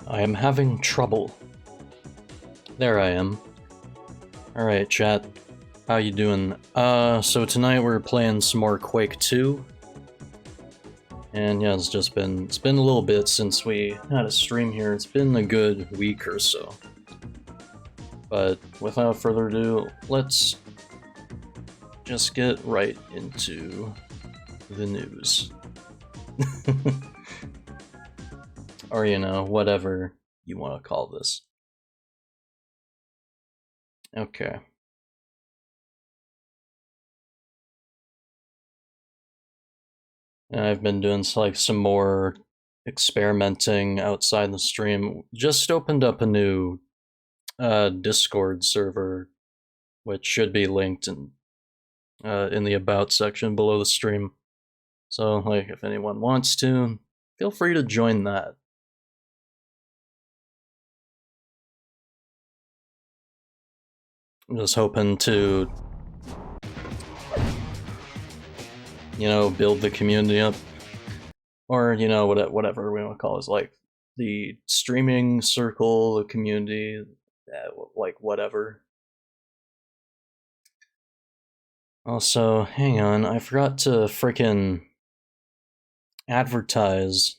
I am having trouble. There I am. Alright, chat. How you doing? So tonight we're playing some more Quake 2. And yeah, it's been a little bit since we had a stream here. It's been a good week or so. But without further ado, let's just get right into the news. Or, you know, whatever you want to call this. Okay. And I've been doing like some more experimenting outside the stream. Just opened up a new Discord server, which should be linked in the about section below the stream. So, like, if anyone wants to, feel free to join that. I'm just hoping to, you know, build the community up, or you know, whatever we want to call it, like the streaming circle, the community, like whatever. Also, hang on, I forgot to frickin' advertise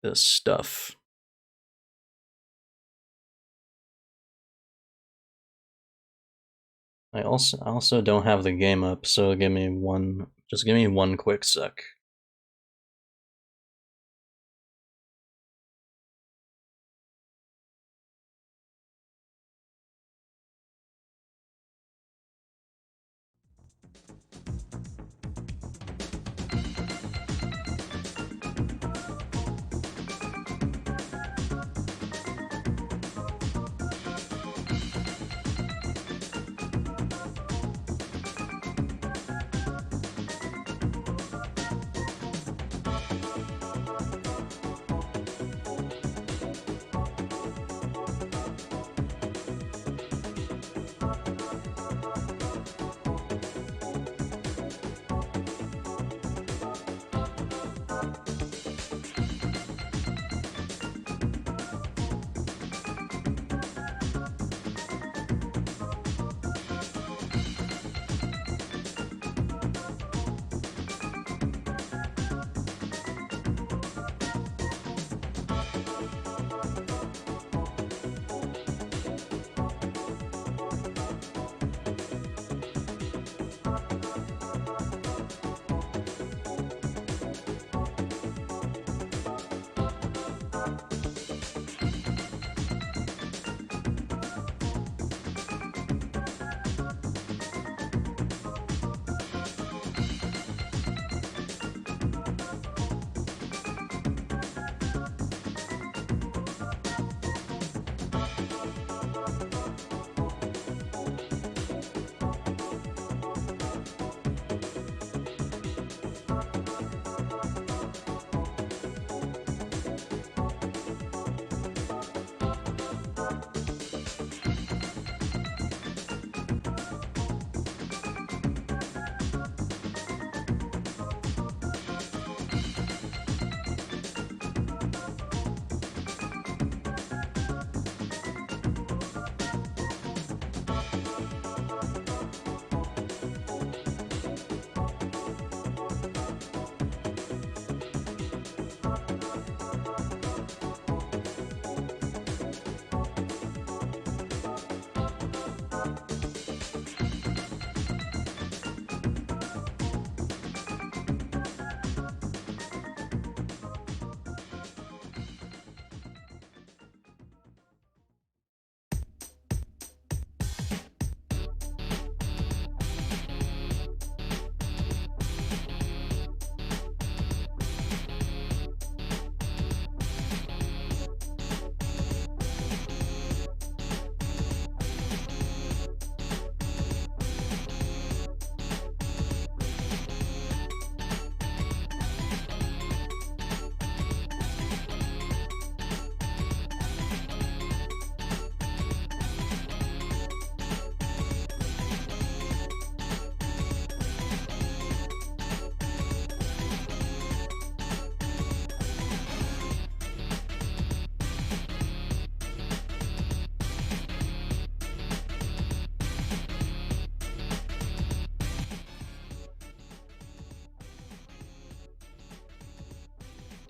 this stuff. I also don't have the game up, so give me one quick sec.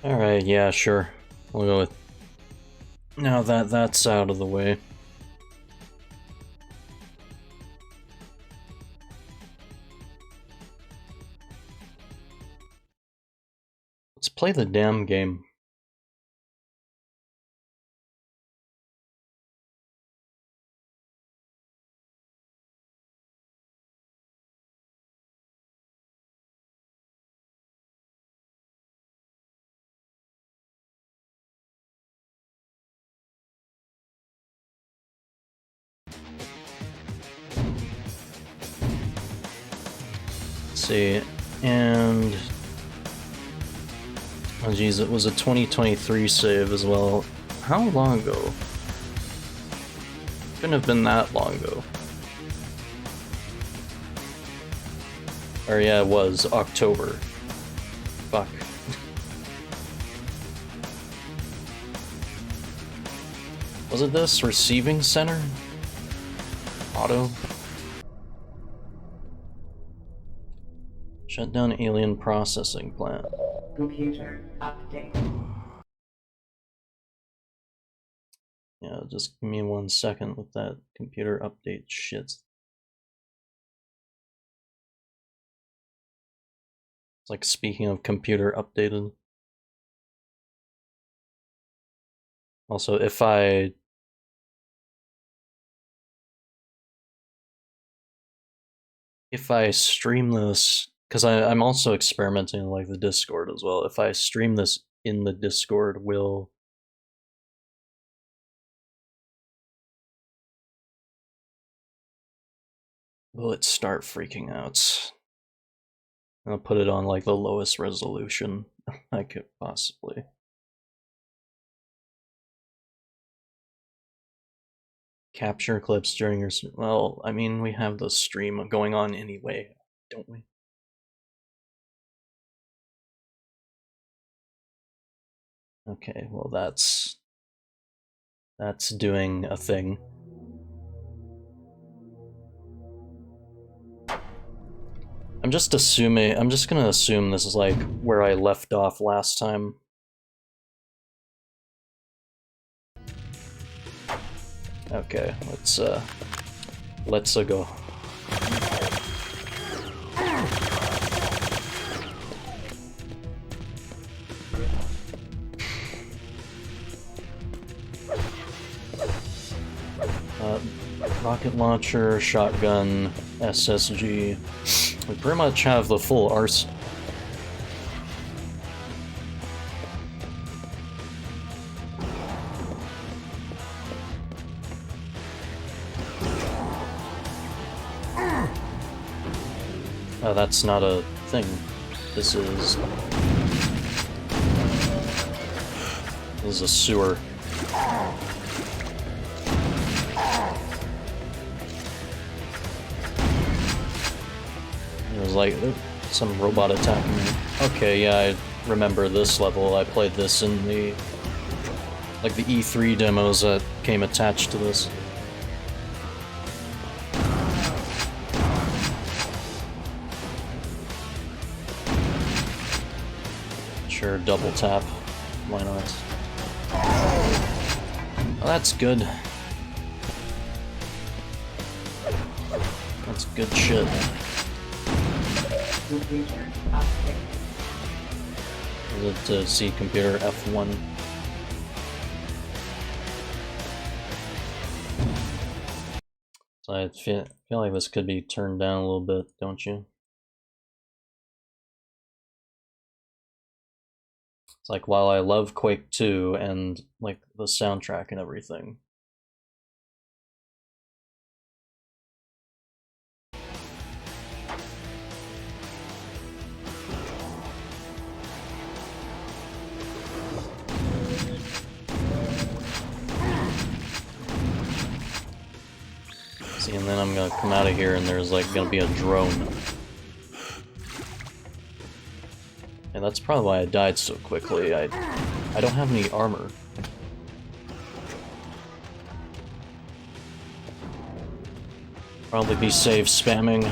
Alright, yeah, sure. We'll go with... Now that that's out of the way. Let's play the damn game. Let's see, and... Oh geez, it was a 2023 save as well. How long ago? Couldn't have been that long ago. Or yeah, it was October. Fuck. Was it this? Receiving center? Auto? Shut down alien processing plant. Computer update. Yeah, just give me 1 second with that computer update shit. It's like, speaking of computer updated. Also, if I stream this, because I'm also experimenting with like the Discord as well. If I stream this in the Discord, will it start freaking out? I'll put it on like the lowest resolution I could possibly. Capture clips during your... Well, I mean, we have the stream going on anyway, don't we? Okay, well that's doing a thing. I'm just gonna assume this is like where I left off last time. Okay, let's go. Rocket launcher, shotgun, SSG. We pretty much have the full arsenal. That's not a thing. This is a sewer. It was like some robot attacking me. Okay, yeah, I remember this level. I played this in the like the E3 demos that came attached to this. Sure, double tap. Why not? Oh, that's good. That's good shit. Computer update. Is it to see computer F1? So I feel like this could be turned down a little bit, don't you? It's like, while I love Quake 2 and like the soundtrack and everything. See, and then I'm gonna come out of here and there's like gonna be a drone. And that's probably why I died so quickly. I don't have any armor. Probably be save spamming.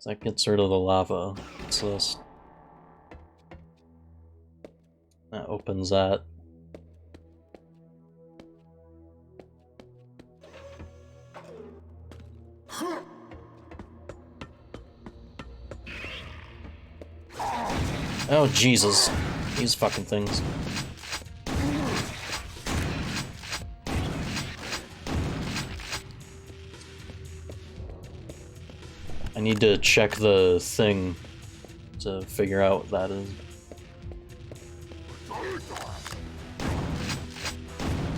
That gets rid of the lava. What's this? That opens that. Oh Jesus, these fucking things. I need to check the thing to figure out what that is.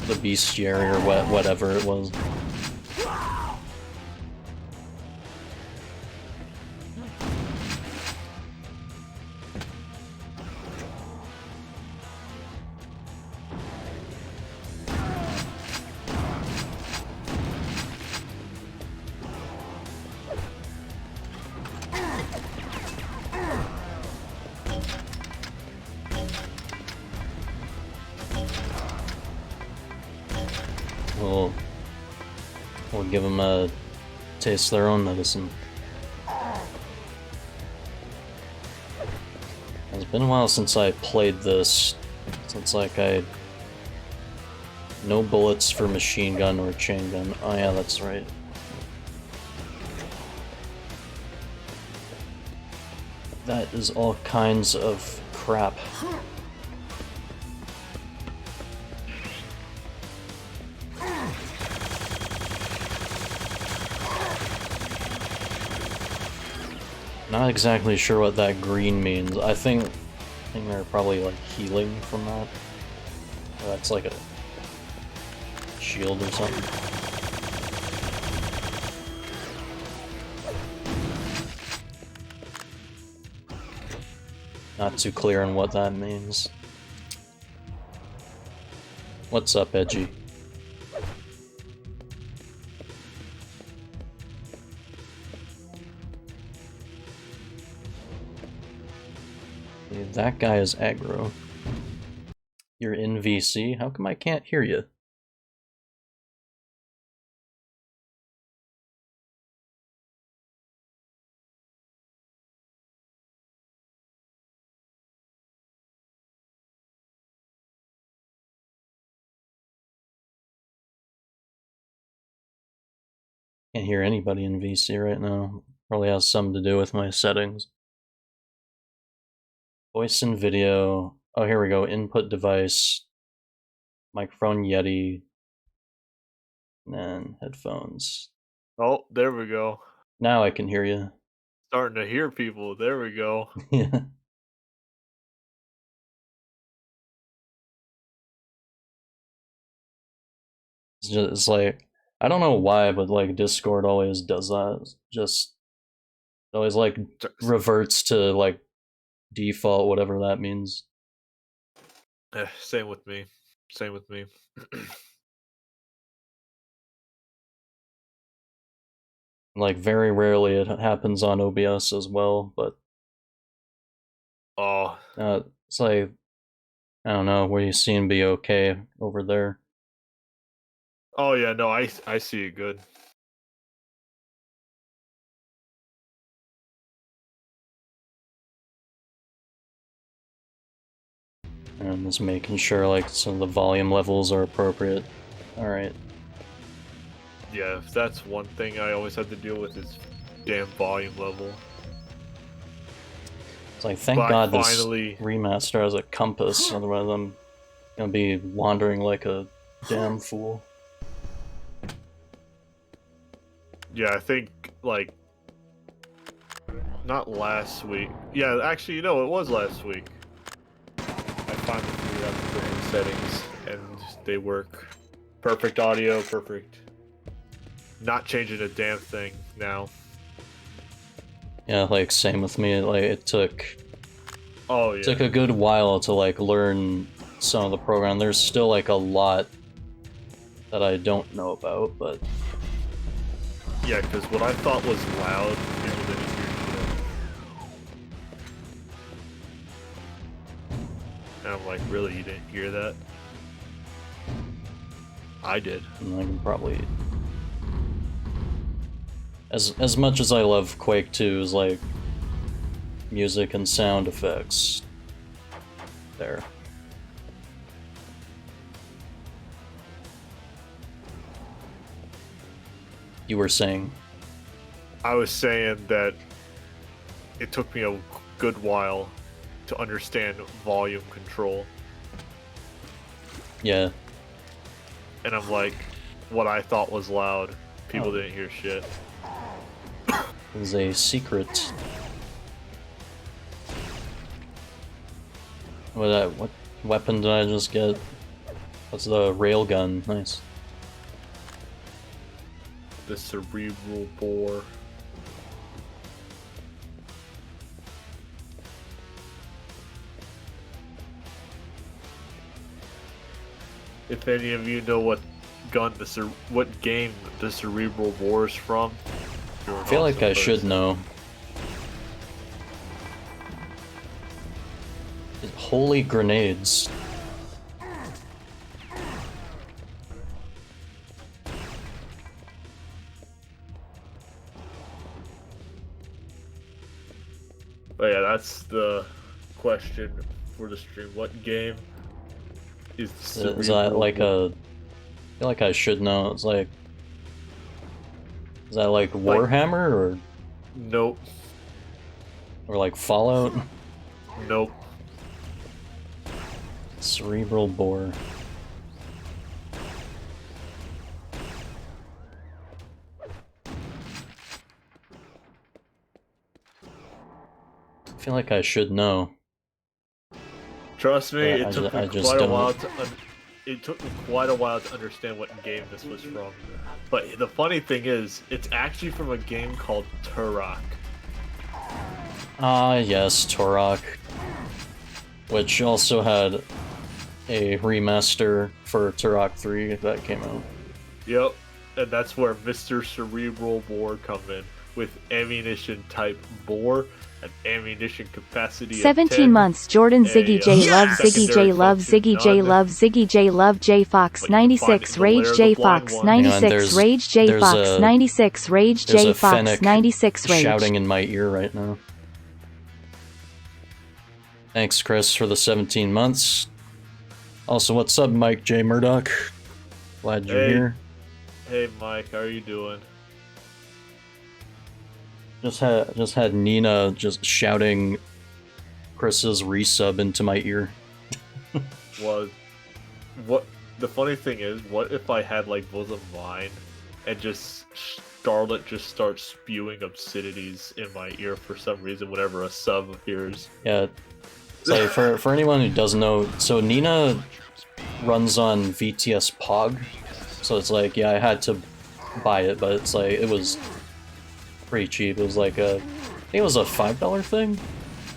The bestiary or whatever it was. We'll give them a taste their own medicine. It's been a while since I played this. Since like no bullets for machine gun or chain gun. Oh yeah, that's right. That is all kinds of crap. Not exactly sure what that green means. I think they're probably like healing from that. Or that's like a shield or something. Not too clear on what that means. What's up, Edgy? That guy is aggro. You're in VC? How come I can't hear you? Can't hear anybody in VC right now. Probably has something to do with my settings. Voice and video. Oh, here we go. Input device. Microphone Yeti. And then headphones. Oh, there we go. Now I can hear you. Starting to hear people. There we go. Yeah. It's like, I don't know why, but like Discord always does that. Just it always like reverts to like default, whatever that means. Same with me. Same with me. Like very rarely it happens on OBS as well, but Oh, it's like, I don't know, what are you seeing be okay over there? oh yeah, no, I see it good. And I'm just making sure like some of the volume levels are appropriate. Alright. Yeah, if that's one thing I always have to deal with is damn volume level. It's like, thank God this remaster has a compass, otherwise I'm gonna be wandering like a damn fool. Yeah, I think like not last week. Yeah, actually, you know, it was last week. I finally figured out the brain settings, and they work. Perfect audio, perfect. Not changing a damn thing now. Yeah, like same with me. Like it took. Oh yeah. It took a good while to like learn some of the program. There's still like a lot that I don't know about, but yeah, because what I thought was loud, people didn't hear shit. And I'm like, really, you didn't hear that? I did. I can probably As much as I love Quake 2's like music and sound effects. There. You were saying? I was saying that it took me a good while to understand volume control. Yeah. And I'm like, what I thought was loud, people didn't hear shit. It was a secret. What weapon did I just get? That's the railgun. Nice. The cerebral bore. If any of you know what what game the cerebral bore is from, I feel like I should know. Holy grenades. But yeah, that's the question for the stream. What game is the Is that like a... I feel like I should know. It's like... Is that like Warhammer or... Nope. Or like Fallout? Nope. Cerebral bore. I feel like I should know. Trust me, Yeah, it took me quite a while to understand what game this was from. But the funny thing is, it's actually from a game called Turok. Ah, yes, Turok. Which also had a remaster for Turok 3 that came out. Yep, and that's where Mr. Cerebral Bore come in, with ammunition type bore, an ammunition capacity 17 of 10, months. Jordan Ziggy J Love Ziggy J Love Ziggy J Love Ziggy J Love J Fox 96 Rage J Fox 96 Rage J Fox 96 Rage J Fox 96 Rage shouting in my ear right now. Thanks, Chris, for the 17 months. Also, what's up, Mike J. Murdoch? Glad you're here. Hey, Mike, how are you doing? Just had Nina just shouting Chris's resub into my ear. What the funny thing is, what if I had like both of mine and just Starlet just starts spewing obscenities in my ear for some reason whenever a sub appears? Yeah. So for anyone who doesn't know, so Nina runs on VTS Pog, so it's like, yeah, I had to buy it, but it's like, it was pretty cheap. It was like I think it was a $5 thing?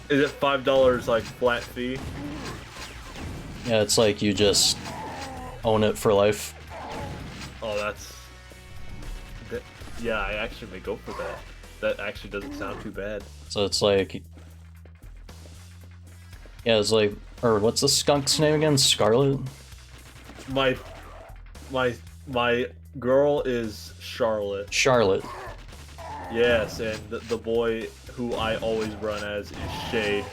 Is it $5 like flat fee? Yeah, it's like you just own it for life. Oh, yeah, I actually may go for that. That actually doesn't sound too bad. So it's like, yeah, it's like, or what's the skunk's name again? Scarlet? My girl is Charlotte. Charlotte. Yes, and the boy who I always run as is Shade.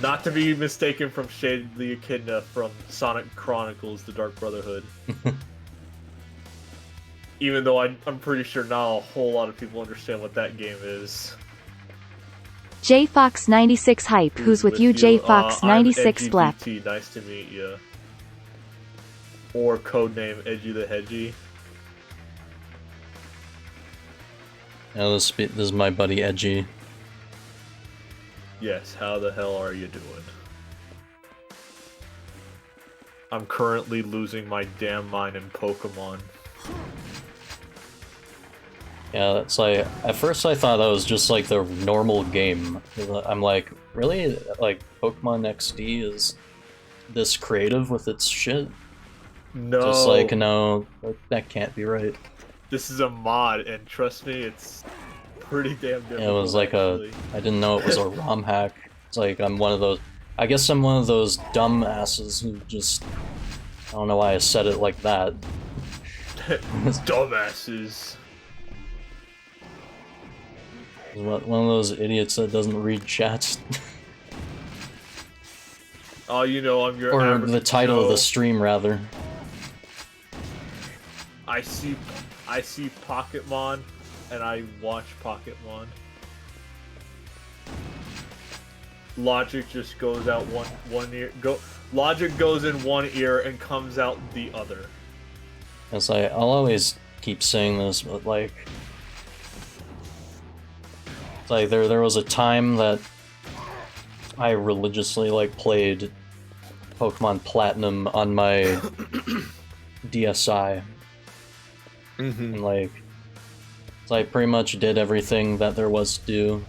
Not to be mistaken from Shade the Echidna from Sonic Chronicles: The Dark Brotherhood. Even though I'm pretty sure not a whole lot of people understand what that game is. J Fox 96 Hype, who's with you? J Fox 96 Blep. Nice to meet you. Or codename Edgy the Hedgy. Yeah, this is my buddy Edgy. Yes, how the hell are you doing? I'm currently losing my damn mind in Pokemon. Yeah, it's like, at first I thought that was just like the normal game. I'm like, really? Like, Pokemon XD is this creative with its shit? No. Just like, no, that can't be right. This is a mod, and trust me, it's pretty damn difficult. Yeah, it was like actually. I didn't know it was a ROM hack. It's like, I'm one of those, I guess I'm one of those dumb asses who just, I don't know why I said it like that. Dumbasses. One of those idiots that doesn't read chats. Oh, you know, I'm your Or average the title of Joe. the stream, rather. I see Pocketmon, and I watch Pocketmon. Logic just goes out one ear. Logic goes in one ear and comes out the other. It's like, I'll always keep saying this, but like... It's like, there was a time that I religiously, like, played Pokemon Platinum on my DSi. And like... So I pretty much did everything that there was to do.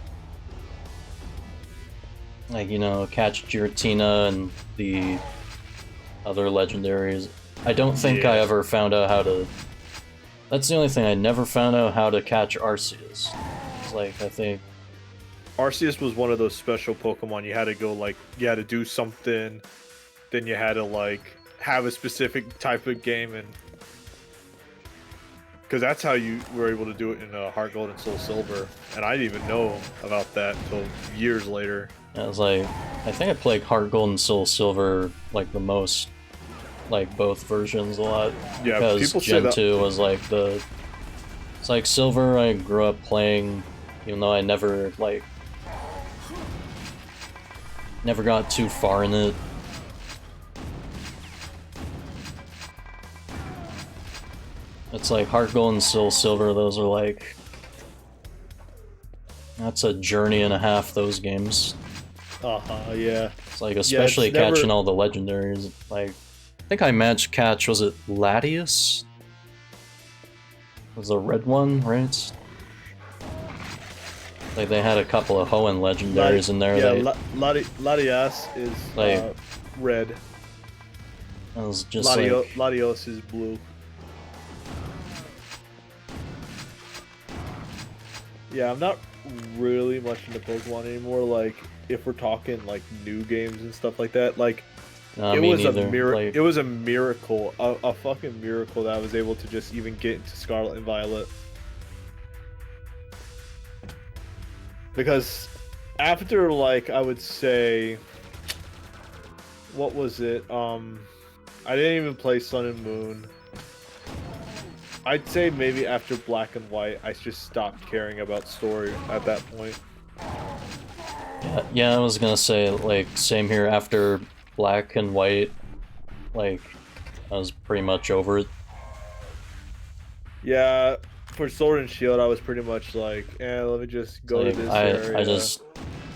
Like, you know, catch Giratina and the other legendaries. I don't think I ever found out how to... That's the only thing, I never found out how to catch Arceus. It's like, I think... Arceus was one of those special Pokemon you had to go, like, you had to do something, then you had to, like, have a specific type of game, and... Because that's how you were able to do it in Heart Gold and Soul Silver, and I didn't even know about that until years later. I was like, I think I played Heart Gold and Soul Silver, like, the most, like, both versions a lot. Yeah, because people say Gen that... 2 was like the... It's like Silver I grew up playing, even though I never, like... Never got too far in it. It's like Heart Gold and Soul Silver, those are like... That's a journey and a half, those games. Yeah. It's like, especially never... catching all the legendaries. Like, I think I managed to catch, was it Latias? Was the red one, right? Like, they had a couple of Hoenn legendaries in there. Yeah, Latias is like, red. It was just Latios is blue. Yeah, I'm not really much into Pokemon anymore. Like, if we're talking like new games and stuff like that, like it was a miracle, a fucking miracle that I was able to just even get into Scarlet and Violet. Because after, like, I would say, what was it? I didn't even play Sun and Moon. I'd say maybe after Black and White, I just stopped caring about story at that point. Yeah, I was gonna say, like, same here. After Black and White, like, I was pretty much over it. Yeah, for Sword and Shield, I was pretty much like, let me just go to this area.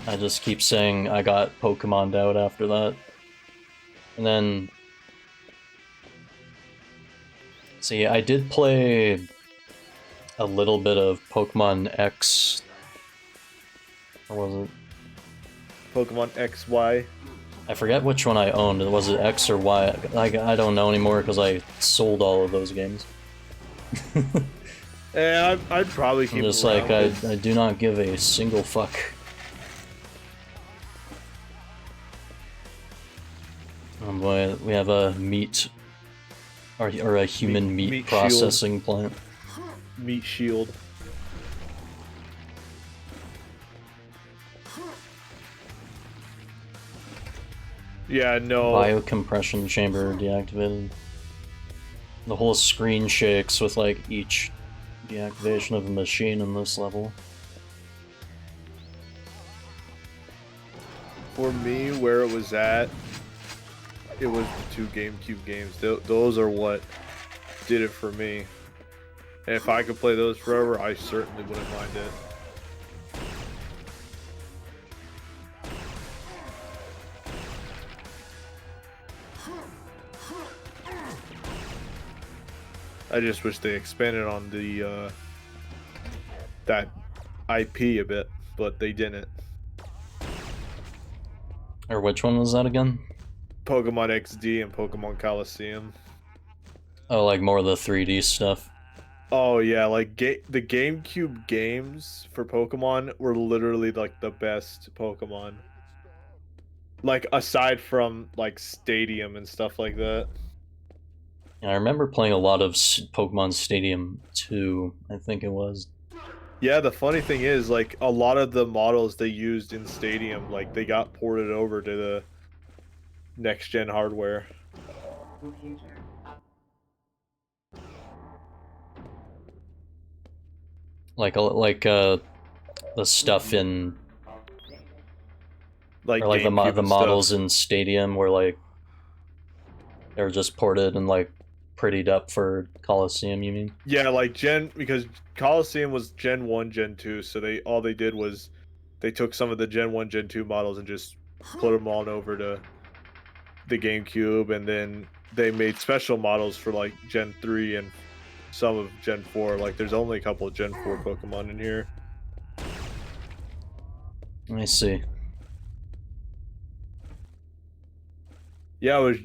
I just keep saying I got Pokemon'd out after that. And then... See, I did play a little bit of Pokemon X. Or was it? Pokemon XY. I forget which one I owned. Was it X or Y? I don't know anymore because I sold all of those games. Yeah, I'd probably keep I'm just them like, I do not give a single fuck. Oh boy, we have a meat... Or a human meat processing plant. Meat shield. Yeah, no. Biocompression chamber deactivated. The whole screen shakes with, like, each deactivation of a machine in this level. For me, where it was at, it was the 2 GameCube games. Those are what did it for me. And if I could play those forever, I certainly wouldn't mind it. I just wish they expanded on the that IP a bit, but they didn't. Or which one was that again? Pokemon XD and Pokemon Coliseum. Oh, like more of the 3D stuff. Oh yeah, like the GameCube games for Pokemon were literally like the best Pokemon. Like aside from like Stadium and stuff like that. Yeah, I remember playing a lot of Pokemon Stadium 2, I think it was. Yeah, the funny thing is, like, a lot of the models they used in Stadium, like, they got ported over to the next-gen hardware. Computer up. The stuff in, Like or like the GameCube and models stuff. in Stadium were like they're just ported and like prettied up for Coliseum. You mean? Yeah, like because Coliseum was Gen 1, Gen 2, so all they did was they took some of the Gen 1, Gen 2 models and just put them on over to the GameCube, and then they made special models for like Gen 3 and some of Gen 4. Like there's only a couple of Gen 4 Pokemon in here. Let me see. Yeah, it was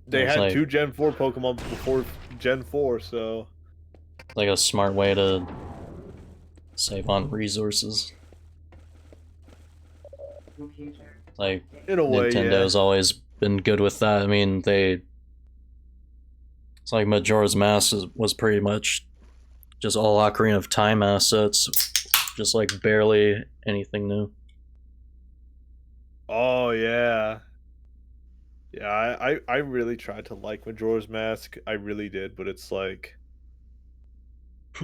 they It's had like 2 Gen 4 Pokemon before Gen 4, so like a smart way to save on resources. Computer. Like in a way, Nintendo's yeah. always been good with that. I mean, it's like Majora's Mask was pretty much just all Ocarina of Time assets, just like barely anything new. Oh yeah. Yeah, I really tried to like Majora's Mask. I really did, but it's like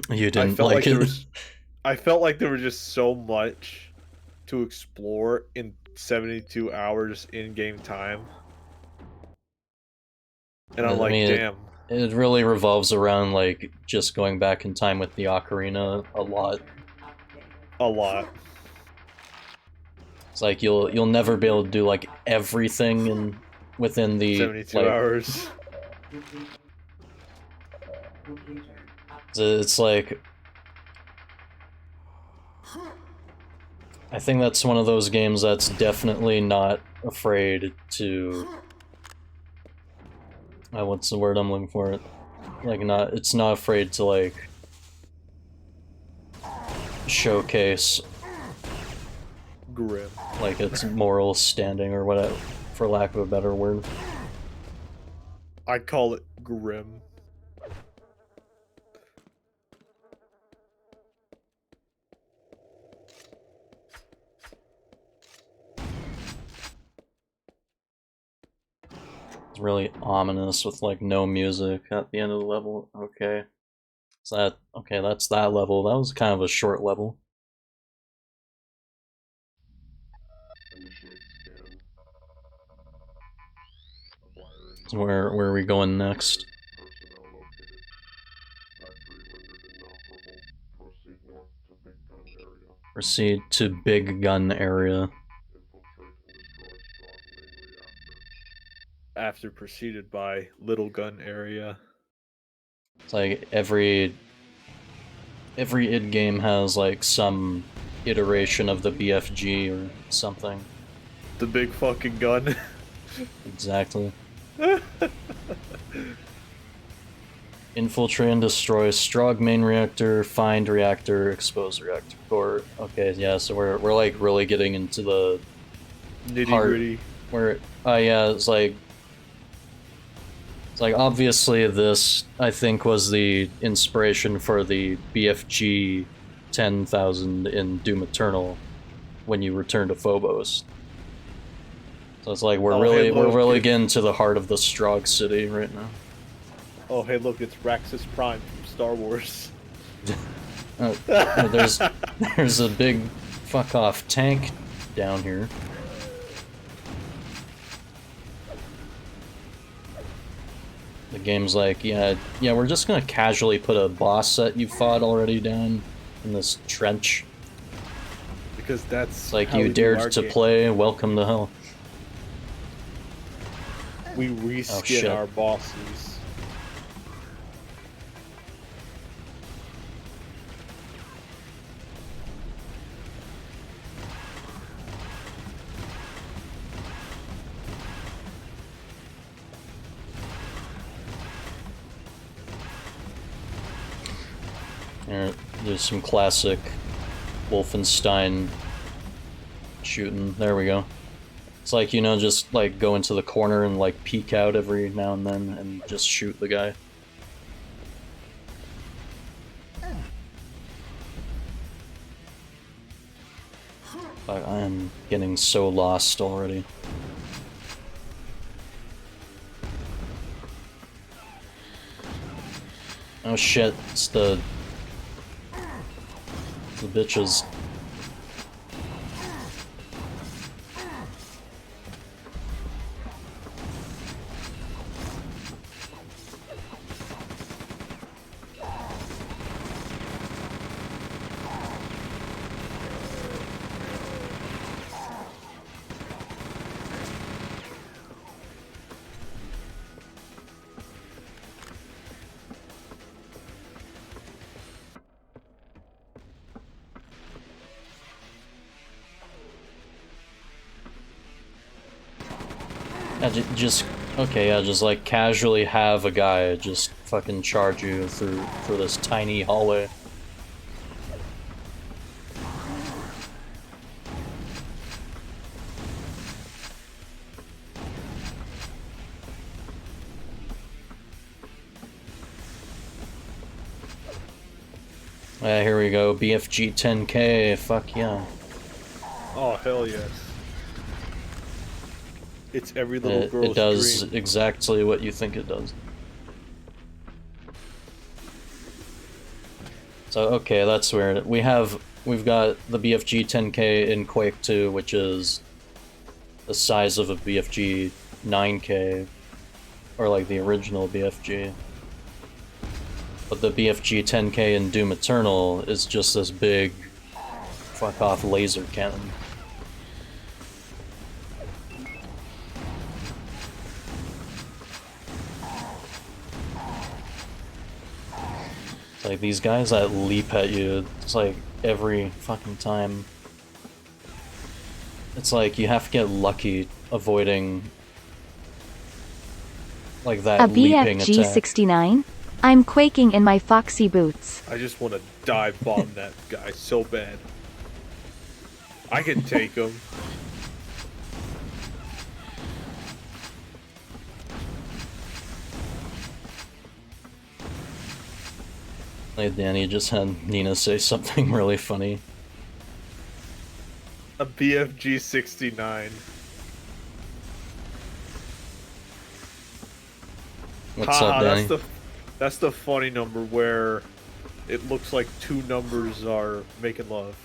You I didn't felt like like there it? was I felt like there was just so much to explore in 72 hours in-game time. And I'm I like, mean, damn, it really revolves around like just going back in time with the Ocarina a lot. a lot. It's like you'll never be able to do like everything in within the 72 like. hours. Computer up. It's like I think that's one of those games that's definitely not afraid to. What's the word I'm looking for? Like it's not afraid to like showcase Grim. like its moral standing or whatever, for lack of a better word. I call it grim. It's really ominous with like no music at the end of the level. Okay. Is that okay, that's that level. That was kind of a short level. So where are we going next? Proceed to Big Gun area. After preceded by Little Gun area. It's like every id game has like some iteration of the BFG or something. The big fucking gun. Exactly. Infiltrate and destroy Strogg main reactor, find reactor, expose reactor core. Okay, yeah, so we're like really getting into the Nitty gritty. Where yeah, it's like obviously this I think was the inspiration for the BFG 10,000 in Doom Eternal when you return to Phobos. So it's like we're really getting to the heart of the Strogg city right now. Oh hey look, it's Raxus Prime from Star Wars. There's a big fuck off tank down here. The game's like, yeah, we're just gonna casually put a boss that you fought already down in this trench. Because that's it's like you dared to play, welcome to hell. We reskin our bosses. There's some classic Wolfenstein shooting. There we go. It's like, you know, just like go into the corner and like peek out every now and then and just shoot the guy. I am getting so lost already. Oh shit, it's the bitches. Just okay, yeah, just like casually have a guy just fucking charge you through this tiny hallway. Yeah, here we go, BFG 10K, fuck yeah. Oh, hell yes. It's every little girl's It does dream. exactly what you think it does. So, okay, that's weird. We've got the BFG 10K in Quake 2, which is the size of a BFG 9K, or like the original BFG. But the BFG 10K in Doom Eternal is just this big fuck off laser cannon. Like, these guys that leap at you, it's like every fucking time. It's like you have to get lucky avoiding like that A leaping BFG attack. 69? I'm quaking in my foxy boots. I just want to dive bomb that guy so bad. I can take him. Like, Danny just had Nina say something really funny. A BFG 69. What's up, Danny? That's the funny number where it looks like two numbers are making love.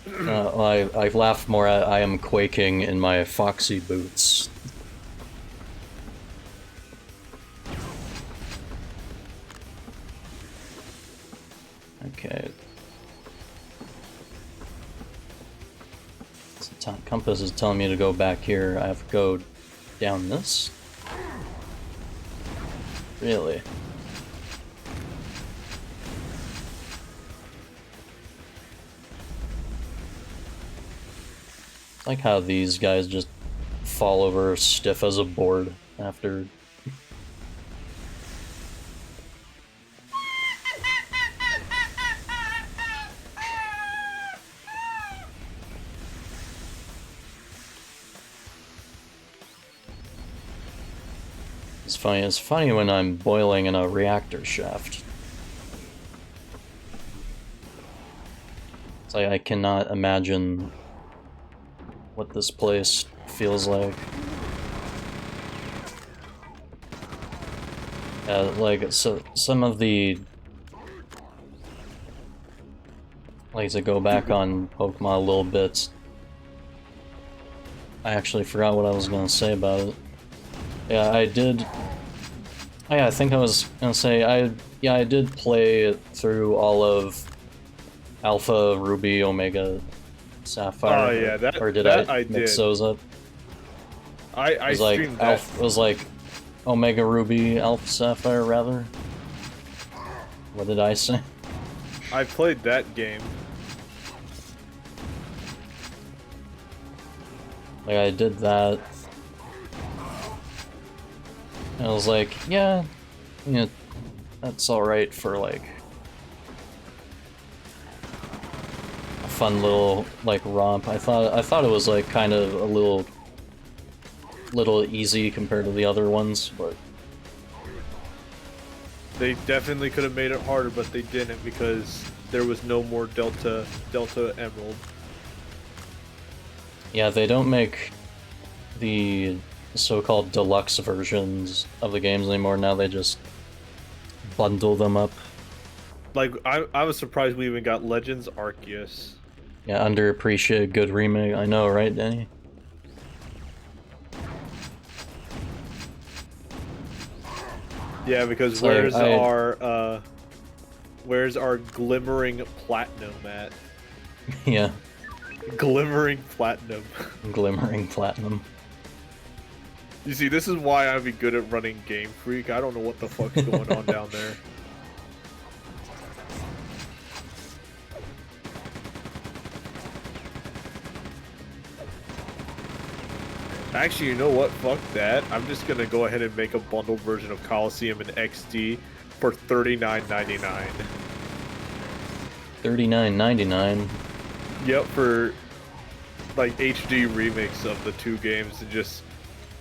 Well, I laugh more at I am quaking in my foxy boots. Okay. So compass is telling me to go back here. I have to go down this? Really? I like how these guys just fall over stiff as a board after. It's funny when I'm boiling in a reactor shaft. It's like I cannot imagine what this place feels like. Like, so some of the... Like, to go back on Pokemon a little bit, I actually forgot what I was gonna say about it. Yeah, I did... Oh yeah, I think I was gonna say, I did play through all of Alpha, Ruby, Omega, Sapphire. Oh yeah, that or did that I mix those up? I was like streamed that. it was like Omega Ruby, Alpha Sapphire, rather. What did I say? I played that game. Like, I did that. And I was like, yeah, that's alright for, like, a fun little, like, romp. I thought it was, like, kind of a little easy compared to the other ones, but... They definitely could have made it harder, but they didn't because there was no more Delta Emerald. Yeah, they don't make the so-called deluxe versions of the games anymore. Now they just bundle them up. Like, I was surprised we even got Legends Arceus. Yeah, underappreciated good remake. I know, right, Danny? Yeah, because So where's our glimmering platinum at? Yeah. Glimmering platinum. Glimmering platinum. You see, this is why I'd be good at running Game Freak. I don't know what the fuck's going on down there. Actually, you know what? Fuck that. I'm just gonna go ahead and make a bundled version of Coliseum and XD for $39.99. $39.99. Yep, for like HD remix of the two games, and just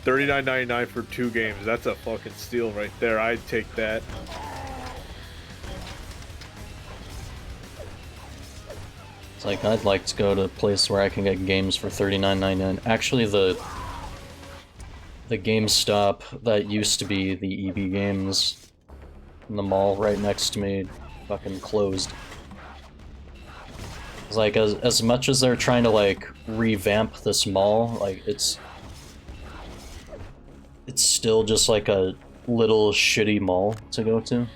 $39.99 for 2 games. That's a fucking steal right there. I'd take that. It's like, I'd like to go to a place where I can get games for $39.99. Actually, the GameStop that used to be the EB Games in the mall right next to me fucking closed. It's like, as much as they're trying to, like, revamp this mall, like, it's still just like a little shitty mall to go to.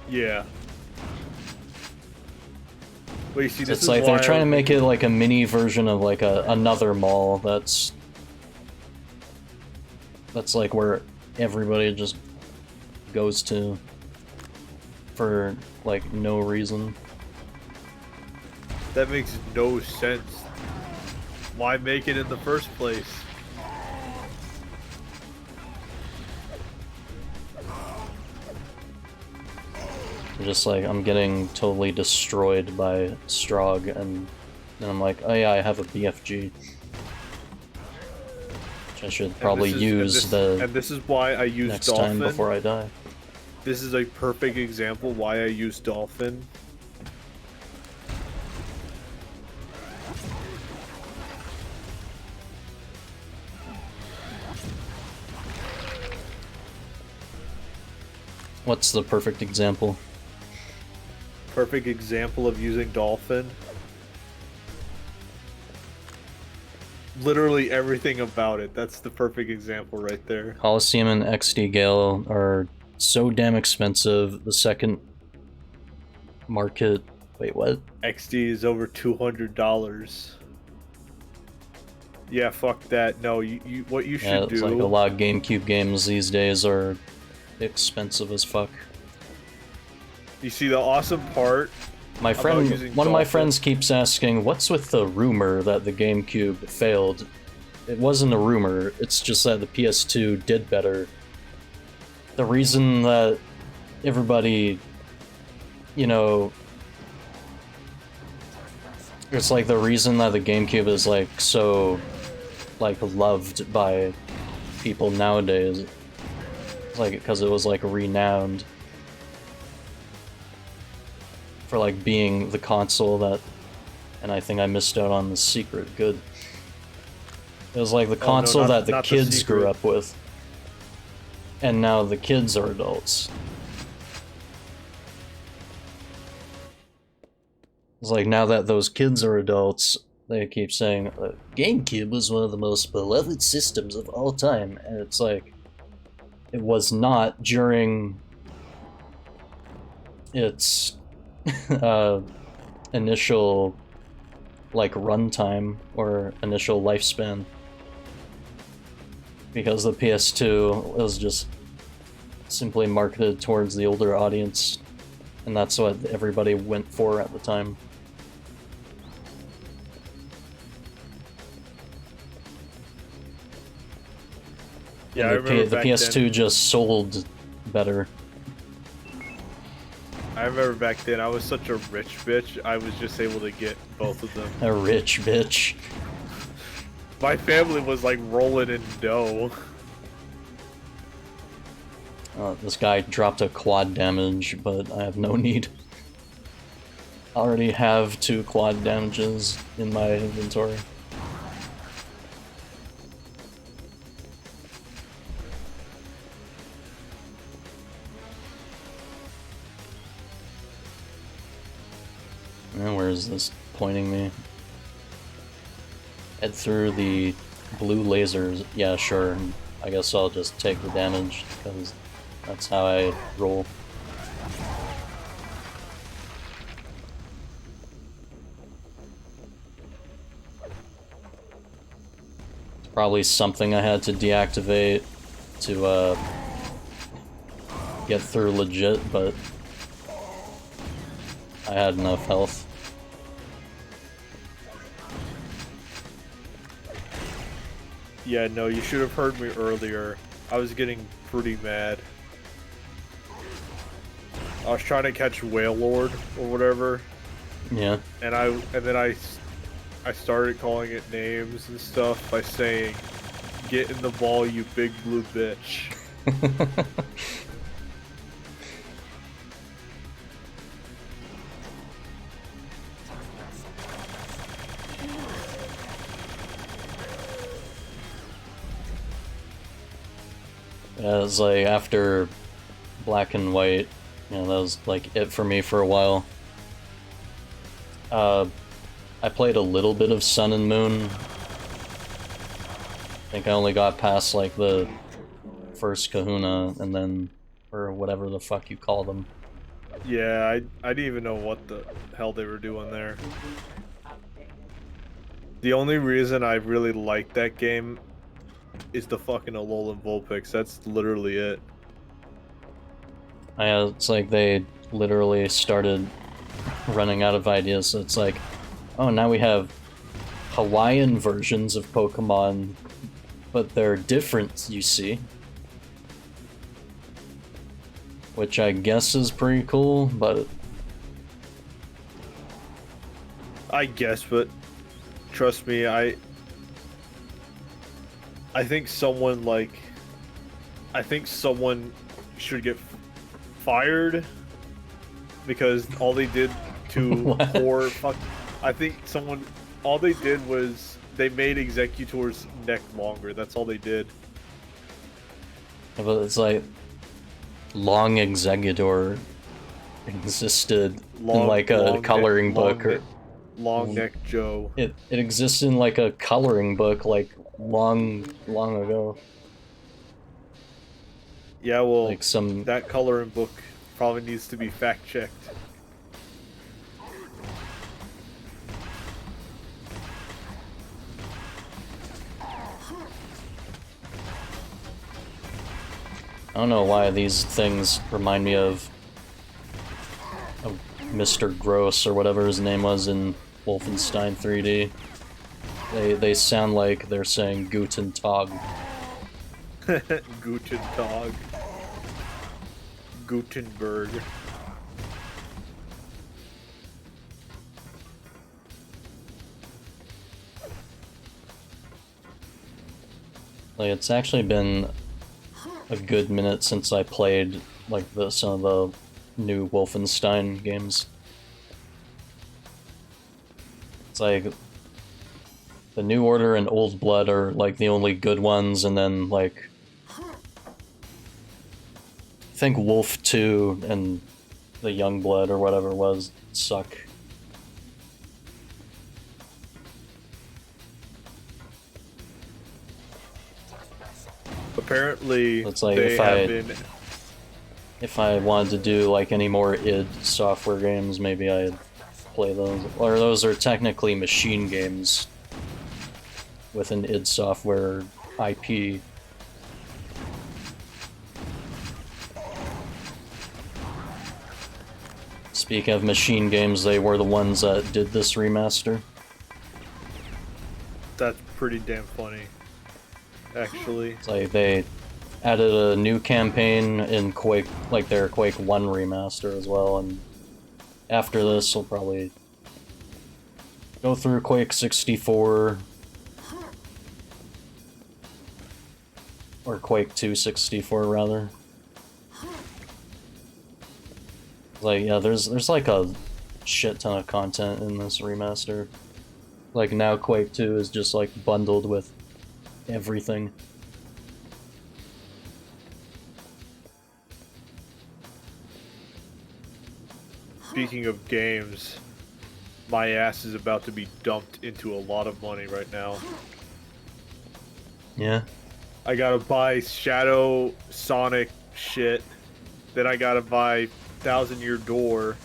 Yeah. Well, you see, So it's like they're trying to make it like a mini version of like another mall that's like where everybody just goes to for like no reason. That makes no sense. Why make it in the first place? Just like, I'm getting totally destroyed by Strogg, and then I'm like, oh yeah, I have a BFG. Which I should probably use this is why I use next Dolphin. time before I die. This is a perfect example why I use Dolphin. What's the perfect example? Perfect example of using Dolphin. Literally everything about it. That's the perfect example right there. Coliseum and XD Gale are so damn expensive. The second market... Wait, what? XD is over $200. Yeah, fuck that. No, what you should do... It's like a lot of GameCube games these days are expensive as fuck. You see, the awesome part... My friend, one of my friends keeps asking, what's with the rumor that the GameCube failed? It wasn't a rumor, it's just that the PS2 did better. The reason that everybody, you know... It's like the reason that the GameCube is like so, like, loved by people nowadays. It's like, because it was like renowned for like being the console that, and I think I missed out on the secret good. It was like the console that the kids grew up with. And now the kids are adults. It's like now that those kids are adults, they keep saying, GameCube was one of the most beloved systems of all time. And it's like, it was not during its initial like runtime or initial lifespan, because the PS2 was just simply marketed towards the older audience, and that's what everybody went for at the time. Yeah, I remember the PS2 just sold better. I remember back then, I was such a rich bitch, I was just able to get both of them. A rich bitch. My family was like rolling in dough. This guy dropped a quad damage, but I have no need. I already have 2 quad damages in my inventory. is this pointing me? Head through the blue lasers. Yeah, sure. I guess I'll just take the damage, because that's how I roll. It's probably something I had to deactivate to, get through legit, but I had enough health. Yeah, no, you should have heard me earlier. I was getting pretty mad. I was trying to catch Whale Lord or whatever. Yeah. And then I started calling it names and stuff by saying, "Get in the ball, you big blue bitch." Yeah, it was like after Black and White, you know, that was like it for me for a while. I played a little bit of Sun and Moon. I think I only got past like the first kahuna and then, or whatever the fuck you call them. Yeah, I didn't even know what the hell they were doing there. The only reason I really like that game is the fucking Alolan Vulpix. That's literally it. It's like they literally started running out of ideas, so it's like, oh, now we have Hawaiian versions of Pokemon, but they're different, you see. Which I guess is pretty cool, but... I guess, but trust me, I think someone should get fired because all they did to poor fuck. I think all they did was they made Executor's neck longer. That's all they did. Yeah, but it's like Long Executor existed in like a coloring book, or Long Neck Joe. It exists in like a coloring book like long ago. Yeah, well, Like some that coloring book probably needs to be fact checked. I don't know why these things remind me of Mr. Gross or whatever his name was in Wolfenstein 3D. They sound like they're saying Guten Tag. Guten Tag. Gutenberg. Like, it's actually been a good minute since I played like some of the new Wolfenstein games. It's like the New Order and Old Blood are like the only good ones, and then like I think Wolf 2 and the Young Blood or whatever was suck. Apparently, It's like they if I wanted to do like any more id Software games, maybe I'd play those. Or those are technically machine games with an id Software IP. Speaking of machine games, they were the ones that did this remaster. That's pretty damn funny, actually. It's like they added a new campaign in Quake, like their Quake 1 remaster as well, and after this we'll probably go through Quake 64, or Quake 2 64 rather. Like, yeah, there's like a shit ton of content in this remaster. Like, now Quake 2 is just like bundled with everything. Speaking of games, my ass is about to be dumped into a lot of money right now. Yeah. I gotta buy Shadow Sonic shit. Then I gotta buy Thousand Year Door.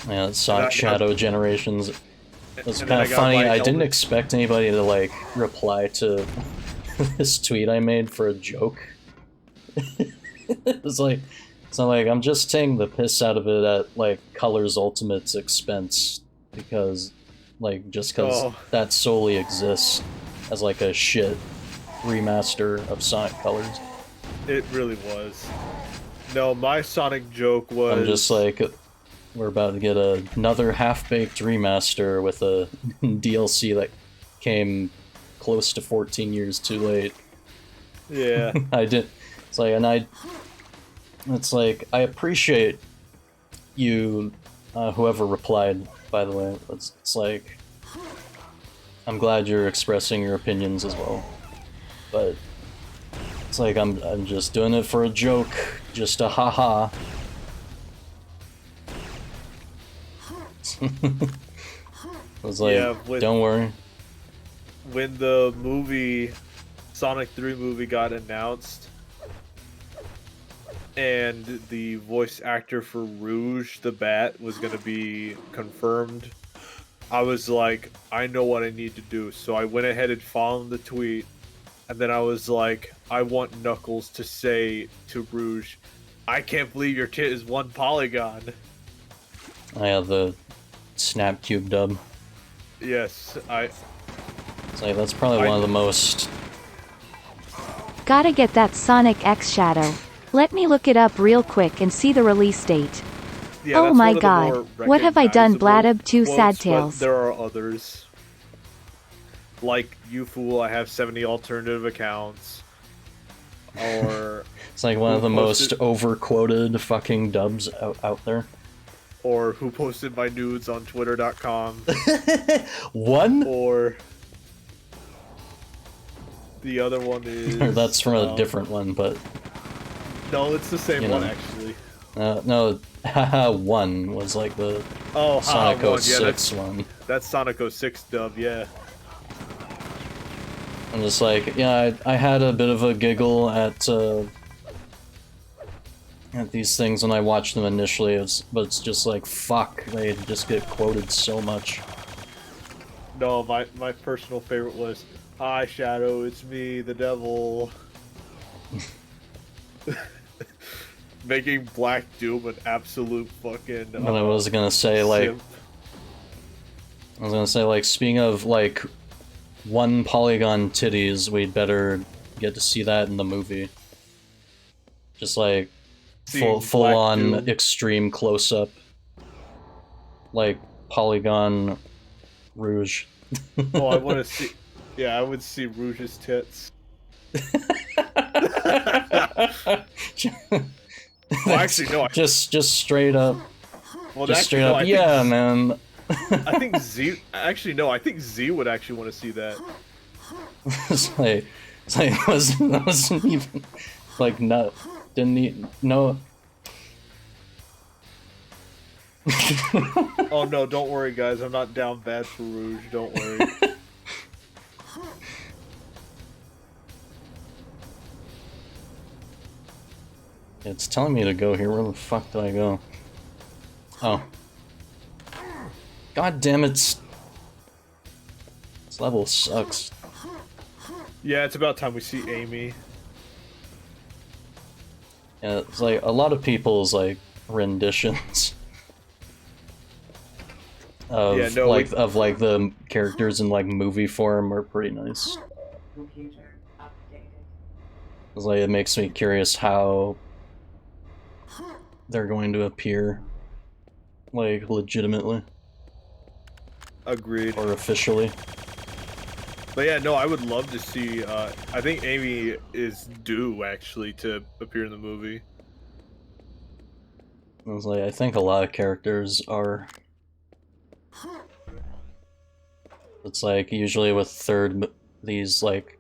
Yeah, Sonic Shadow Generations. It was kind of gotta funny. buy I didn't Elden- expect anybody to like reply to this tweet I made for a joke. It's like, I'm just taking the piss out of it at like Colors Ultimate's expense because, like, just because that solely exists as like a shit remaster of Sonic Colors. It really was. No, my Sonic joke was. I'm just like, we're about to get another half-baked remaster with a DLC that came close to 14 years too late. Yeah. It's like, I appreciate you, whoever replied, by the way. It's like, I'm glad you're expressing your opinions as well. But it's like, I'm just doing it for a joke, just a haha. I was like, yeah, don't worry. When the movie, Sonic 3 movie got announced, and the voice actor for Rouge the Bat was going to be confirmed, I was like, I know what I need to do. So I went ahead and followed the tweet, and then I was like, I want Knuckles to say to Rouge, I can't believe your tit is one polygon. I have the Snapcube dub. Yes, It's like, that's probably one of the most... Gotta get that Sonic X Shadow. Let me look it up real quick and see the release date. Yeah, oh my god, what have I done, Bladub 2 Sad Tales? There are others. Like, you fool, I have 70 alternative accounts. Or... It's like one of the most over-quoted fucking dubs out there. Or who posted my nudes on Twitter.com. One? Or... The other one is... That's from a different one, but... No, it's the same one, actually. No, Haha 1 was like the Sonic 06 one. That's Sonic 06 dub, yeah. I'm just like, yeah, I had a bit of a giggle at these things when I watched them initially, but it's just like, fuck, they just get quoted so much. No, my personal favorite was, hi Shadow, it's me, the devil. Making Black Doom an absolute fucking... But I was gonna say, like... speaking of, like, one polygon titties, we'd better get to see that in the movie. Just, like, full-on extreme close-up. Like, polygon Rouge. Oh, I want to see... Yeah, I would see Rouge's tits. Well, actually, no. Just straight up. Well, just straight up. Yeah, man. I think Z. Actually, no. I think Z would actually want to see that. It's like it wasn't even like didn't need no. Oh no! Don't worry, guys. I'm not down bad for Rouge. Don't worry. It's telling me to go here. Where the fuck do I go? Oh. God damn it. This level sucks. Yeah, it's about time we see Amy. Yeah, it's like a lot of people's like renditions of like the characters in like movie form are pretty nice. It's like it makes me curious how they're going to appear, like, legitimately. Agreed. Or officially. But yeah, no, I would love to see, I think Amy is due, actually, to appear in the movie. I was like, I think a lot of characters are. It's like, usually with these, like,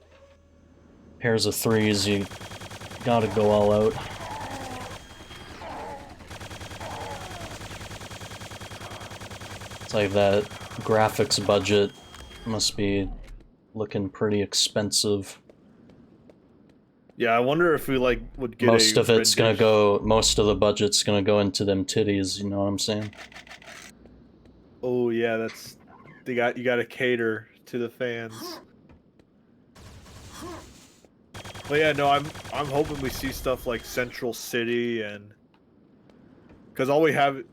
pairs of threes, you gotta go all out. like that graphics budget must be looking pretty expensive. Yeah, I wonder if we like would get Most a of it's gonna rendition- go. Most of the budget's gonna go into them titties. You know what I'm saying? Oh yeah, that's you got to cater to the fans. But yeah, no, I'm hoping we see stuff like Central City and because all we have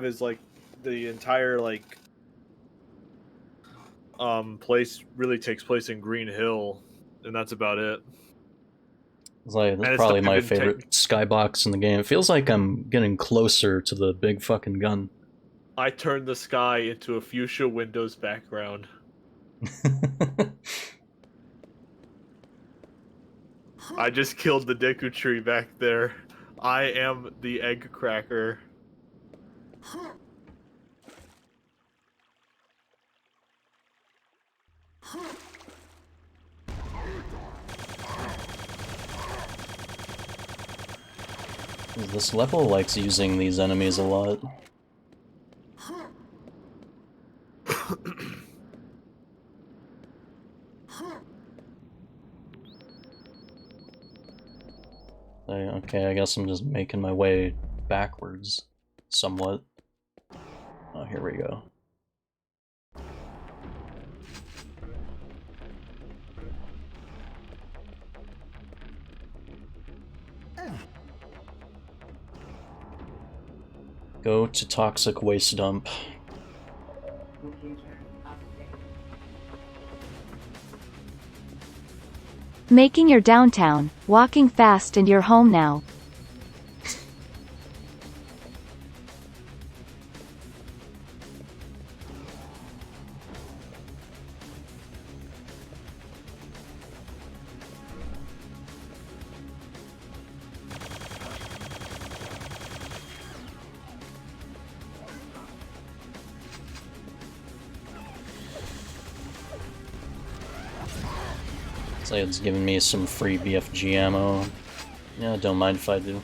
is like the entire like place really takes place in Green Hill, and that's about it. It's like And that's it's probably not my even favorite skybox in the game. It feels like I'm getting closer to the big fucking gun. I turned the sky into a fuchsia Windows background. I just killed the Deku tree back there. I am the egg cracker. This level likes using these enemies a lot. Okay, I guess I'm just making my way backwards, somewhat. Oh, here we go. Go to toxic waste dump. Computer update. Making your downtown, walking fast and you're home now. So it's giving me some free BFG ammo. Yeah, don't mind if I do.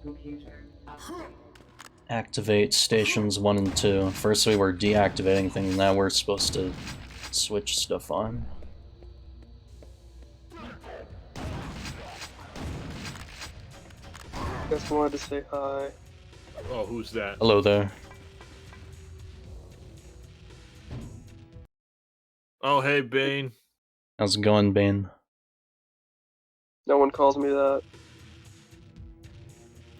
Computer update. Activate stations 1 and 2. First we were deactivating things, now we're supposed to switch stuff on. Just wanted to say hi. Oh, who's that? Hello there. Oh, hey, Bane. How's it going, Bane? No one calls me that.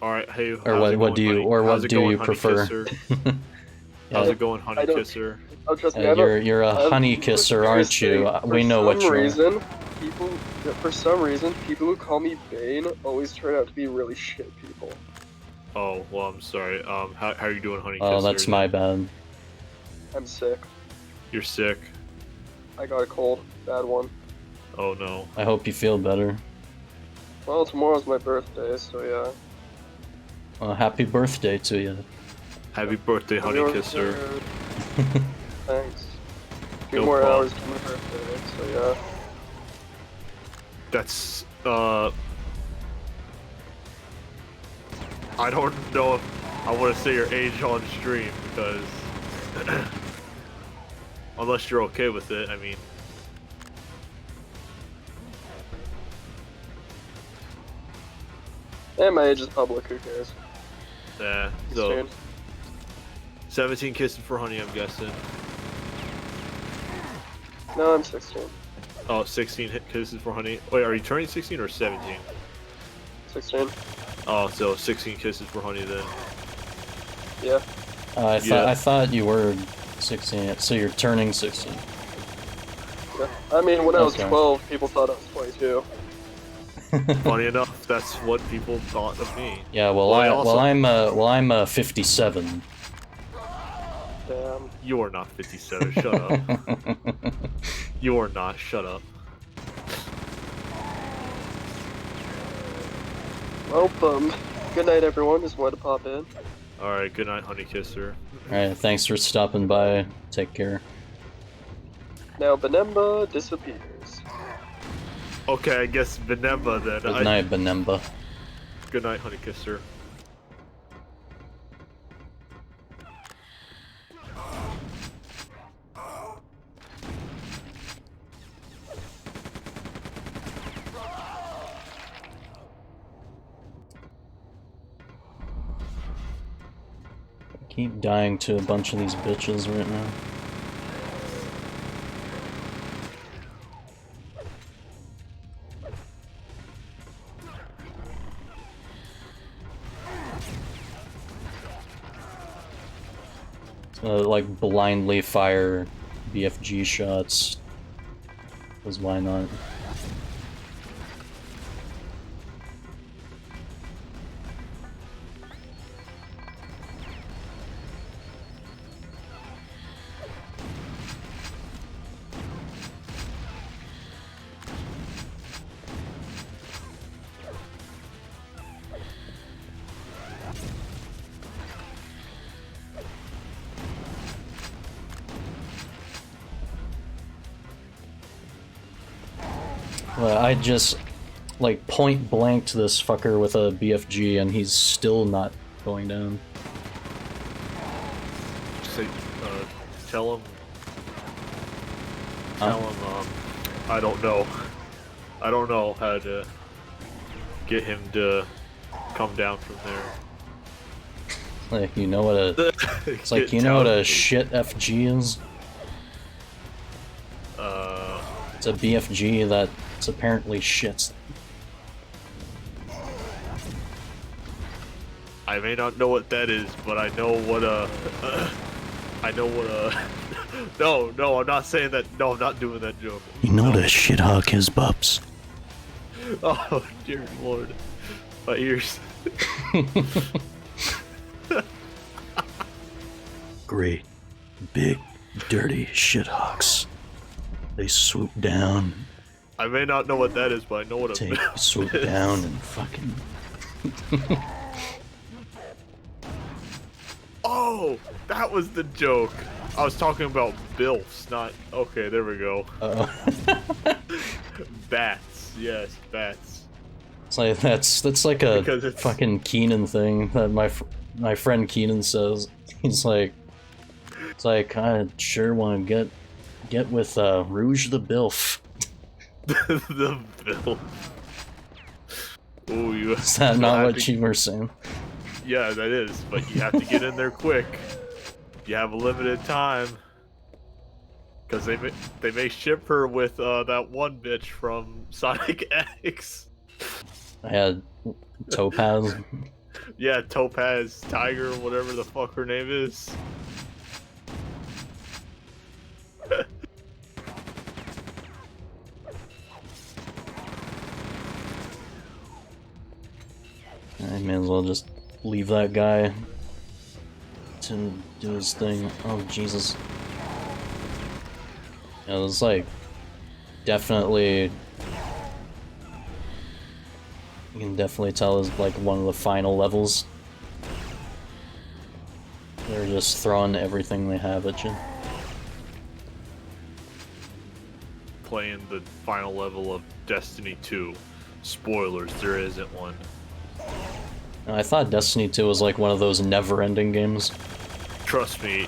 All right, hey. Or what do you prefer? How's Yeah, it going, Honey I don't- Kisser? Oh, trust me, I don't. you're a honey kisser, aren't you? We know what you're. For some reason, people who call me Bane always turn out to be really shit people. Oh, well, I'm sorry. How are you doing, Honey Oh, Kisser? that's my bad. I'm sick. You're sick. I got a cold. Bad one. Oh, no. I hope you feel better. Well, tomorrow's my birthday, so yeah. Well, happy birthday to you. Happy birthday, Honey Yours, Kisser. Thanks. Two No more problem. hours to my birthday, so yeah. That's, I don't know if I want to say your age on stream, because... unless you're okay with it, I mean... And my age is public, who cares? Yeah, It's so... soon. 17 kisses for Honey, I'm guessing. No, I'm 16. Oh, 16 kisses for Honey. Wait, are you turning 16 or 17? 16? Oh, so 16 kisses for Honey then. Yeah. I thought you were 16, so you're turning 16. Yeah. I mean, when I was Okay. 12, people thought I was 22. Funny enough, that's what people thought of me. Yeah, well, I'm 57. Damn. You are not 57, shut up. You are not, shut up. Well, good night, everyone. Just wanted to pop in. Alright, good night, Honey Kisser. Alright, thanks for stopping by. Take care. Now Benemba disappears. Okay, I guess Benemba then. Good night, Benemba. Good night, Honey Kisser. I keep dying to a bunch of these bitches right now. Like blindly fire BFG shots, because why not? Well, I just, like, point blanked this fucker with a BFG and he's still not going down. Say, tell him, I don't know. I don't know how to get him to come down from there. Like, you know what a, it's like, you know what a shit FG is? It's a BFG that's apparently shit. I may not know what that is, but I know what I know what no, I'm not saying that. No, I'm not doing that joke. You know what a shithawk is, Bubs? Oh, dear lord. My ears. Great, big, dirty shithawks. They swoop down. I may not know what that is, but I know what a swoop down and fucking. Oh, that was the joke. I was talking about bilfs, not. Okay, there we go. Bats, yes, bats. It's like that's like a fucking Keenan thing that my friend Keenan says. He's like, it's like I sure want to get with Rouge the Bilf. The bilf. Ooh, you. Is that not what you were saying? Yeah, that is, but you have to get in there quick. You have a limited time, because they may ship her with that one bitch from Sonic X. I had Topaz. Yeah, Topaz, Tiger, whatever the fuck her name is. I may as well just leave that guy to do his thing. Oh, Jesus. Yeah, it was like, definitely, you can definitely tell it's like one of the final levels. They're just throwing everything they have at you. Playing the final level of Destiny 2. Spoilers, there isn't one. I thought Destiny 2 was like one of those never-ending games. Trust me.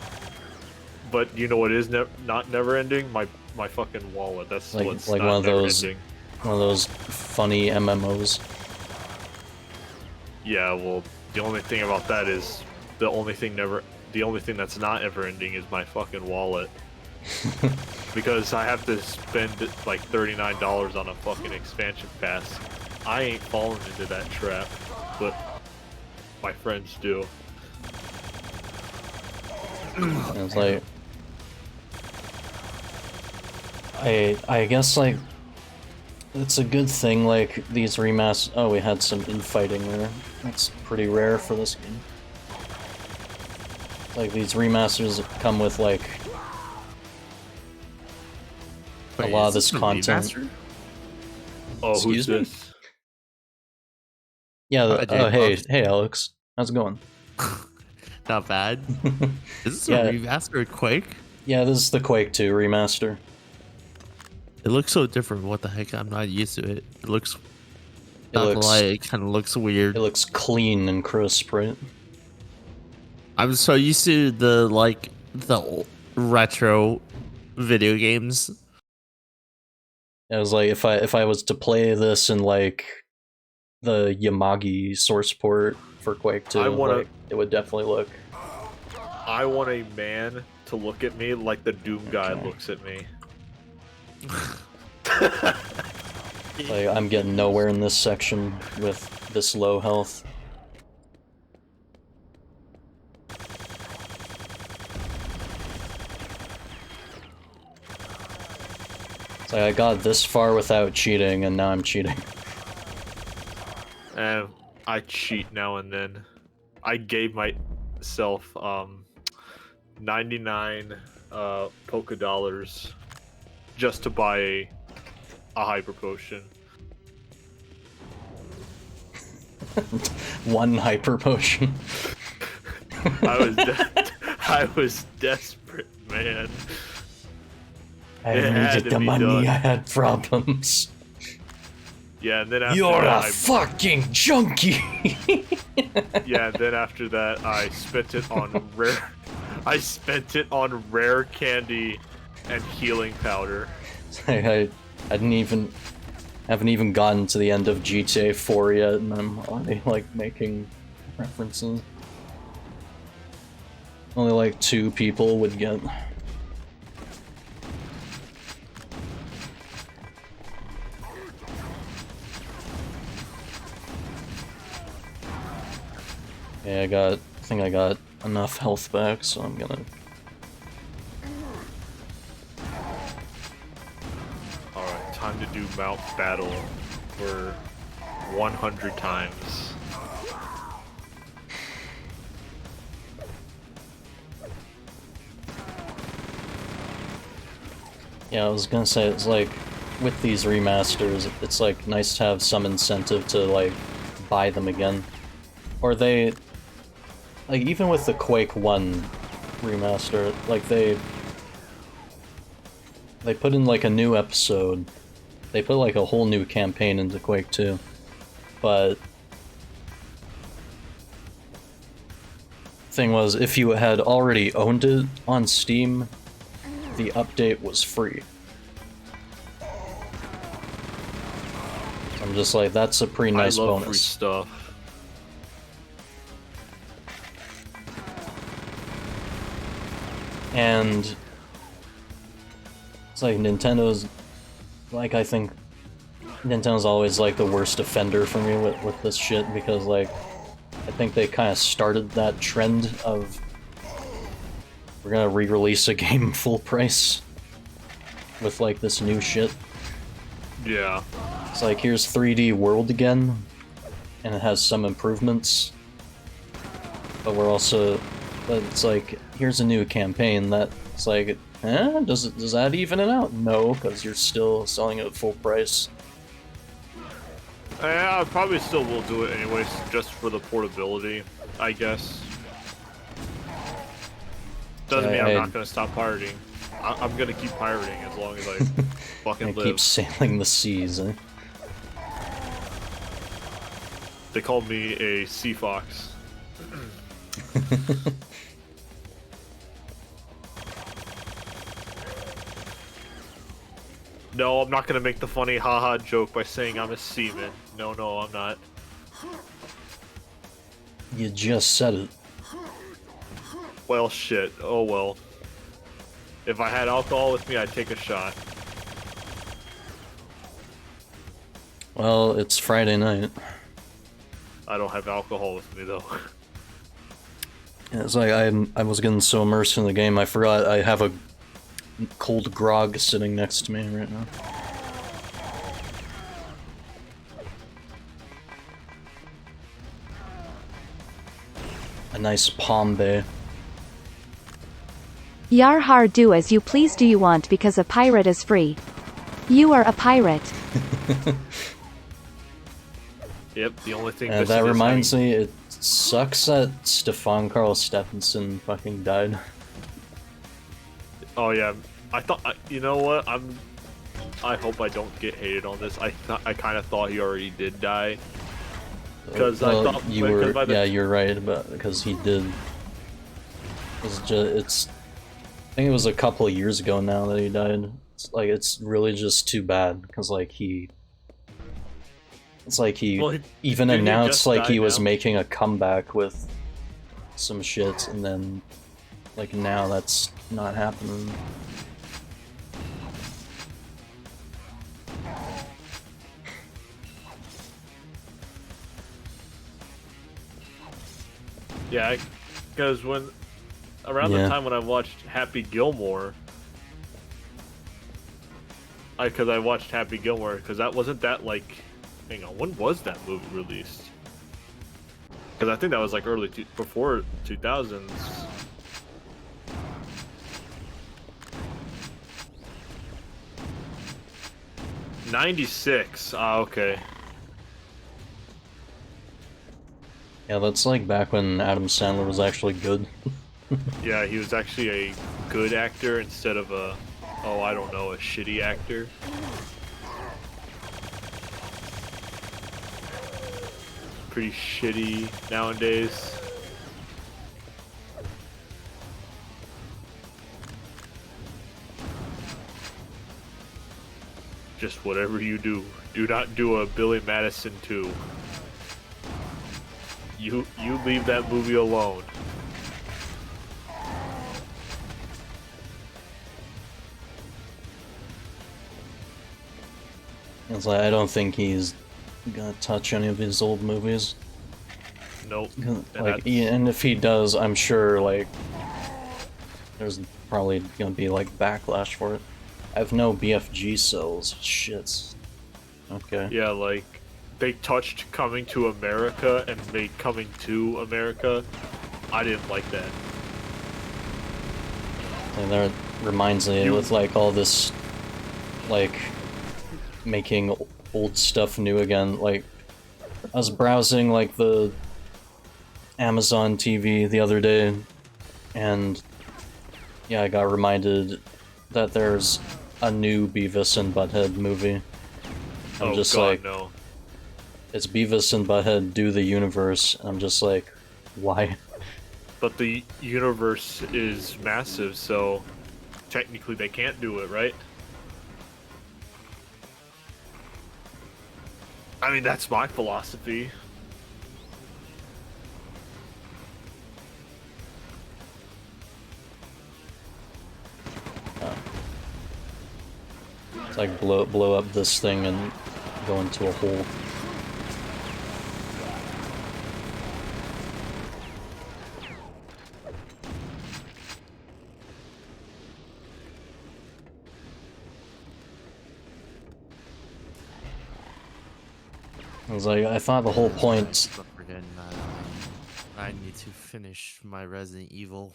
But you know what is not never-ending? My fucking wallet. That's like, what's like not one of never-ending. those funny MMOs. Yeah, well, the only thing about that is the only thing that's not ever-ending is my fucking wallet. Because I have to spend like $39 on a fucking expansion pass. I ain't fallen into that trap, but my friends do. It's like, I guess like it's a good thing like these remasters. Oh, we had some infighting there. That's pretty rare for this game. Like these remasters come with like a lot of this content. Oh, Excuse who's me? this? Yeah. Hi, Hey, J-Fox. hey, Alex. How's it going? Not bad. Is this Yeah. a remaster of Quake? Yeah, this is the Quake 2 remaster. It looks so different. What the heck? I'm not used to it. It looks. It Not gonna looks. lie, it kind of looks weird. It looks clean and crisp, right? I'm so used to the retro video games. It was like if I was to play this in like the Yamagi source port for Quake 2, like, it would definitely look. I want a man to look at me like the Doom guy looks at me. Like, I'm getting nowhere in this section with this low health. It's like I got this far without cheating, and now I'm cheating. And I cheat now and then. I gave myself 99 polka dollars just to buy a hyper potion. One hyper potion. I was desperate, man. I It had needed to the be money, done. I had problems. Yeah, and then after You're that, a fucking junkie! yeah, and then after that, I spent it on rare. I spent it on rare candy and healing powder. I haven't even gotten to the end of GTA 4 yet, and I'm already like making references. Only like 2 people would get. Yeah, I think I got enough health back, so I'm gonna. Alright, time to do Mount Battle for 100 times. Yeah, I was gonna say, it's like, with these remasters, it's like nice to have some incentive to like buy them again. Or they, like, even with the Quake 1 remaster, like they put in like a new episode. They put like a whole new campaign into Quake 2. But thing was, if you had already owned it on Steam, the update was free. I'm just like, that's a pretty nice I love bonus. free stuff. And it's like Nintendo's, like, I think Nintendo's always like the worst offender for me with this shit, because like I think they kind of started that trend of we're gonna re-release a game full price with like this new shit. Yeah. It's like, here's 3D World again, and it has some improvements, but it's like, here's a new campaign that's like, does that even it out? No, because you're still selling it at full price. Yeah, I probably still will do it anyways, just for the portability, I guess. Doesn't mean I'm not gonna stop pirating. I'm gonna keep pirating as long as I fucking live. Keep sailing the seas, eh? They called me a sea fox. No, I'm not gonna make the funny haha joke by saying I'm a seaman. No, I'm not. You just said it. Well, shit. Oh well. If I had alcohol with me, I'd take a shot. Well, it's Friday night. I don't have alcohol with me though. It's like I was getting so immersed in the game, I forgot I have a cold grog sitting next to me right now. A nice palm bay. Yar har do as you please, do you want, because a pirate is free. You are a pirate. Yep, the only thing That reminds me, it sucks that Stefan Karl Stephenson fucking died. Oh yeah, I thought, you know what, I hope I don't get hated on this. I kind of thought he already did die. Because well, I thought yeah, you're right, but because he did. It's I think it was a couple of years ago now that he died. It's really just too bad because Well, even didn't he announced just like die he was now? making a comeback with some shit, and then like now that's not happening. Yeah, because around the time when I watched Happy Gilmore, because I watched Happy Gilmore, because that wasn't that like, hang on, when was that movie released? Because I think that was like before 2000s. '96. Ah, okay. Yeah, that's like back when Adam Sandler was actually good. Yeah, he was actually a good actor instead of a, oh, I don't know, a shitty actor. Pretty shitty nowadays. Just whatever you do, do not do a Billy Madison 2. You leave that movie alone. It's like I don't think he's gonna touch any of his old movies. Nope. And if he does, I'm sure like there's probably gonna be like backlash for it. I have no BFG cells. Shits. Okay. Yeah, like they touched Coming to America and made Coming to America. I didn't like that. And that reminds me with like all this like making old stuff new again. Like I was browsing like the Amazon TV the other day, and yeah, I got reminded that there's a new Beavis and Butthead movie. I'm just God, like, no. It's Beavis and Butthead Do the Universe, and I'm just like, why? But the universe is massive, so technically they can't do it, right? I mean, that's my philosophy. It's like blow up this thing and go into a hole. I thought the whole point. I need to finish my Resident Evil.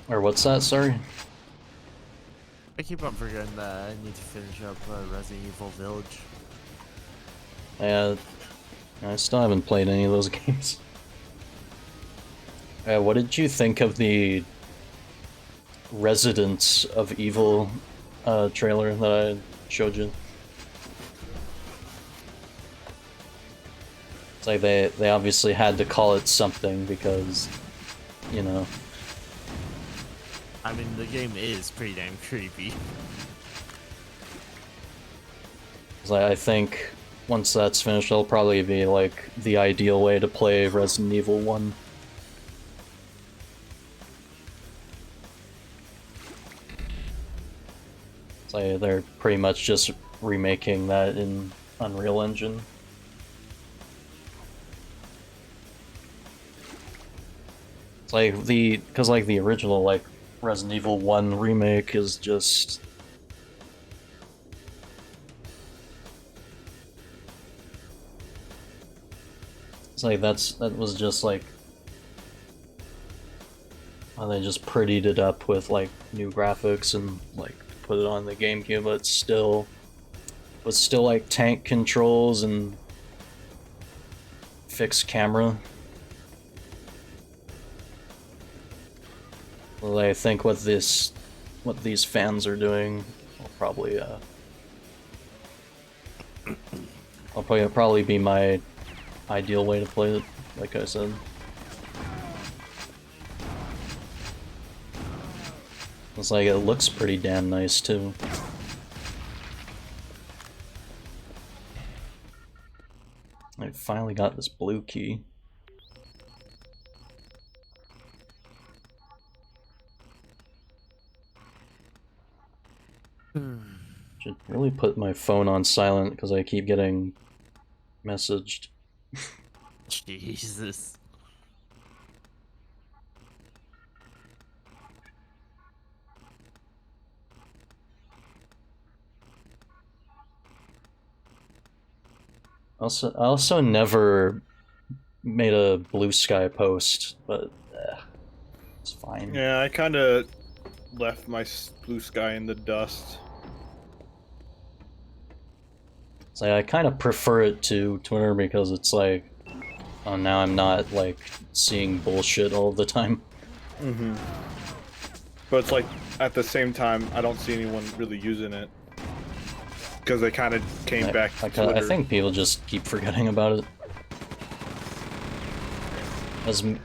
Or what's that? Sorry. I keep on forgetting that I need to finish up Resident Evil Village. I still haven't played any of those games. What did you think of the Residents of Evil trailer that I showed you? It's like they obviously had to call it something because, you know. I mean, the game is pretty damn creepy. I think once that's finished, it'll probably be like the ideal way to play Resident Evil 1. They're pretty much just remaking that in Unreal Engine. It's like because like the original like Resident Evil 1 remake is just it's like that was just like they just prettied it up with like new graphics and like put it on the GameCube, but still like tank controls and fixed camera. Well, I think what these fans are doing will probably will probably be my ideal way to play it, like I said. It's like, it looks pretty damn nice too. I finally got this blue key. Should really put my phone on silent because I keep getting messaged. Jesus. I also never made a blue sky post, but it's fine. Yeah, I kind of left my blue sky in the dust. It's like, I kind of prefer it to Twitter because it's like, oh, now I'm not like seeing bullshit all the time. Mm-hmm. But it's like, at the same time, I don't see anyone really using it. Because they kind of came back to Twitter. I think people just keep forgetting about it.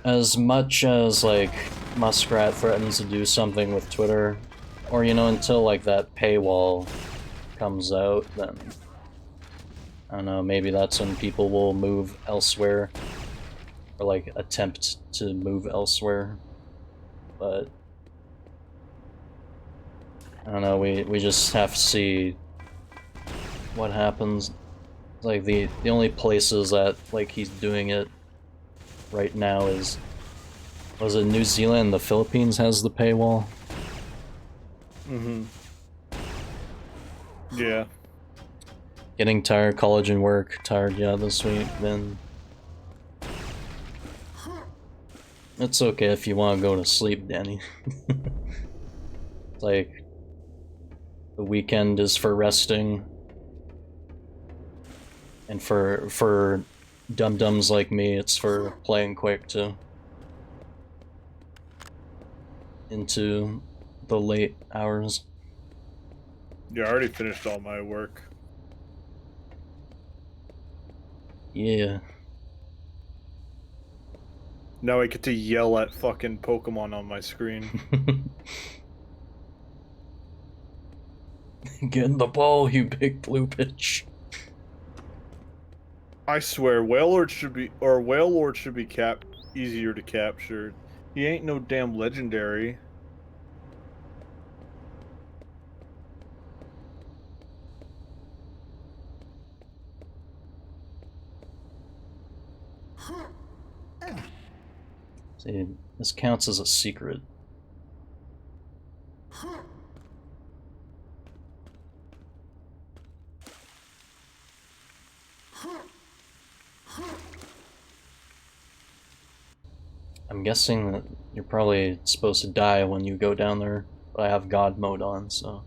As much as like Muskrat threatens to do something with Twitter, or you know, until like that paywall comes out, then I don't know, maybe that's when people will move elsewhere, or like attempt to move elsewhere. But I don't know, we just have to see what happens. Like the only places that like he's doing it right now is, was it New Zealand? The Philippines has the paywall. Mm-hmm. Yeah. Getting tired, college and work, tired, yeah, this week, then it's okay if you want to go to sleep, Danny. It's like, the weekend is for resting, and for dum-dums like me, it's for playing Quake too. Into the late hours. Yeah, I already finished all my work. Yeah. Now I get to yell at fucking Pokemon on my screen. Get in the ball, you big blue bitch. I swear, Whale should be easier to capture. He ain't no damn legendary. See, this counts as a secret. I'm guessing that you're probably supposed to die when you go down there, but I have God mode on, so...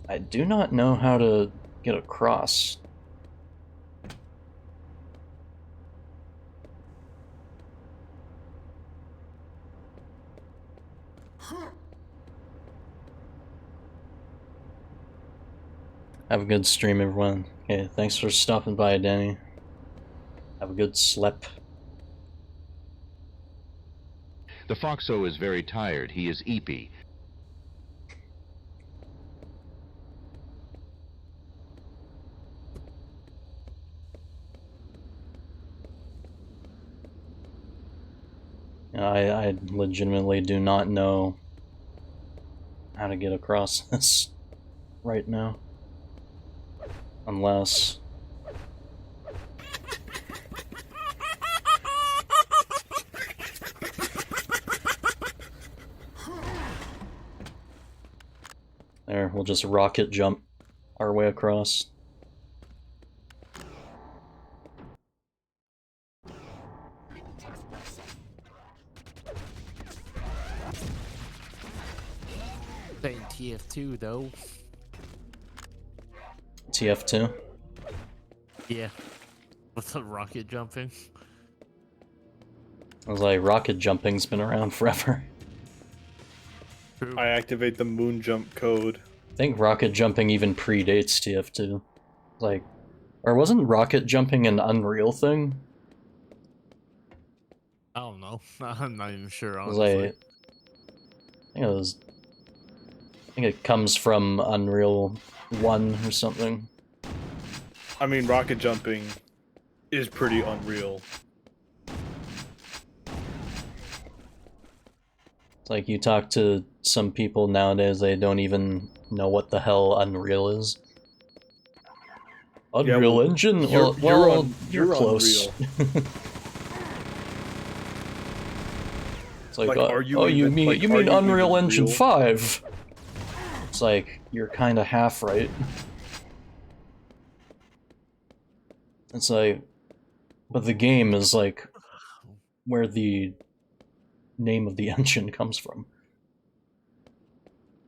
I do not know how to get across. Have a good stream, everyone. Okay, thanks for stopping by, Danny. Have a good sleep. The Foxo is very tired. He is eepy. I legitimately do not know how to get across this right now. Unless... There, we'll just rocket jump our way across. Saying TF2 though. TF2? Yeah. With the rocket jumping. I was like, rocket jumping's been around forever. True. I activate the moon jump code. I think rocket jumping even predates TF2. Like, or wasn't rocket jumping an Unreal thing? I don't know. I'm not even sure, I was honestly. like, I think it comes from Unreal 1 or something. I mean, rocket jumping is pretty unreal. It's like you talk to some people nowadays, they don't even know what the hell Unreal is. Unreal well, Engine? you're You're close. It's like, are you oh, you even- mean like, you are mean you Unreal even Engine real? 5? It's like, you're kind of half right. It's like, but the game is like where the name of the engine comes from.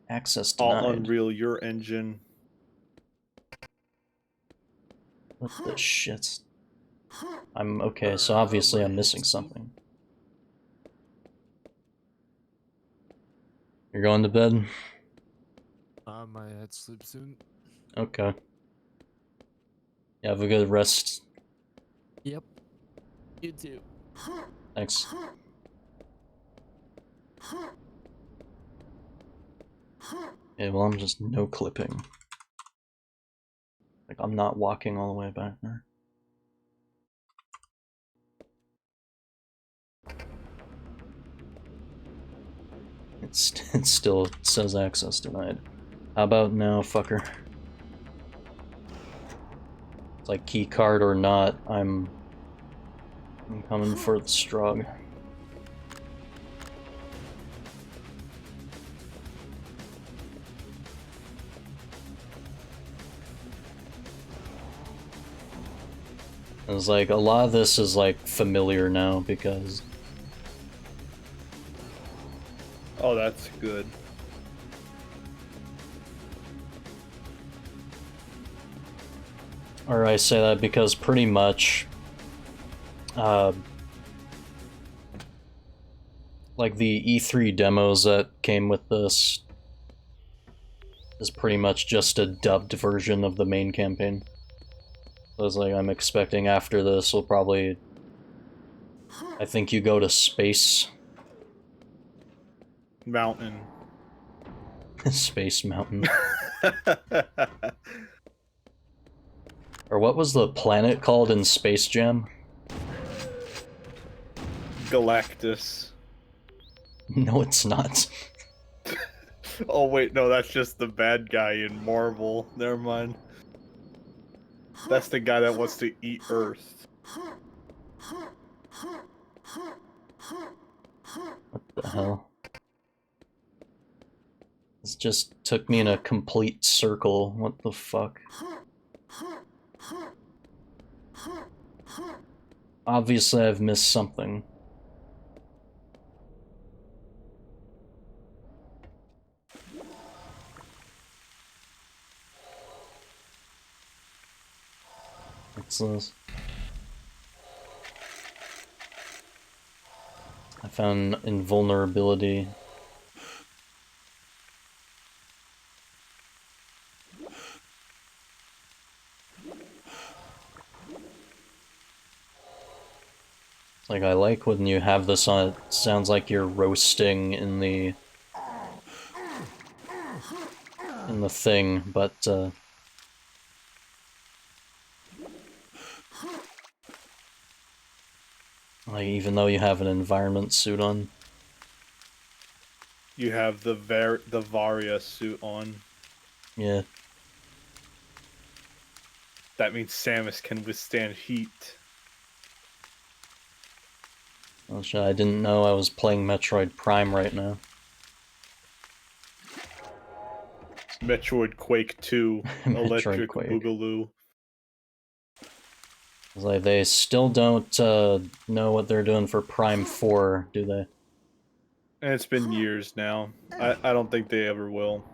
Access denied. All Unreal, your engine. What the shit? I'm okay, so obviously I'm missing something. You're going to bed? My head sleep soon. Okay. You have a good rest. Yep. You too. Thanks. Okay, well I'm just no clipping. Like I'm not walking all the way back there. It still says access denied. How about now, fucker? It's like key card or not, I'm coming for the Strogg. It's like a lot of this is like familiar now because Oh, that's good. or I say that because pretty much like the E3 demos that came with this is pretty much just a dubbed version of the main campaign. So it's like I'm expecting after this we'll probably, I think you go to space. Mountain. Space Mountain. Or what was the planet called in Space Jam? Galactus. No, it's not. Oh wait, no, that's just the bad guy in Marvel. Never mind. That's the guy that wants to eat Earth. What the hell? This just took me in a complete circle. What the fuck? Obviously I've missed something. What's this? I found invulnerability. Like, I like when you have this on, it sounds like you're roasting in the thing, but like, even though you have an environment suit on. You have the Varia suit on. Yeah. That means Samus can withstand heat. Oh shit, I didn't know I was playing Metroid Prime right now. Metroid Quake 2, Metroid Electric Quake. Boogaloo. It's like, they still don't know what they're doing for Prime 4, do they? And it's been years now. I don't think they ever will.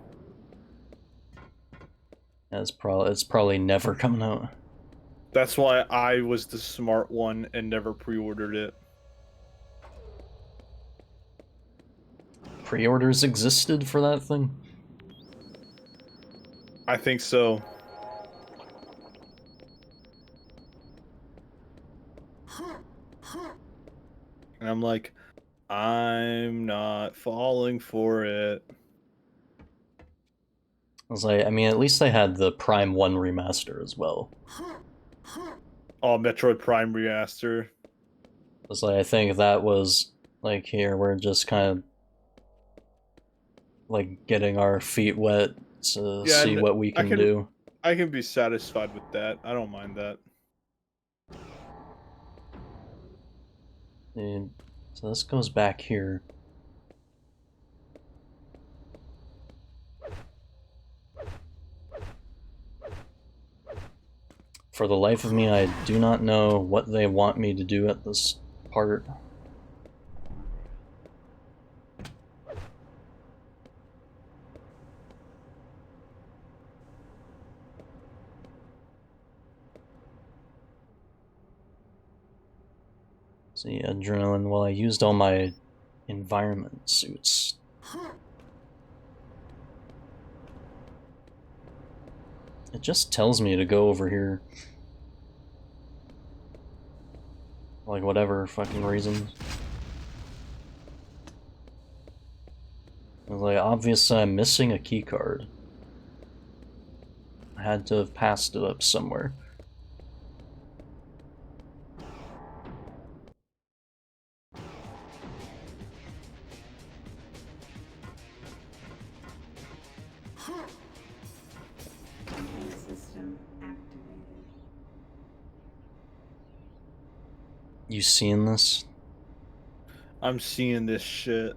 It's probably never coming out. That's why I was the smart one and never pre-ordered it. Pre-orders existed for that thing? I think so. And I'm like, I'm not falling for it. I was like, I mean, at least they had the Prime 1 remaster as well. Oh, Metroid Prime Remaster. I was like, I think that was, like, here, we're just kind of, like, getting our feet wet to see what we can do. I can be satisfied with that. I don't mind that. And so this goes back here. For the life of me, I do not know what they want me to do at this part. See, adrenaline, well, I used all my environment suits. It just tells me to go over here. Like, whatever fucking reason. I was like, obviously I'm missing a key card. I had to have passed it up somewhere. System activated. You seeing this? I'm seeing this shit.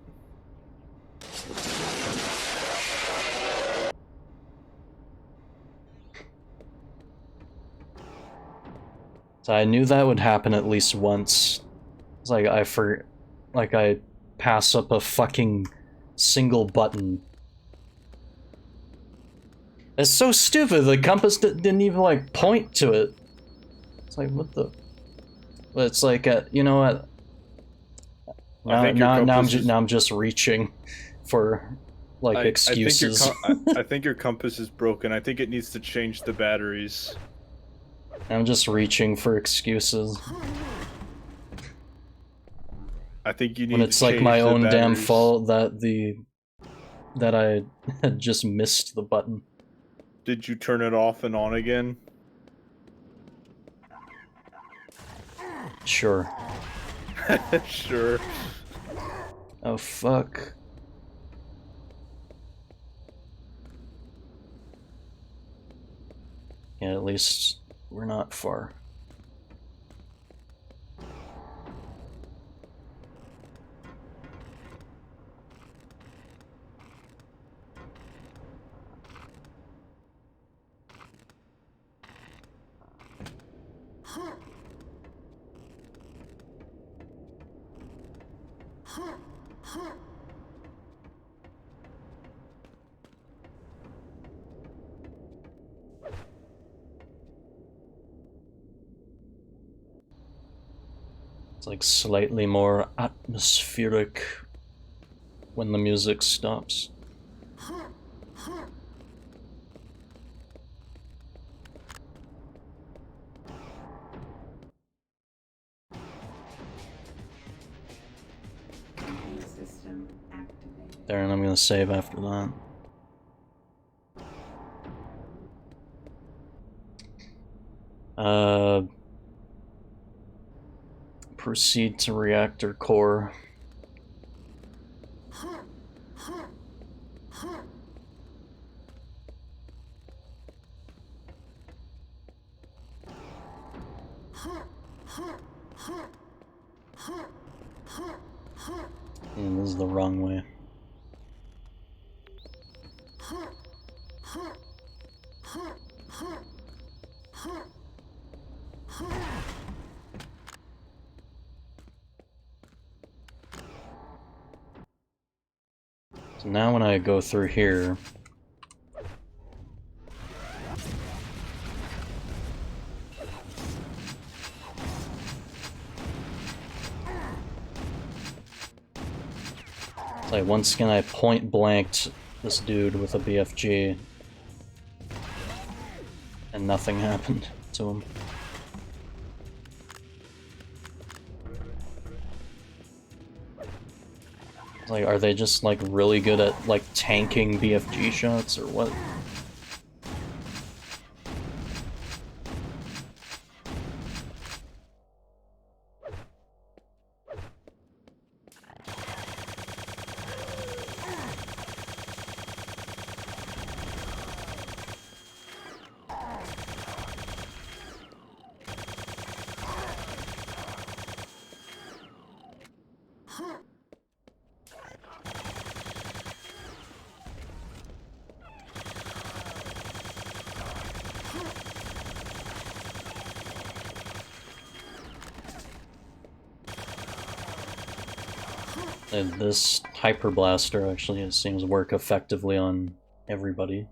So I knew that would happen at least once. It's like I pass up a fucking single button. It's so stupid. The compass didn't even like point to it. It's like, what the? But it's like, you know what? Now I'm just reaching for like excuses. I think your compass is broken. I think it needs to change the batteries. I'm just reaching for excuses. I think you need when it's to like change my the own damn batteries. fault that I had just missed the button. Did you turn it off and on again? Sure. Sure. Oh fuck. Yeah, at least we're not far. It's like slightly more atmospheric when the music stops. System activated. There, and I'm gonna save after that. Proceed to reactor core. And this is the wrong way. So now when I go through here... It's like once again I point blanked this dude with a BFG and nothing happened to him. Like, are they just, like, really good at, like, tanking BFG shots, or what? And this Hyper Blaster actually seems to work effectively on everybody.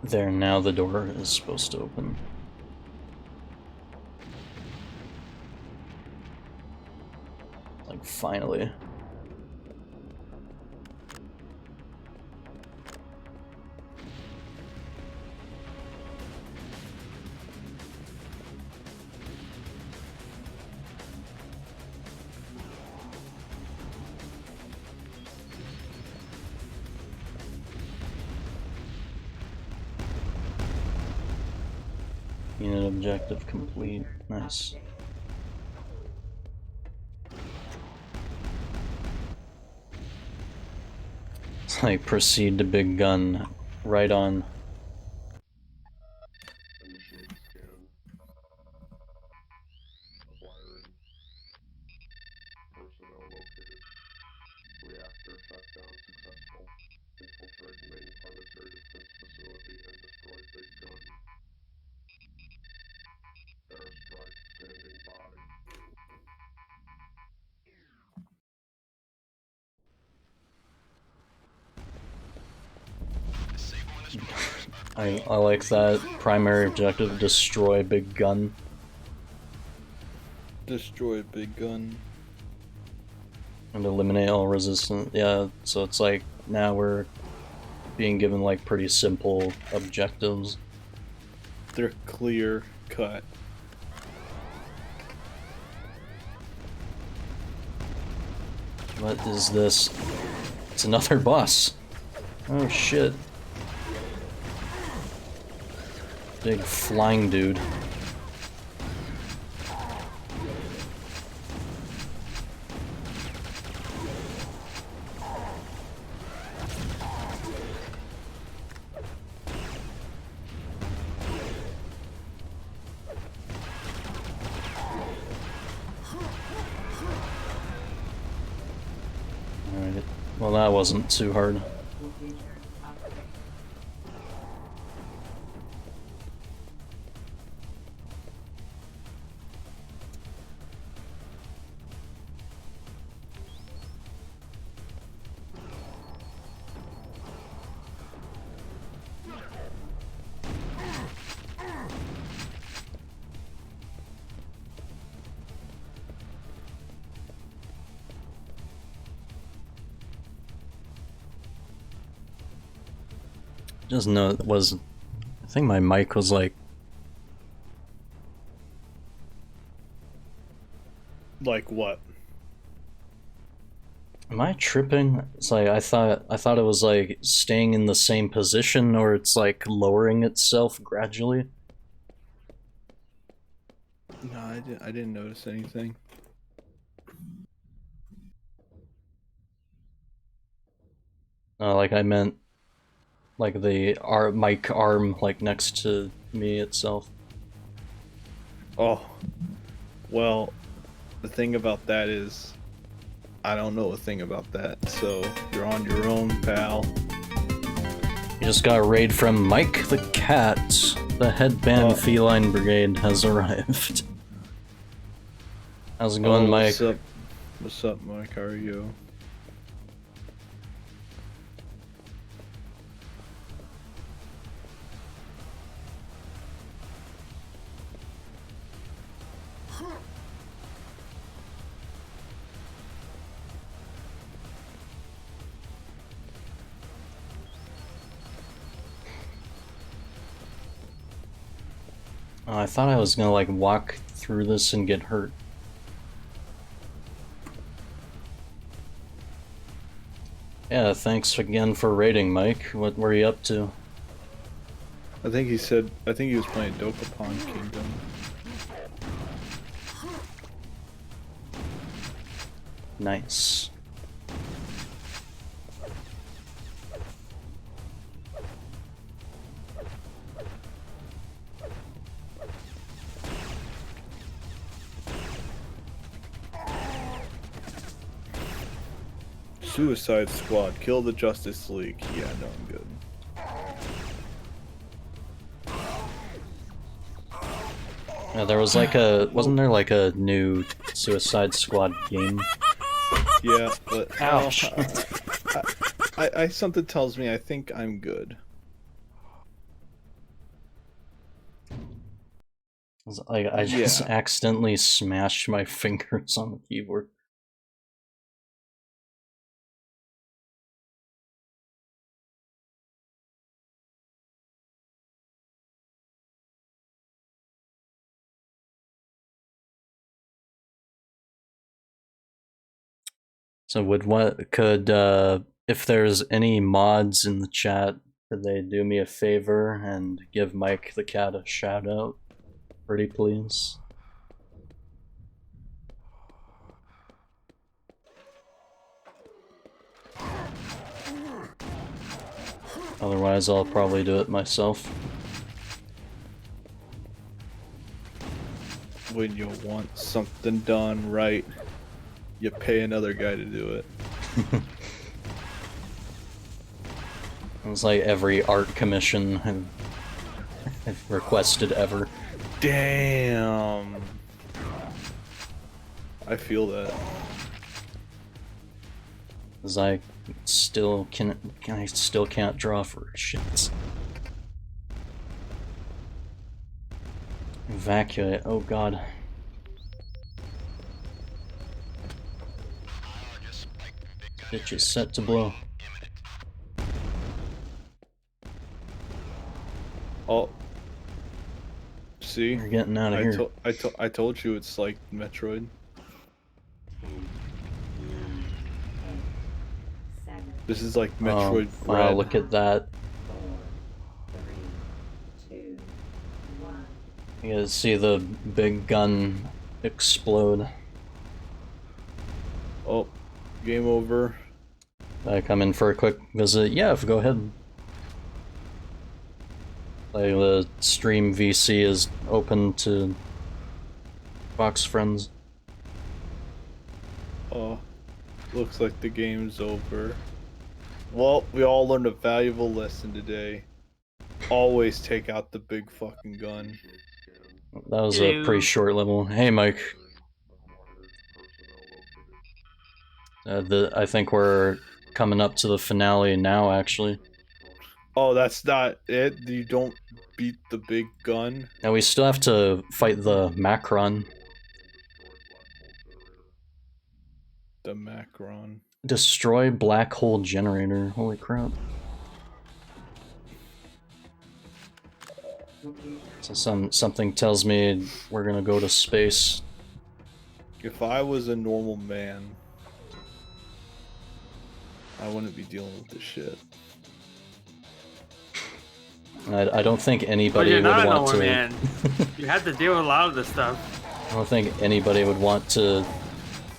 There, now the door is supposed to open. Like, finally. Unit objective complete. Nice. It's like proceed to big gun right on. I like that primary objective, destroy big gun. Destroy big gun. And eliminate all resistance. Yeah, so it's like, now we're being given like pretty simple objectives. They're clear cut. What is this? It's another boss. Oh shit. Big flying dude. Alright, well that wasn't too hard. Just know it was, I think my mic was like... Like what? Am I tripping? It's like, I thought it was like staying in the same position, or it's like lowering itself gradually. No, I didn't notice anything. Like I meant, like the mic arm, like next to me itself. Oh, well, the thing about that is, I don't know a thing about that, so you're on your own, pal. You just got a raid from Mike the Cat. The headband feline brigade has arrived. How's it going, Mike? What's up? What's up, Mike? How are you? I thought I was gonna like walk through this and get hurt. Yeah, thanks again for raiding, Mike. What were you up to? I think he was playing Dokapon Kingdom. Nice. Suicide Squad, kill the Justice League. Yeah, no, I'm good. Yeah, there was like wasn't there like a new Suicide Squad game? Yeah, but Ouch. Something tells me I think I'm good. I just accidentally smashed my fingers on the keyboard. So if there's any mods in the chat, could they do me a favor and give Mike the Cat a shout out? Pretty please. Otherwise, I'll probably do it myself. When you want something done right, you pay another guy to do it. It's like every art commission I've requested ever. Damn. I feel that. Cause I still can't draw for shit. Evacuate. Oh god. Bitch is set to blow. Oh. See? We're getting out of here. I told you it's like Metroid. This is like Metroid Wow, Red. look at that. 4, 3, 2, 1. You guys see the big gun explode. Oh, game over. I come in for a quick visit. Yeah, go ahead. Like the stream VC is open to Fox friends. Oh, looks like the game's over. Well, we all learned a valuable lesson today. Always take out the big fucking gun. That was a pretty short level. Hey, Mike. I think we're coming up to the finale now, actually. Oh, that's not it? You don't beat the big gun? Now we still have to fight the Macron. The Macron. Destroy black hole generator. Holy crap. So something tells me we're gonna go to space. If I was a normal man, I wouldn't be dealing with this shit. I don't think anybody you're would not a want normal to. man. You have to deal with a lot of this stuff. I don't think anybody would want to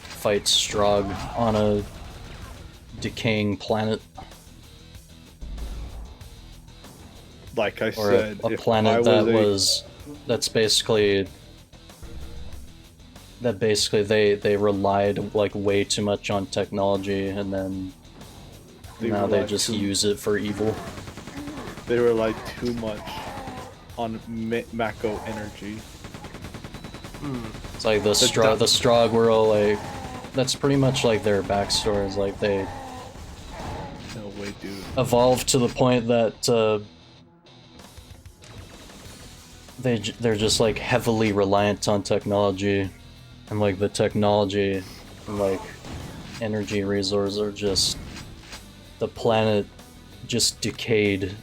fight Strogg on a decaying planet. like I or said, a if planet I that was that's basically they relied like way too much on technology, and then now they just use it for evil. They relied too much on Mako energy. It's like the Strogg were all like, that's pretty much like their backstory. Is like they no way, dude. Evolved to the point that they're just like heavily reliant on technology, and like the technology and like energy resources are just, the planet just decayed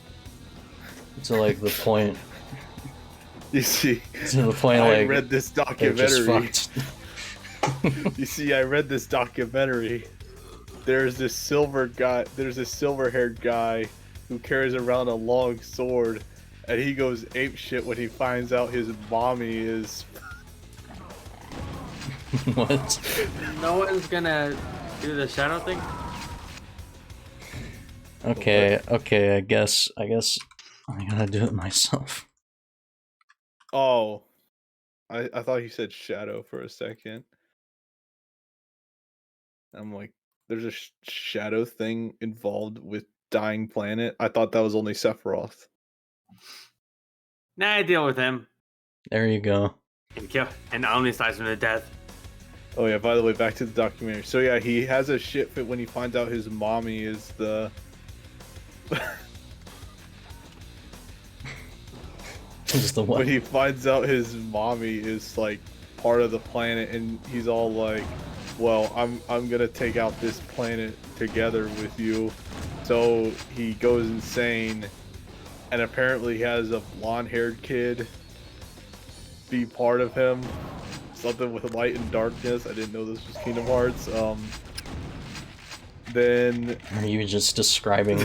to like the point. You see, to the point I like read this they're just documentary. fucked. You see, I read this documentary. There's this silver-haired guy who carries around a long sword, and he goes apeshit when he finds out his mommy is. What? No one's gonna do the shadow thing? Okay, I guess I gotta do it myself. Oh, I thought you said shadow for a second. I'm like, there's a shadow thing involved with dying planet. I thought that was only Sephiroth. Nah, I deal with him. There you go. And kill, and only slice him to death. Oh yeah, by the way, back to the documentary. So yeah, he has a shit fit when he finds out his mommy is the... When he finds out his mommy is like part of the planet, and he's all like, well, I'm gonna take out this planet together with you. So he goes insane, and apparently has a blonde-haired kid be part of him. Something with light and darkness. I didn't know this was Kingdom Hearts. Then... Are you just describing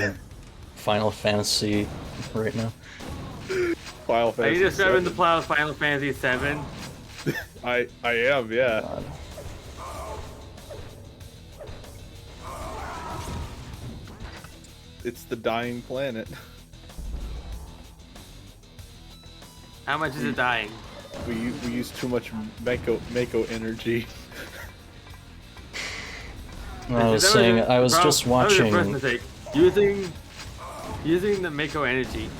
Final Fantasy right now? Final Fantasy Are you describing 7. the plot of Final Fantasy 7? I am, yeah. God. It's the dying planet. How much is it dying? We use too much Mako energy. I was saying, I was just watching. That was your first mistake. Using the Mako energy.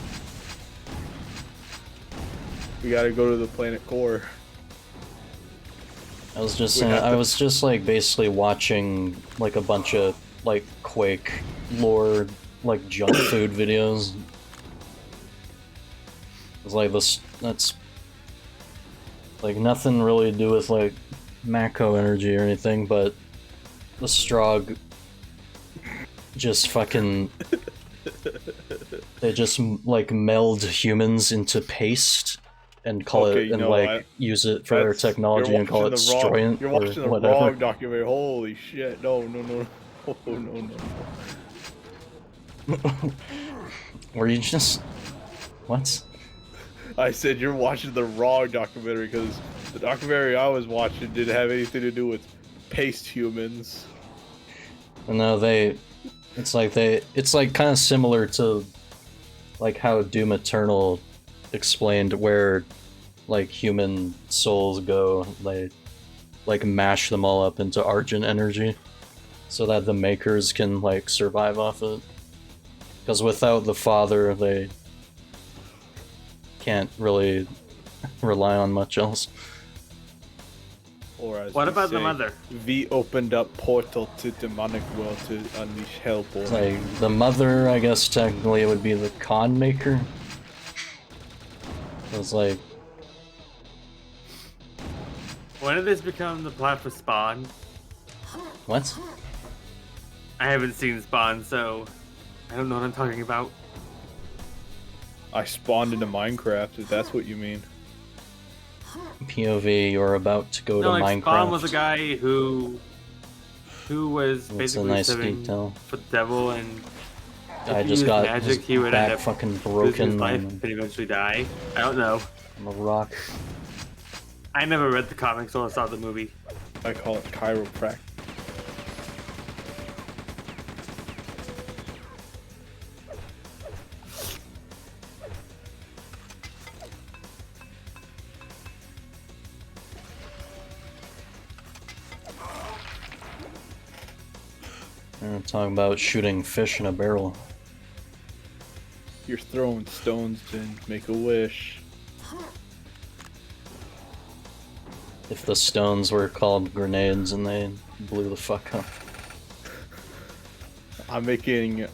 We gotta go to the planet core. I was just saying, I was just like basically watching like a bunch of like Quake lore, like junk food videos. It's like that's like nothing really to do with like Mako energy or anything, but the Strogg just fucking, they just like meld humans into paste and call it, and like use it for their technology and call it Stroyant You're or watching the whatever. wrong documentary. Holy shit! No. Oh, no. Were you just what? I said you're watching the wrong documentary because the documentary I was watching didn't have anything to do with paste humans. No, it's like kind of similar to like how Doom Eternal explained where like human souls go. They like mash them all up into Argent energy so that the makers can like survive off it. Because without the father, they can't really rely on much else. Or as what we about say, the mother? V opened up portal to demonic world to unleash Hellborn. It's like the mother, I guess technically it would be the con maker. It's like, when did this become the plot for Spawn? what? I haven't seen Spawn, so I don't know what I'm talking about. I spawned into Minecraft, if that's what you mean. POV, you're about to go to like Minecraft. Spawn was a guy who was That's basically a nice serving detail. for the devil, and I if he just used got magic, his he would end back up fucking losing broken his life on and eventually die. I don't know. a rock. I never read the comics or saw the movie. I call it chiropractic. We're talking about shooting fish in a barrel. You're throwing stones, then make a wish. If the stones were called grenades and they blew the fuck up. I'm making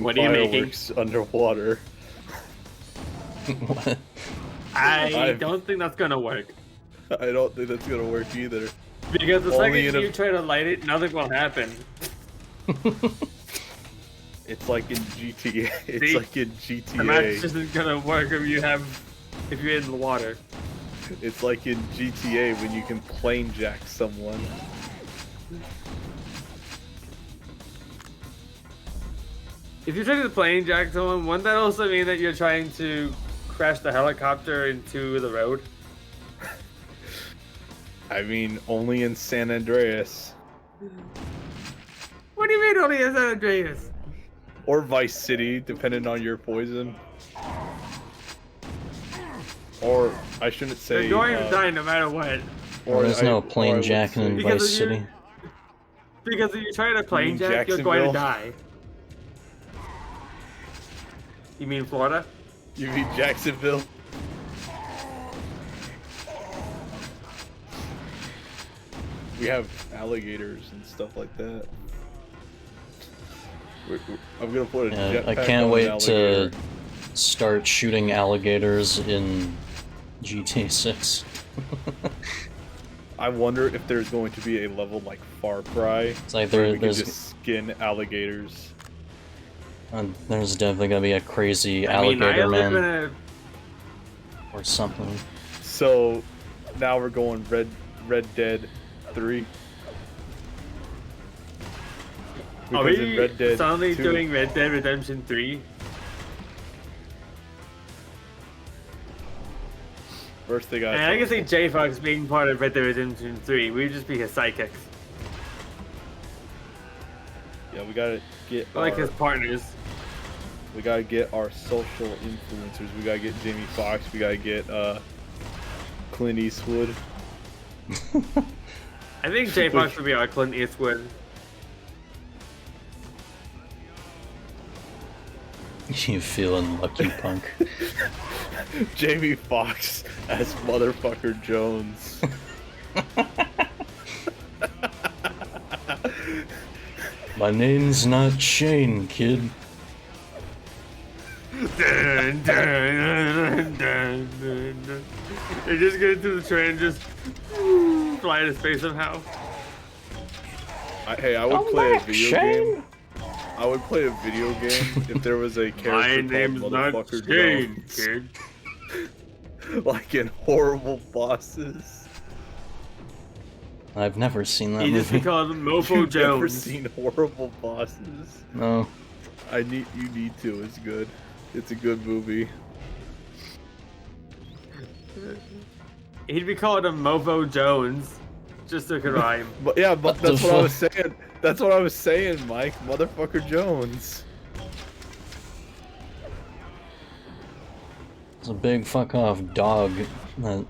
What are you making? fireworks underwater. What? I don't think that's gonna work. I don't think that's gonna work either. Because the Only second in you try to light it, nothing will happen. It's like in GTA. It's See? like in The match GTA. isn't gonna work if you're in the water. It's like in GTA when you can plane jack someone. If you're trying to plane jack someone, wouldn't that also mean that you're trying to crash the helicopter into the road? I mean, only in San Andreas. What do you mean only in San Andreas? Or Vice City, depending on your poison. Or, I shouldn't say... You're going to die no matter what. Well, there's no plane would jacking in say- Vice City. Because if you're trying to plane mean jack, you're going to Jacksonville? die. You mean Florida? You mean Jacksonville? We have alligators and stuff like that. I'm gonna put a Yeah, I jetpack can't on wait an alligator. to start shooting alligators in GTA 6. I wonder if there's going to be a level like Far Cry. It's like where we can there's just skin alligators. there's definitely gonna be a crazy I mean, alligator I live man in a... or something. So now we're going Red Dead 3. Are Because in we Red Dead suddenly 2 doing Red Dead Redemption 3? First they got. And I can see J Fox being part of Red Dead Redemption 3. We'd just be his sidekicks. Yeah, we gotta get. Or like our, his partners. We gotta get our social influencers. We gotta get Jamie Foxx. We gotta get Clint Eastwood. I think J Fox would be our Clint Eastwood. You feeling lucky, punk? Jamie Foxx as motherfucker Jones. My name's not Shane, kid. Dun, dun, dun, dun, dun, dun. They just get into the train, just fly into space somehow. Hey, I would play a video game. I would play a video game if there was a character My called name's not Motherfucker Shane, Jones. kid. Like in Horrible Bosses. I've never seen that He just movie. be called Mofo You've never Jones. seen Horrible Bosses? No. You need to. It's good. It's a good movie. He'd be called a Mofo Jones, just so it could rhyme. But yeah, but What that's the what I was fuck? saying. That's what I was saying, Mike. Motherfucker Jones. It's a big fuck off dog that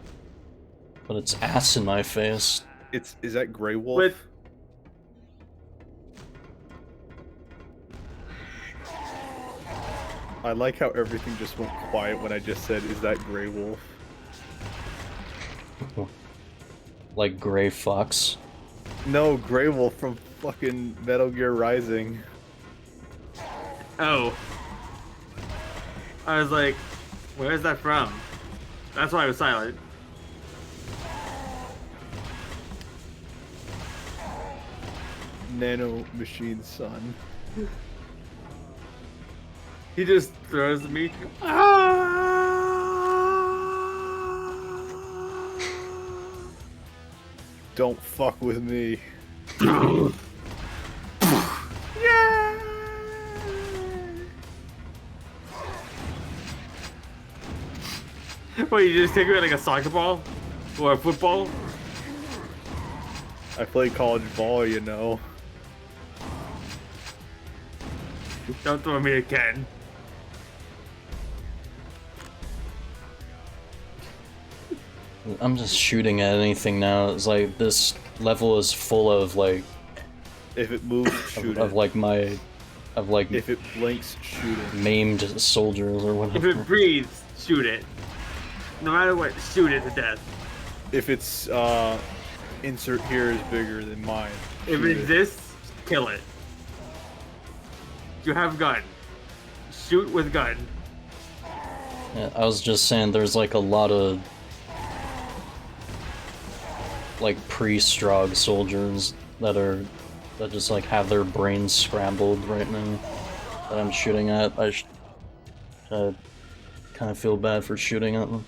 put its ass in my face. Is that Grey Wolf? With I like how everything just went quiet when I just said, "Is that Grey Wolf?" Like Gray Fox. No, Grey Wolf from fucking Metal Gear Rising. oh, I was like, where's that from? That's why I was silent. Nano Machine Son. He just throws me. Don't fuck with me. Wait, you just take it like a soccer ball? Or a football? I play college ball, you know. Don't throw me again. I'm just shooting at anything now. It's like this level is full of like If it moves, shoot of it. like my If it blinks, shoot it. maimed soldiers or whatever. If it breathes, shoot it. No matter what, shoot it to death. If its insert here is bigger than mine. If shoot it exists, kill it. You have gun. Shoot with gun. Yeah, I was just saying there's like a lot of like pre-Strogg soldiers that just like have their brains scrambled right now that I'm shooting at. I kind of feel bad for shooting at them.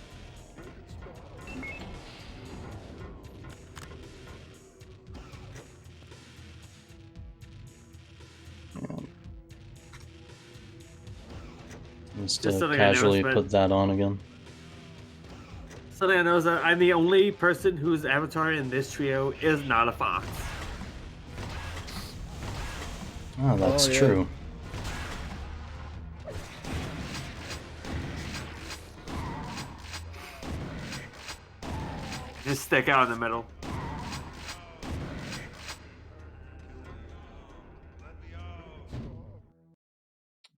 Just to casually put that on again. Something I know is that I'm the only person whose avatar in this trio is not a fox. Oh, that's true. Just stick out in the middle.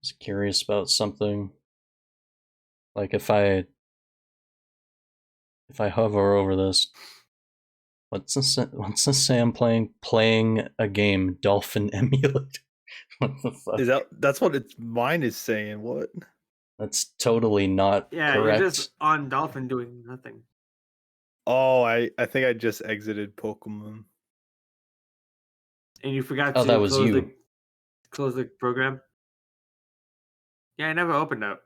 Just curious about something. Like if I hover over this, what's this say I'm playing a game, Dolphin Emulator? What the fuck? That's what mine is saying. What? That's totally not correct. You're just on Dolphin doing nothing. Oh, I think I just exited Pokemon. And you forgot to that was close the program? Yeah, I never opened it up.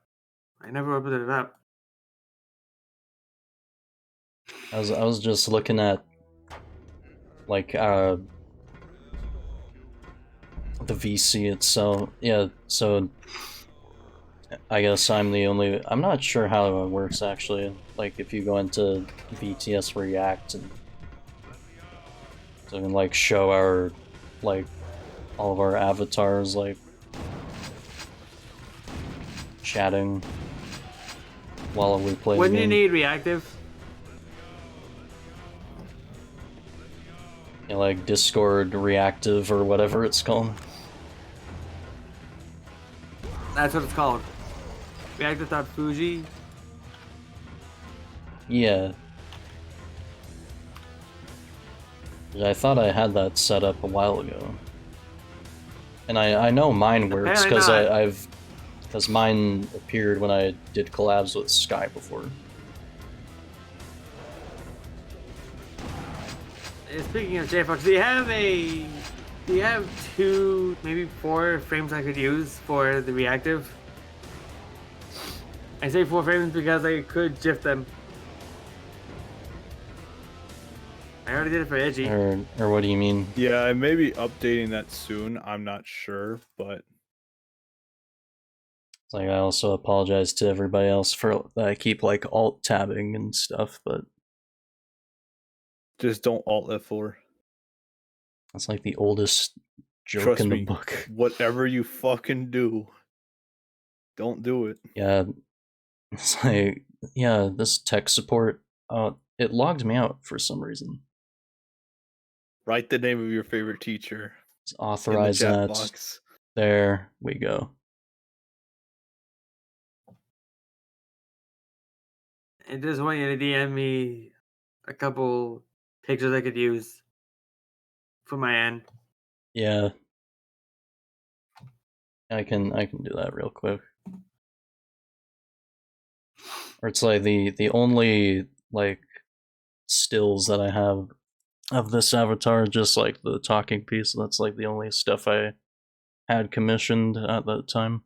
I was just looking at like the VC itself. Yeah, so I guess I'm the only. I'm not sure how it works actually. Like if you go into VTS React and so we can like show our like all of our avatars like chatting while we play. When the you game. need reactive. Yeah, like Discord Reactive or whatever it's called. That's what it's called. Reactive.fuji. Yeah. I thought I had that set up a while ago. And I know mine works because because mine appeared when I did collabs with Sky before. Speaking of JFox, do you have 2, maybe 4 frames I could use for the reactive? I say 4 frames because I could GIF them. I already did it for Edgy. Or what do you mean? Yeah, I may be updating that soon. I'm not sure, but It's like I also apologize to everybody else for that I keep like alt tabbing and stuff, but just don't alt F4. that's like the oldest joke Trust in the me, book. Whatever you fucking do, don't do it. Yeah, it's like, yeah, this tech support, it logged me out for some reason. Write the name of your favorite teacher. Let's authorize in the that. chat box. There we go. I just want you to DM me a couple pictures I could use for my end. Yeah. I can do that real quick. Or it's like the only like stills that I have of this avatar, just like the talking piece. That's like the only stuff I had commissioned at that time.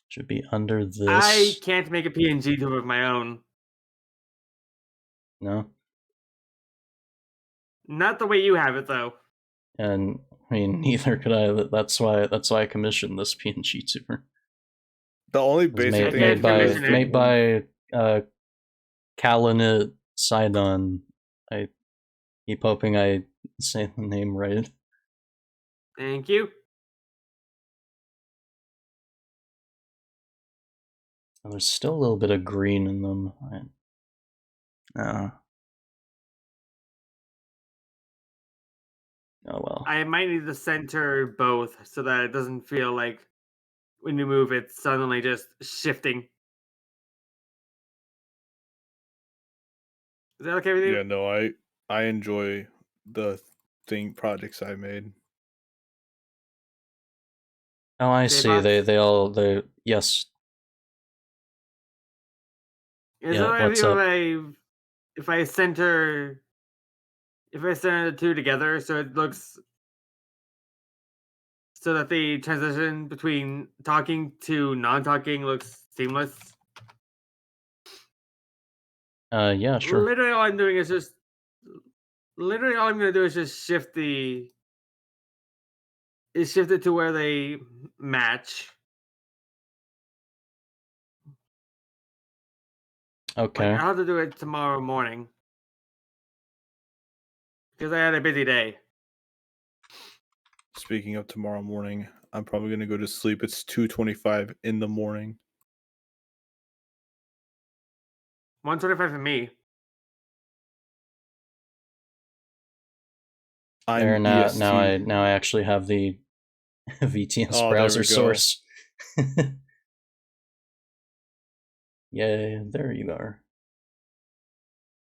Should be under this. I can't make a PNG to of my own. No? Not the way you have it, though. And I mean, neither could I. That's why I commissioned this PNG to her. The only basic thing made by Kalinit Sidon. I keep hoping I say the name right. Thank you. Oh, there's still a little bit of green in them. Oh well. I might need to center both so that it doesn't feel like when you move it's suddenly just shifting. Is that okay with you? Yeah, no, I enjoy the projects I made. Oh, I see. They yes. Is Yeah, it okay with what's you up? if I center the two together so it looks so that the transition between talking to non-talking looks seamless? Yeah, sure. Literally all I'm doing is just literally all I'm gonna do is just shift it to where they match. Okay. Like I'll have to do it tomorrow morning because I had a busy day. Speaking of tomorrow morning, I'm probably gonna go to sleep. It's 2:25 in the morning. 1:25 for me. There I'm now EST. now I actually have the VTS Oh, there browser we go. source. Yay, there you are.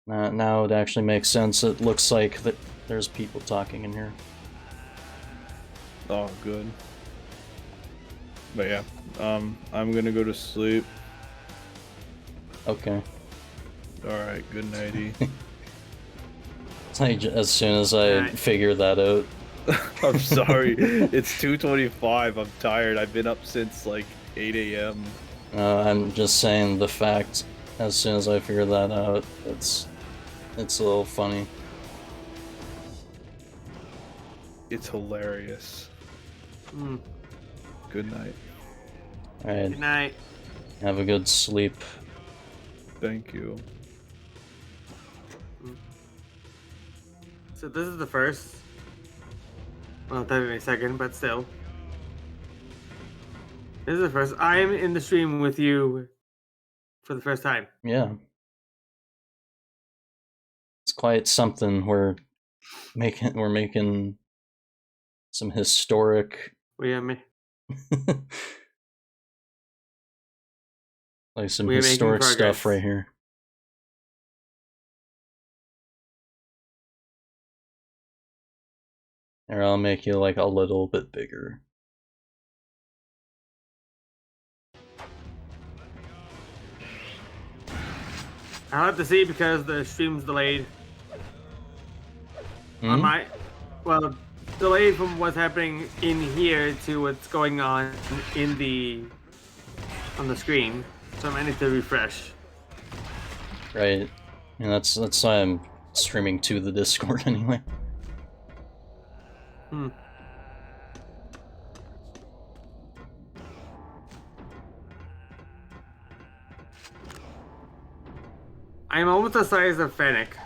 Now it actually makes sense. It looks like that there's people talking in here. Oh, good. But yeah, I'm gonna go to sleep. Okay. Alright, good nighty. It's like as soon as I figure that out. I'm sorry. It's 2:25. I'm tired. I've been up since like 8 a.m. I'm just saying the fact. As soon as I figure that out, it's a little funny. It's hilarious. Good night. Alright. Good night. Have a good sleep. Thank you. So this is the first. Well, technically second, but still. This is the first. I am in the stream with you for the first time. Yeah. It's quite something. We're making some historic We are like some we are making historic stuff progress. right here. Or I'll make you like a little bit bigger. I'll have to see because the stream's delayed. On my, well, delayed from what's happening in here to what's going on on the screen. So I might need to refresh. Right. And that's why I'm streaming to the Discord anyway. I'm almost the size of Fennec.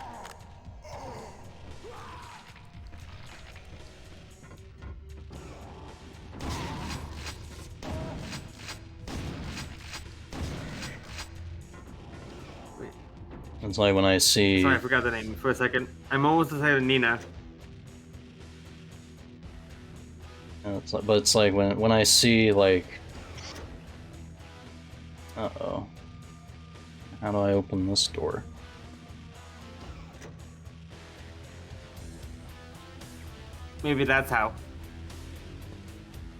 That's like when I see. Sorry, I forgot the name for a second. I'm almost the size of Nina. But it's like when I see like. Uh-oh. How do I open this door? Maybe that's how.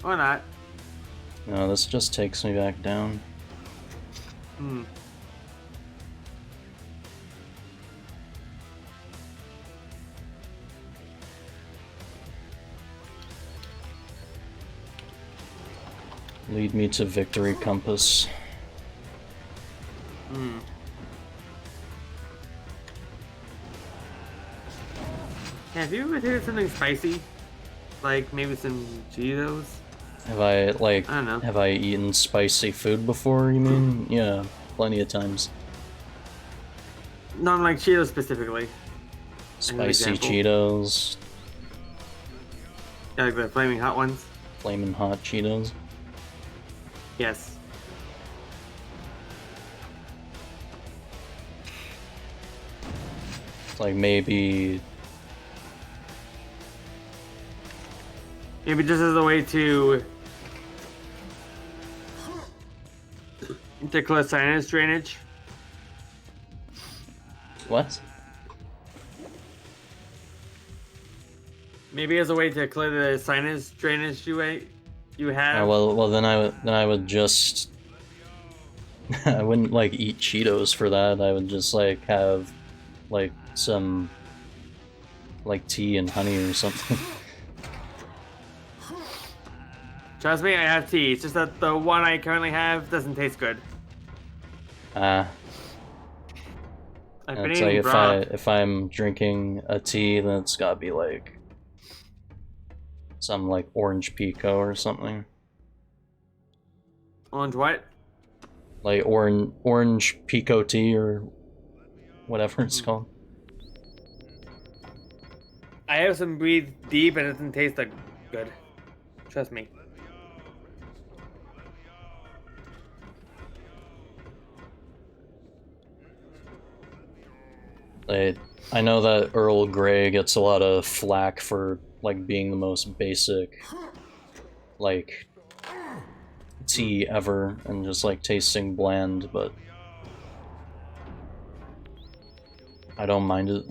Or not. No, this just takes me back down. Lead me to victory compass. Have you ever tasted something spicy? Like maybe some Cheetos? Have I, like, I don't know. have I eaten spicy food before, you mean? Yeah, plenty of times. Not like Cheetos specifically. Spicy Cheetos. Yeah, like the flaming hot ones? Flamin' hot Cheetos. Yes. Like maybe Maybe just as a way to clear sinus drainage. what? Maybe as a way to clear the sinus drainage you have. Well, then I would just I wouldn't like eat Cheetos for that. I would just like have like some like tea and honey or something. Trust me, I have tea. It's just that the one I currently have doesn't taste good. I've been It's eating like broth. if I'm drinking a tea, then it's gotta be like some like orange pico or something. Orange what? Like orange pico tea or whatever it's called. I have some breathe deep and it doesn't taste that good. Trust me. I know that Earl Grey gets a lot of flack for like being the most basic like tea ever and just like tasting bland, but I don't mind it.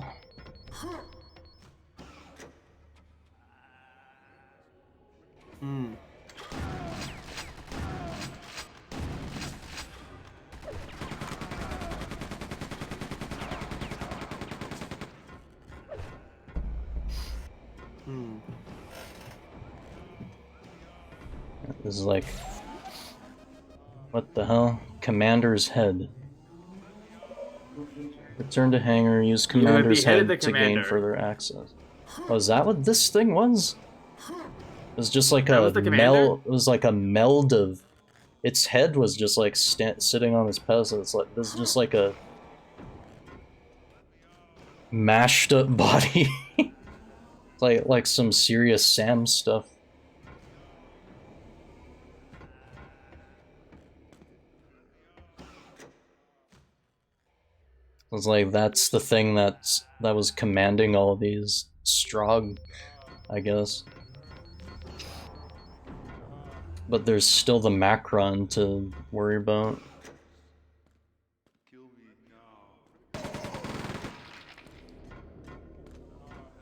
Hmm. This is like, what the hell? Commander's head. Return to hangar, use commander's head to gain further access. Oh, is that what this thing was? It was just like a meld. It was like a meld of. Its head was just like sitting on his pedestal. It's like this is just like a mashed up body. like some serious Sam stuff. It's like that's the thing that was commanding all of these Strogg, I guess. But there's still the Macron to worry about.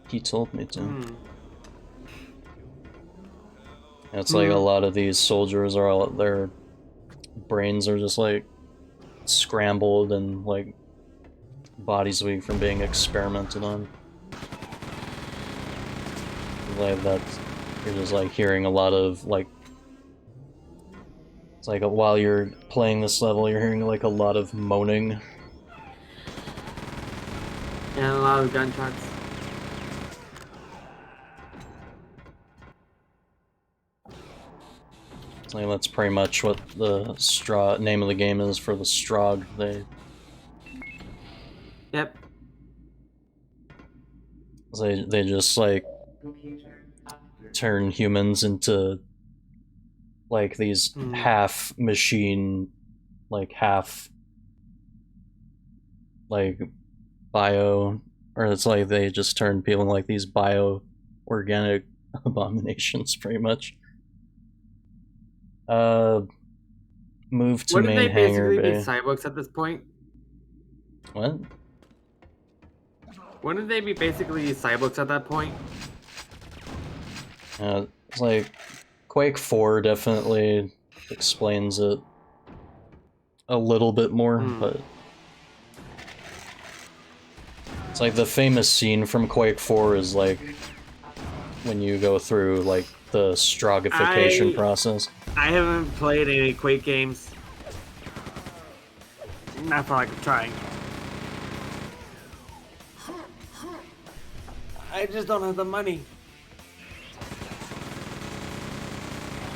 He told me to. It's like a lot of these soldiers are all, their brains are just like scrambled and like bodies weak from being experimented on. Like that's, you're just like hearing a lot of like, it's like while you're playing this level, you're hearing like a lot of moaning. And a lot of gunshots. It's like that's pretty much what the name of the game is for the Strogg. Yep. They just like turn humans into like these half machine, like half like bio, or it's like they just turn people into like these bio organic abominations pretty much. Move to main hangar bay. Wouldn't they basically be cyborgs at this point? What? Wouldn't they be basically cyborgs at that point? It's like Quake 4 definitely explains it a little bit more, but it's like the famous scene from Quake 4 is like when you go through like the Stroggification process. I haven't played any Quake games. Not for like trying. I just don't have the money.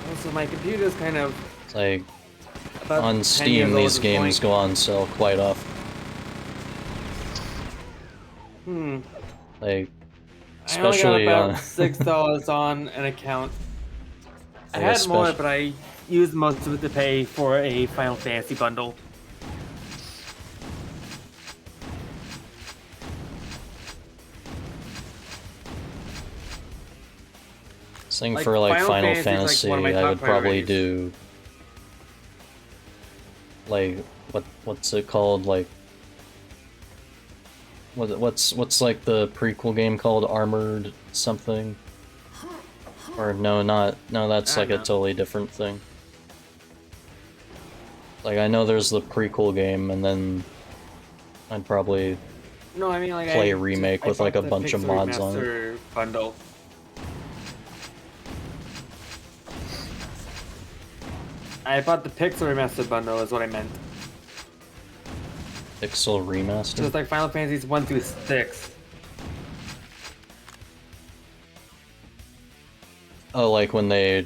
Also, my computer's kind of... It's like, on Steam, these games go on sale quite often. Like, especially I only got about $6 on an account. I had more, but I used most of it to pay for a Final Fantasy bundle. think for like Final Fantasy, one of my I would top probably priorities. do like what's it called? Like what's like the prequel game called? Armored something? Or no, that's like a totally different thing. Like I know there's the prequel game, and then I'd probably No, I mean like play a remake with like a bunch of mods on it. Remaster bundle. I bought the Pixel Remaster bundle, is what I meant. Pixel Remaster? So it's like Final Fantasies 1 through 6. Oh, like when they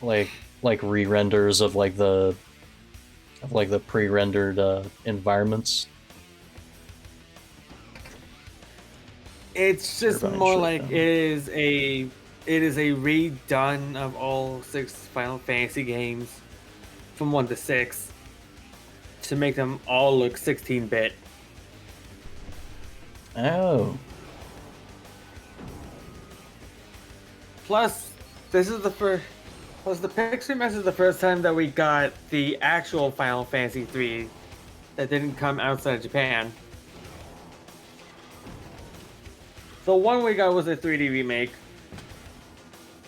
like re-renders of like the pre-rendered environments. It's just more like it is a redone of all 6 Final Fantasy games from 1 to 6 to make them all look 16-bit. Oh. Plus, this is the first. Plus, the Pixel Remaster is the first time that we got the actual Final Fantasy 3 that didn't come outside of Japan. The one we got was a 3D remake.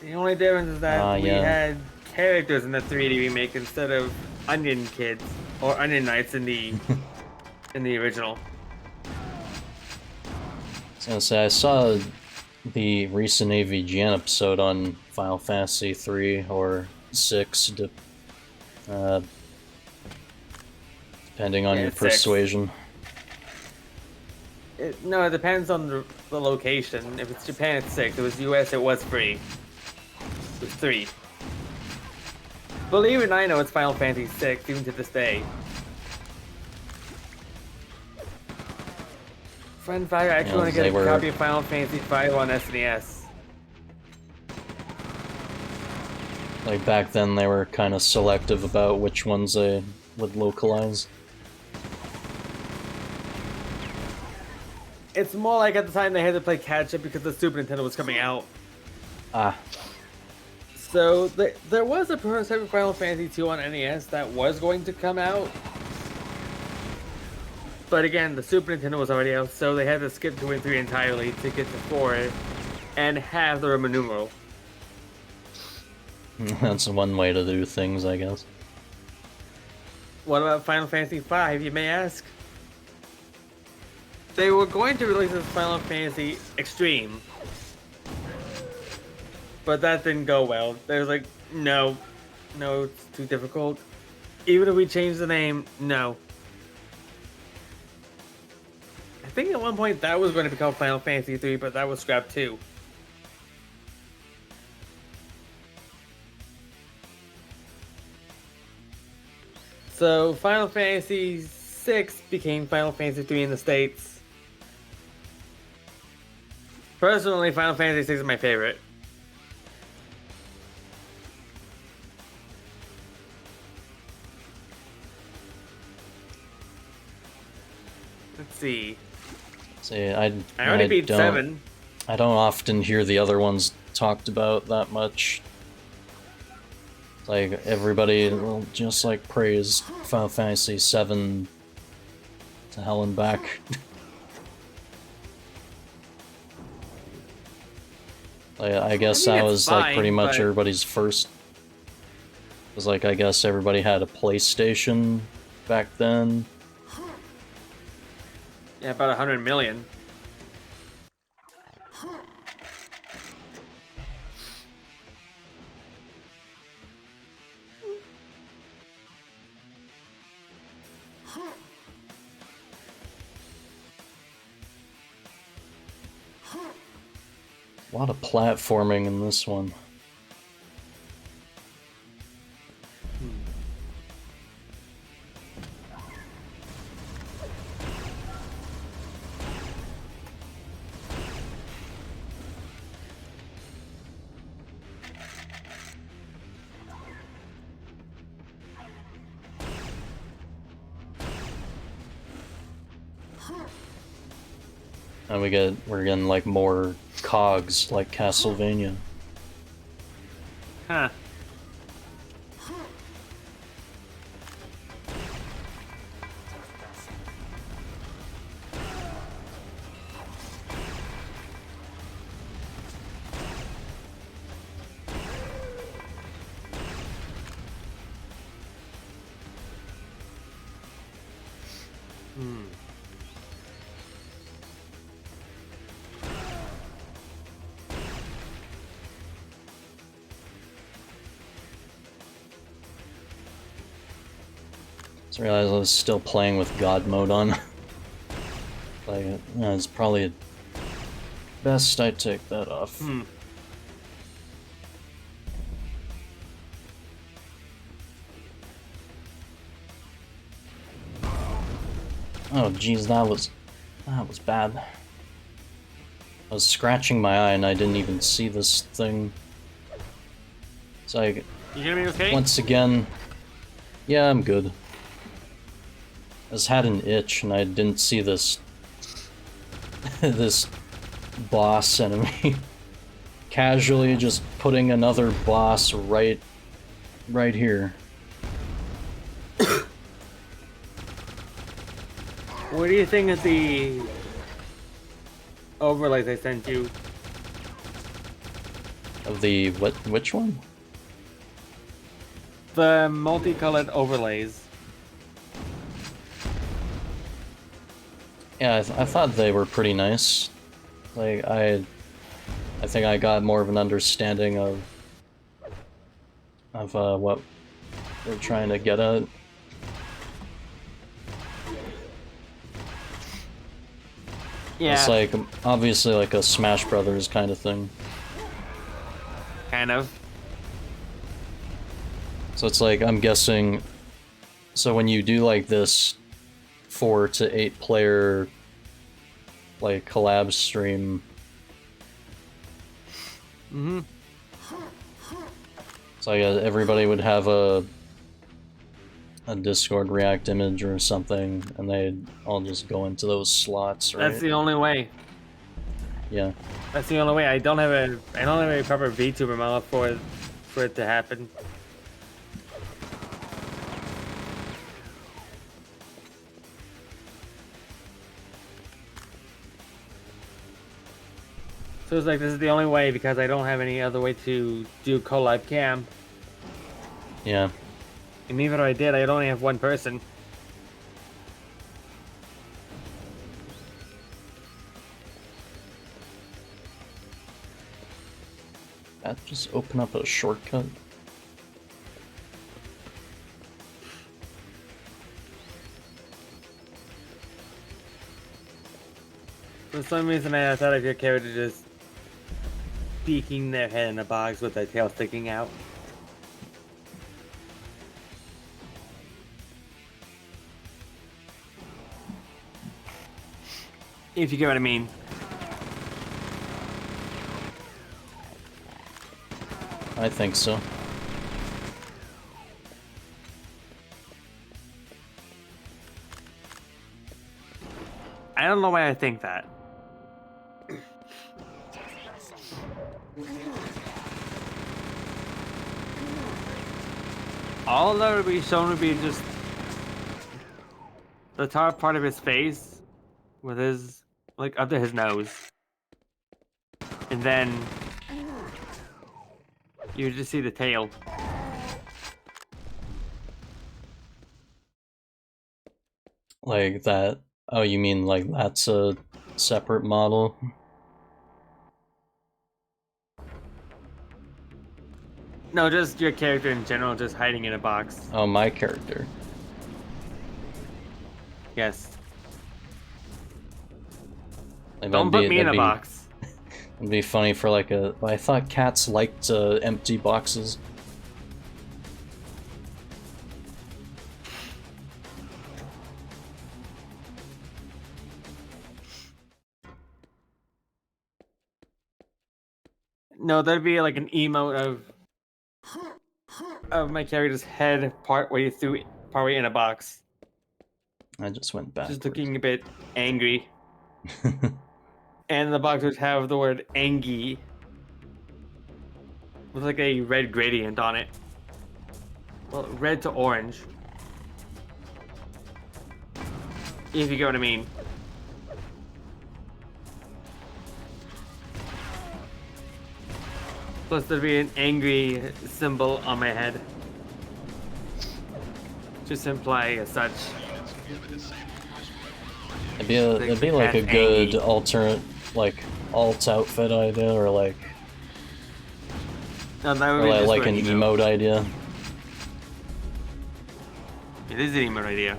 The only difference is that we had characters in the 3D remake instead of Onion Kids or Onion Knights in the in the original. I was gonna say, I saw the recent AVGN episode on Final Fantasy 3 or 6, depending on your persuasion. No, it depends on the location. If it's Japan, it's 6. If it was US, it was free. It was 3. Believe it or not, I know it's Final Fantasy 6, even to this day. Fun fact, I actually want to get a copy of Final Fantasy 5 on SNES. Like back then, they were kind of selective about which ones they would localize. It's more like at the time they had to play catch up because the Super Nintendo was coming out. Ah. So there was a prototype of Final Fantasy 2 on NES that was going to come out. But again, the Super Nintendo was already out, so they had to skip 2 and 3 entirely to get to 4 and have the Roman numeral. That's one way to do things, I guess. What about Final Fantasy 5, you may ask? They were going to release this Final Fantasy Extreme, but that didn't go well. They was like, no, it's too difficult. Even if we change the name, no. I think at one point that was going to be called Final Fantasy 3, but that was scrapped too. So Final Fantasy 6 became Final Fantasy 3 in the States. Personally, Final Fantasy 6 is my favorite. Let's see. I already beat 7. I don't often hear the other ones talked about that much. Like, everybody will just, like, praise Final Fantasy 7 to hell and back. Like, I guess that was, like, pretty much everybody's first... It was like, I guess everybody had a PlayStation back then. Yeah, about 100 million. A lot of platforming in this one. And we're getting like more cogs like Castlevania. Huh. Just realized I was still playing with God mode on. Like, it's probably best I take that off. Oh jeez, that was bad. I was scratching my eye and I didn't even see this thing. It's like, You gonna be okay? once again, yeah, I'm good. I just had an itch and I didn't see this this boss enemy. Casually just putting another boss right here. What do you think of the overlays I sent you? Of the which one? The multicolored overlays. Yeah, I thought they were pretty nice. Like, I think I got more of an understanding of what they're trying to get at. Yeah. It's like, obviously like a Smash Brothers kind of thing. Kind of. So it's like, I'm guessing, so when you do like this 4 to 8 player like collab stream, so I guess everybody would have a Discord React image or something, and they'd all just go into those slots, right? That's the only way. Yeah. That's the only way. I don't have a proper VTuber model for it to happen. So it's like this is the only way because I don't have any other way to do collab cam. Yeah. And even if I did, I'd only have one person. That just open up a shortcut. For some reason, I thought of your character just peeking their head in a box with their tail sticking out. If you get what I mean. I think so. I don't know why I think that. All that would be shown would be just the top part of his face with his, like, up to his nose. And then you would just see the tail. Like that. Oh, you mean like that's a separate model? No, just your character in general, just hiding in a box. Oh, my character. Yes. Like, Don't put me in a box. It'd be funny for like a... I thought cats liked empty boxes. No, that'd be like an emote of my character's head partway in a box. I just went back. Just looking a bit angry. and the box would have the word Angie with like a red gradient on it. Well, red to orange. If you get what I mean. Plus there'd be an angry symbol on my head. Just imply as such. It'd be like a good alternate, like, alt outfit idea, or like... No, that would or be like an emote idea. It is an emote idea.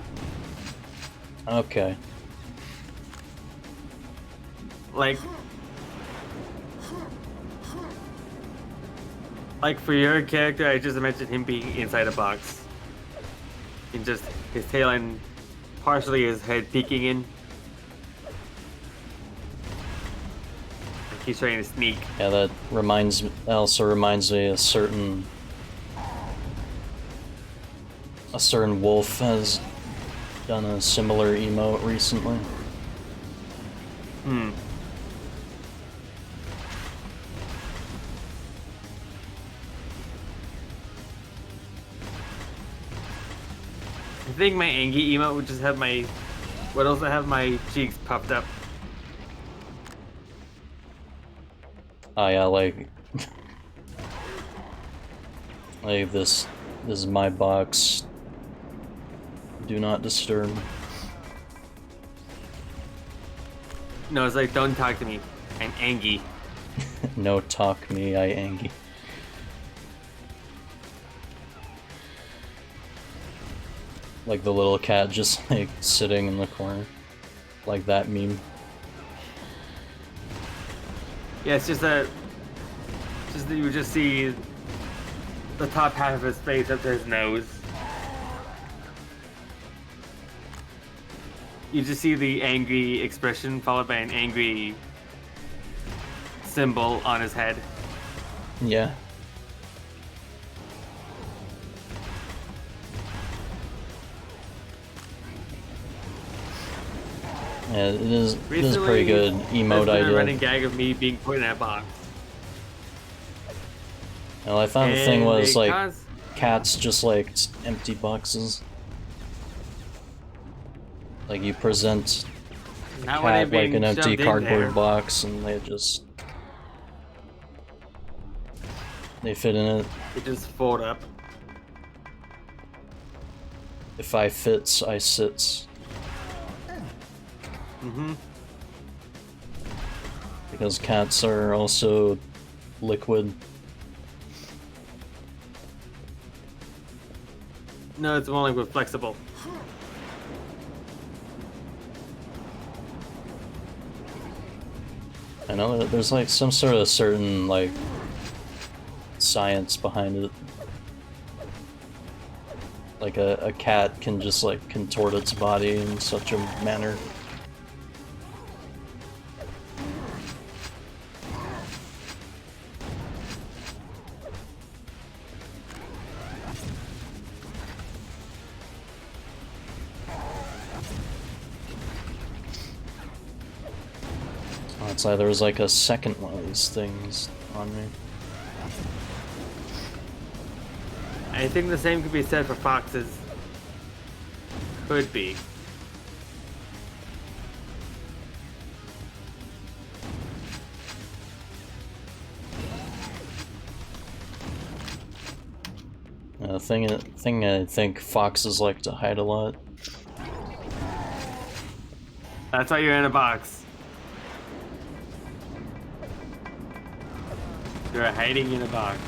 Okay. Like for your character, I just imagined him being inside a box. And just his tail and partially his head peeking in. Like he's trying to sneak. Yeah, that also reminds me a certain wolf has done a similar emote recently. Hmm. I think my Angie emote would just have would also have my cheeks puffed up. Oh yeah, like... like this is my box. Do not disturb. No, it's like, don't talk to me. I'm Angie. No talk me, I Angie. Like the little cat just like sitting in the corner. Like that meme. Yeah, it's just that you would just see the top half of his face up to his nose. You just see the angry expression followed by an angry symbol on his head. Yeah. Yeah, it is a pretty good emote there's been idea. a running gag of me being put in that box. Well, I thought the thing was like cats just like empty boxes. Like you present a Not when cat they're like being an empty shoved in cardboard there. box, and they fit in it. They just fold up. If I fits, I sits. Mm-hmm. Because cats are also liquid. No, it's more like with flexible. I know that there's like some sort of certain like science behind it. Like a cat can just like contort its body in such a manner. It's either was like a second one of these things on me. I think the same could be said for foxes. Could be. Thing I think foxes like to hide a lot. That's why you're in a box. You're hiding in a box.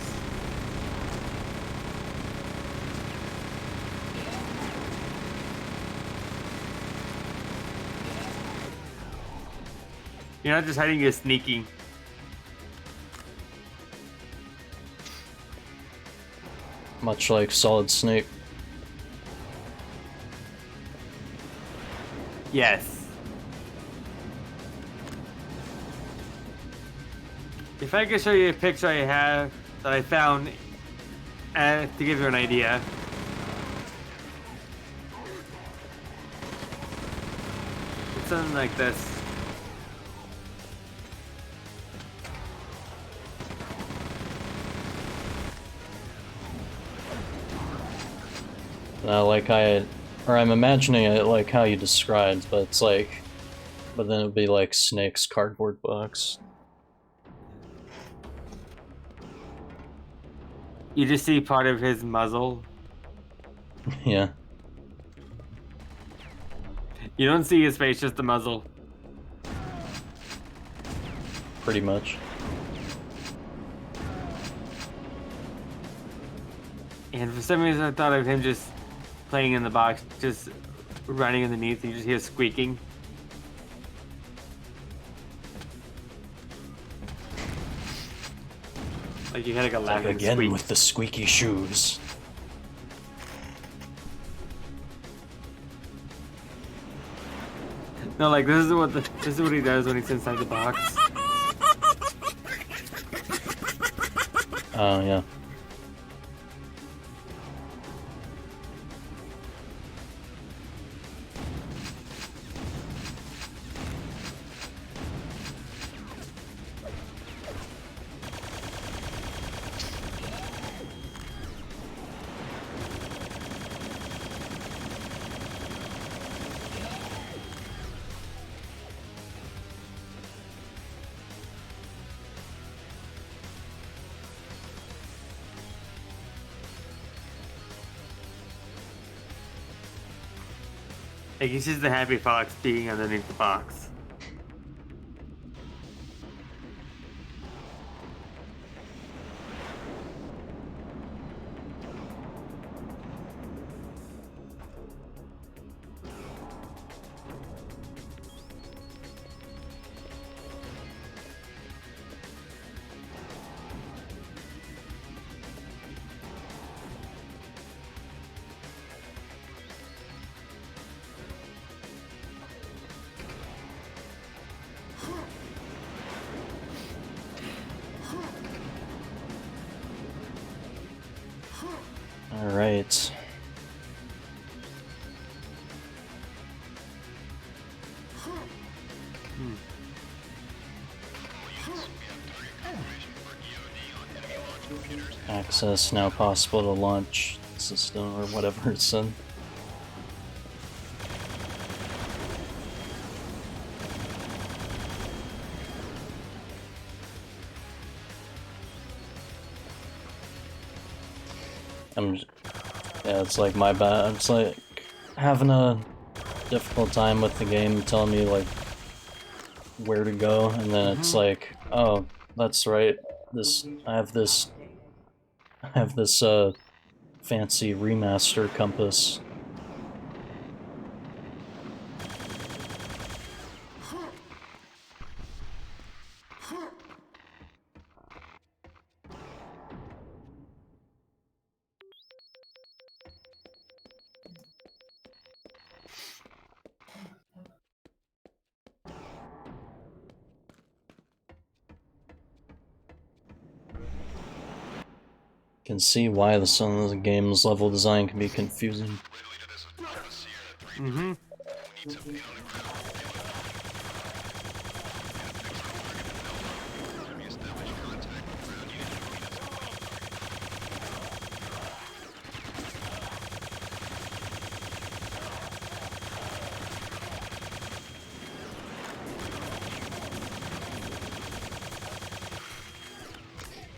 You're not just hiding, you're sneaking. Much like Solid Snake. Yes. If I could show you a picture I have that I found to give you an idea. It's something like this. I'm imagining it like how you described, but it's like, but then it'd be like Snake's cardboard box. You just see part of his muzzle. Yeah. You don't see his face, just the muzzle. Pretty much. And for some reason I thought of him just playing in the box, just running underneath, you just hear squeaking. Like you had like a laughing Again squeak. with the squeaky shoes. No, like this is what he does when he's inside the box. Oh, yeah. Like he's just the happy fox being underneath the box. Alright. Access now possible to launch system or whatever it said. Yeah, it's like my bad. It's like having a difficult time with the game telling me like where to go, and then it's like, oh, that's right. I have this fancy remaster compass. Can see why some of the game's level design can be confusing. Mm-hmm.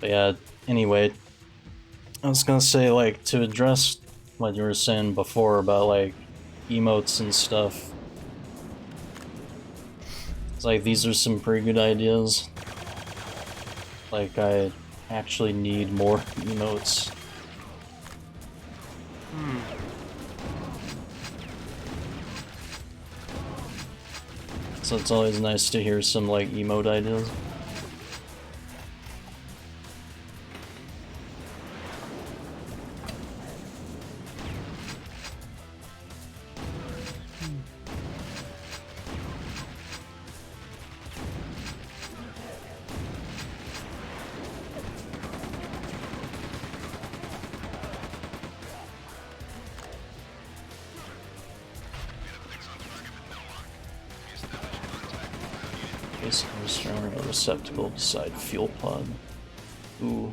But yeah, anyway, I was gonna say, like, to address what you were saying before about, like, emotes and stuff. It's like, these are some pretty good ideas. Like, I actually need more emotes. So it's always nice to hear some, like, emote ideas. Place a restrainer or receptacle beside fuel pod. Ooh.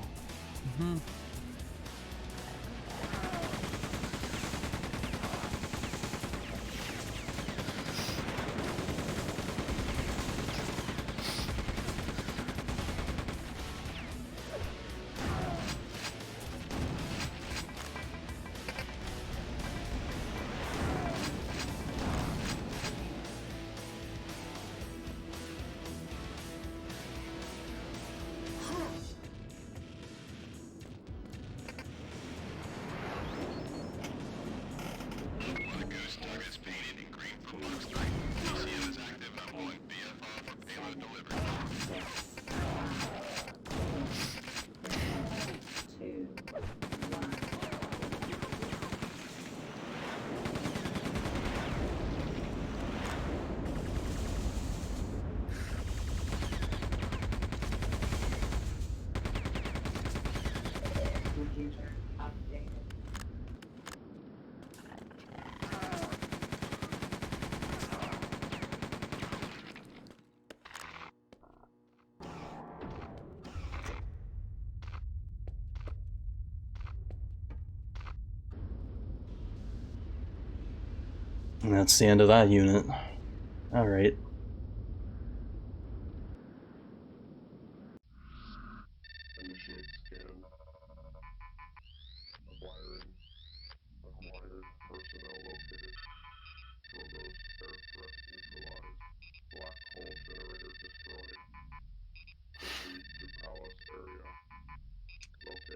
And that's the end of that unit. Alright.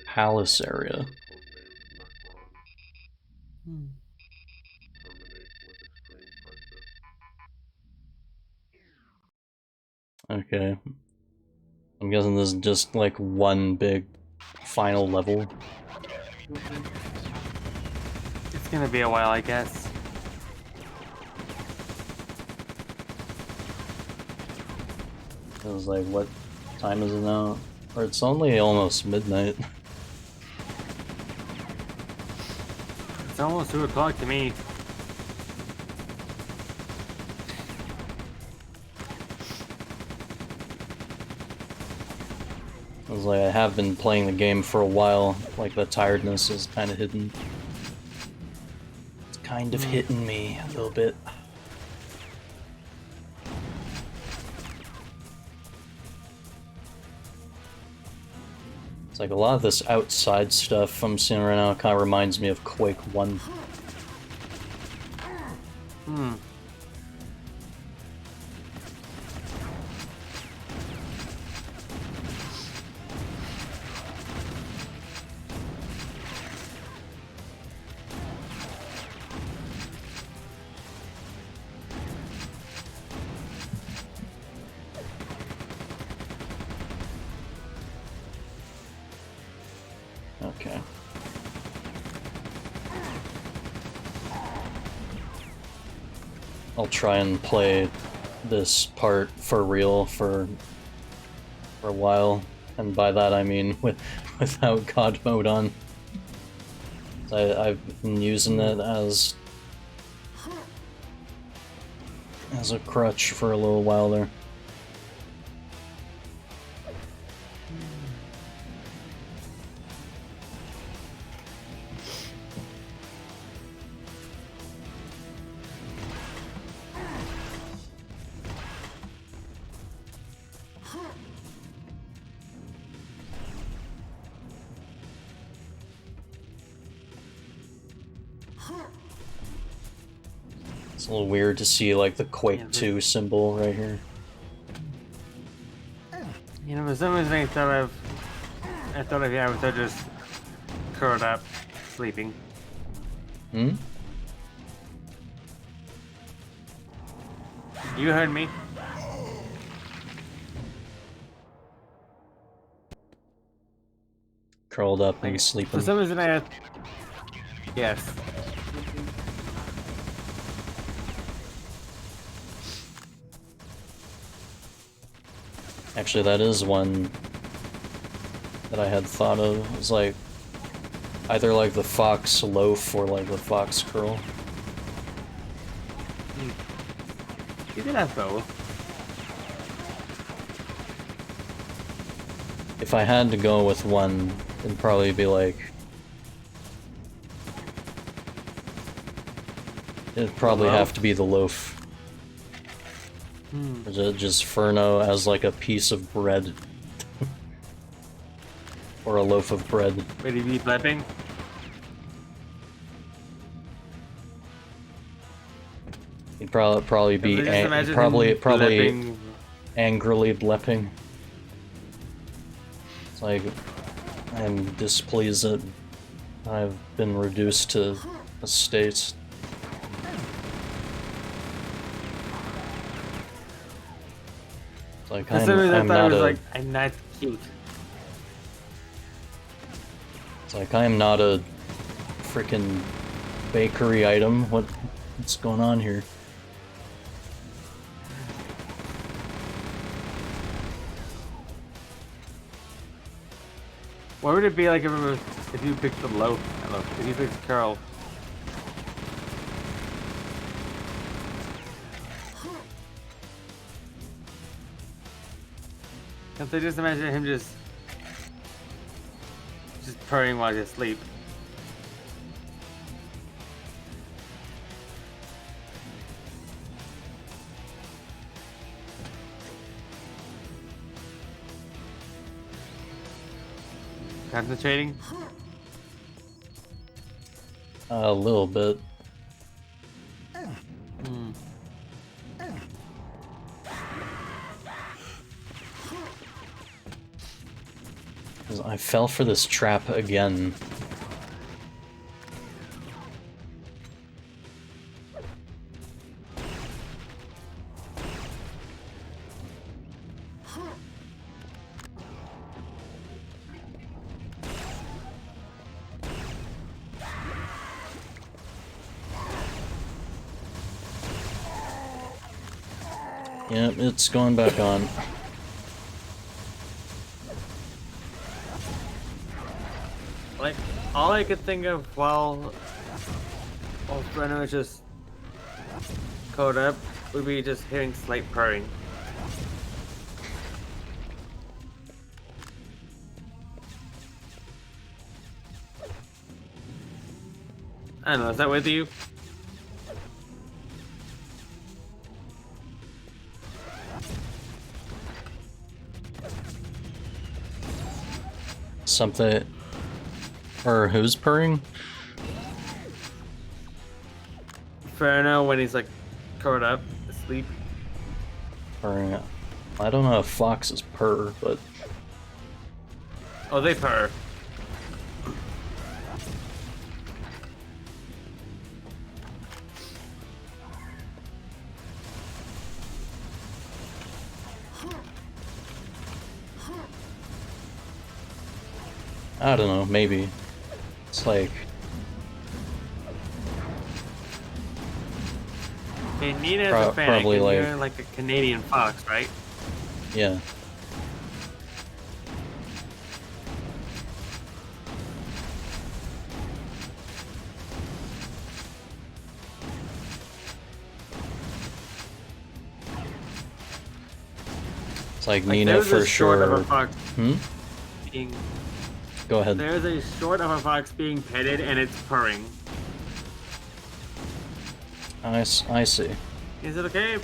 Palace area. Okay. I'm guessing this is just like one big final level. It's gonna be a while, I guess. It was like, what time is it now? Or it's only almost midnight. It's almost 2 o'clock to me. I was like, I have been playing the game for a while, like the tiredness is kind of hidden. It's kind of hitting me a little bit. It's like a lot of this outside stuff I'm seeing right now kind of reminds me of Quake 1. Okay. I'll try and play this part for real for a while, and by that I mean without God mode on. I've been using it as a crutch for a little while there. It's a little weird to see like the Quake 2 symbol right here. You know, for some reason I thought of yeah, without just curled up, sleeping. Hmm? You heard me. Curled up and sleeping. For some reason I yes. Actually, that is one that I had thought of. It was like either like the fox loaf or like the fox curl. You did have both. If I had to go with one, it'd probably be like... It'd probably have to be the loaf. Or just Ferno as like a piece of bread. Or a loaf of bread. Would he be blepping? He'd probably be probably angrily blepping. It's like, I'm displeased that I've been reduced to a state. It's like, I'm not cute. It's like, I am not a freaking bakery item. What's going on here? What would it be like if you picked the loaf? If you picked Carl? Can't they just imagine him just purring while he's asleep? Concentrating? A little bit. Hmm. I fell for this trap again. Yep, it's going back on. Like, all I could think of while Freno was just caught up would be just hearing slight purring. I don't know, is that with you? Something... Or who's purring? Freno when he's like caught up, asleep. Purring. I don't know if foxes purr, but... Oh, they purr. I don't know, maybe. It's like... Hey, Nina is a fan, probably like... you're like a Canadian fox, right? Yeah. It's like Nina for sure. Of a fox being... Go ahead. There's a short of a fox being petted and it's purring. I see. Is it okay?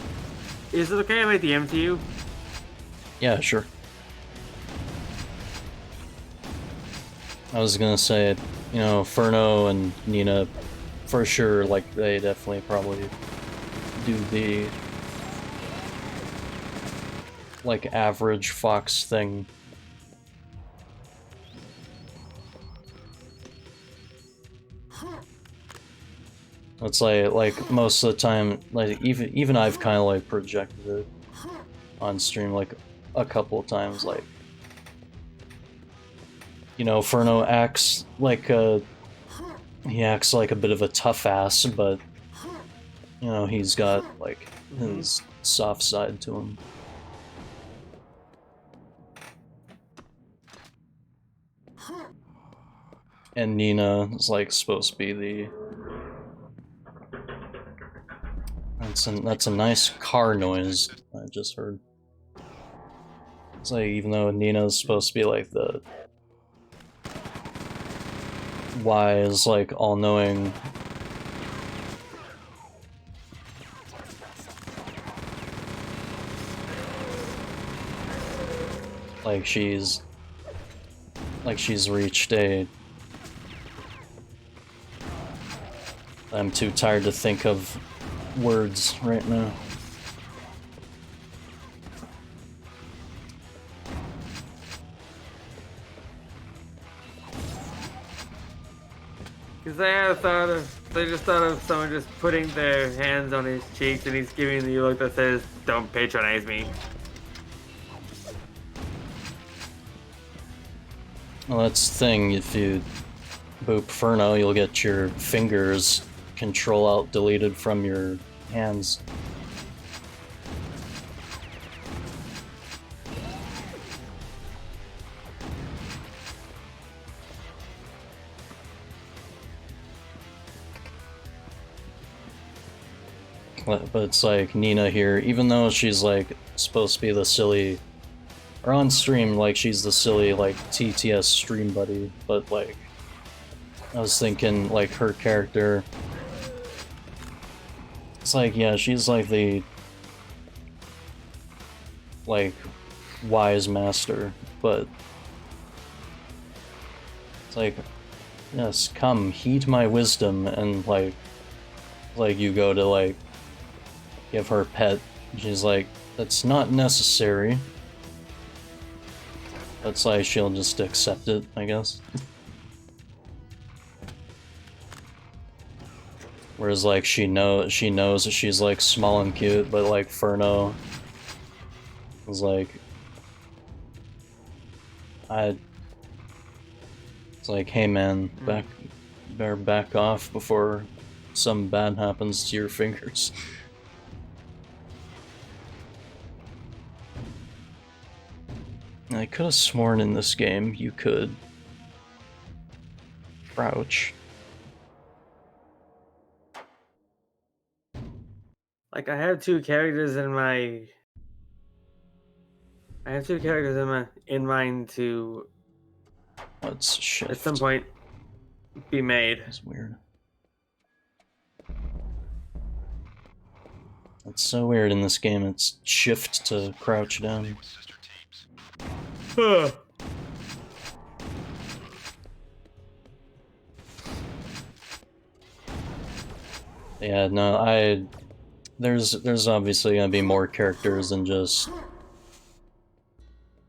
Is it okay if I DM to you? Yeah, sure. I was gonna say, you know, Ferno and Nina, for sure, like, they definitely probably do the, like, average fox thing. It's like most of the time, like even I've kind of like projected it on stream like a couple of times, like, you know, Ferno acts like he acts like a bit of a tough ass, but you know, he's got like his soft side to him. And Nina is like supposed to be the... That's a nice car noise I just heard. It's like, even though Nina's supposed to be like the wise, like, all-knowing, like she's reached a... I'm too tired to think of words right now. Because they just thought of someone just putting their hands on his cheeks and he's giving the look that says, "Don't patronize me." Well, that's the thing, if you boop Ferno, you'll get your fingers Control Alt deleted from your hands. But it's like Nina here, even though she's like supposed to be the silly, or on stream, like she's the silly like TTS stream buddy, but like I was thinking like her character, it's like, yeah, she's like the like wise master, but It's like, yes, come, heed my wisdom, and like you go to like give her a pet, and she's like, that's not necessary. That's like she'll just accept it, I guess. Whereas like she knows that she's like small and cute, but like Ferno was like, it's like, hey man, better back off before something bad happens to your fingers. I could have sworn in this game you could crouch. Like I have two characters in my. I have two characters in mind to. Let's shift. At some point, be made. That's weird. It's so weird in this game. It's shift to crouch down. Yeah, no, there's obviously gonna be more characters than just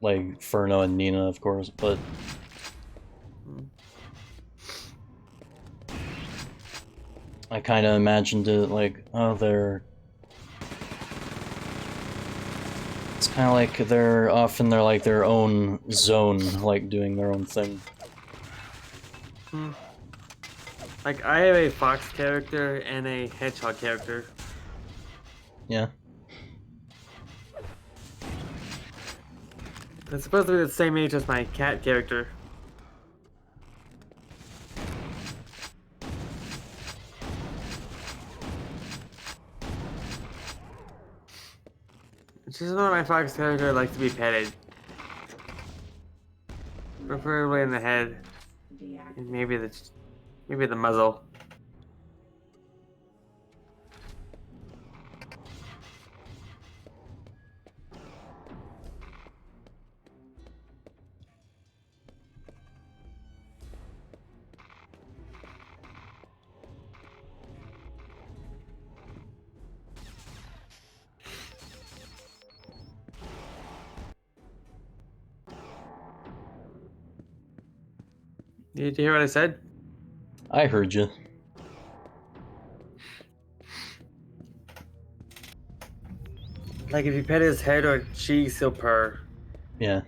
like Ferno and Nina, of course, but I kind of imagined it like, oh, it's kind of like they're like their own zone, like doing their own thing. Like I have a fox character and a hedgehog character. Yeah. It's supposed to be the same age as my cat character. It's just not my fox character likes to be petted. Preferably in the head. And maybe the muzzle. Did you hear what I said? I heard you. Like if you pet his head or cheeks, he'll purr. Yeah.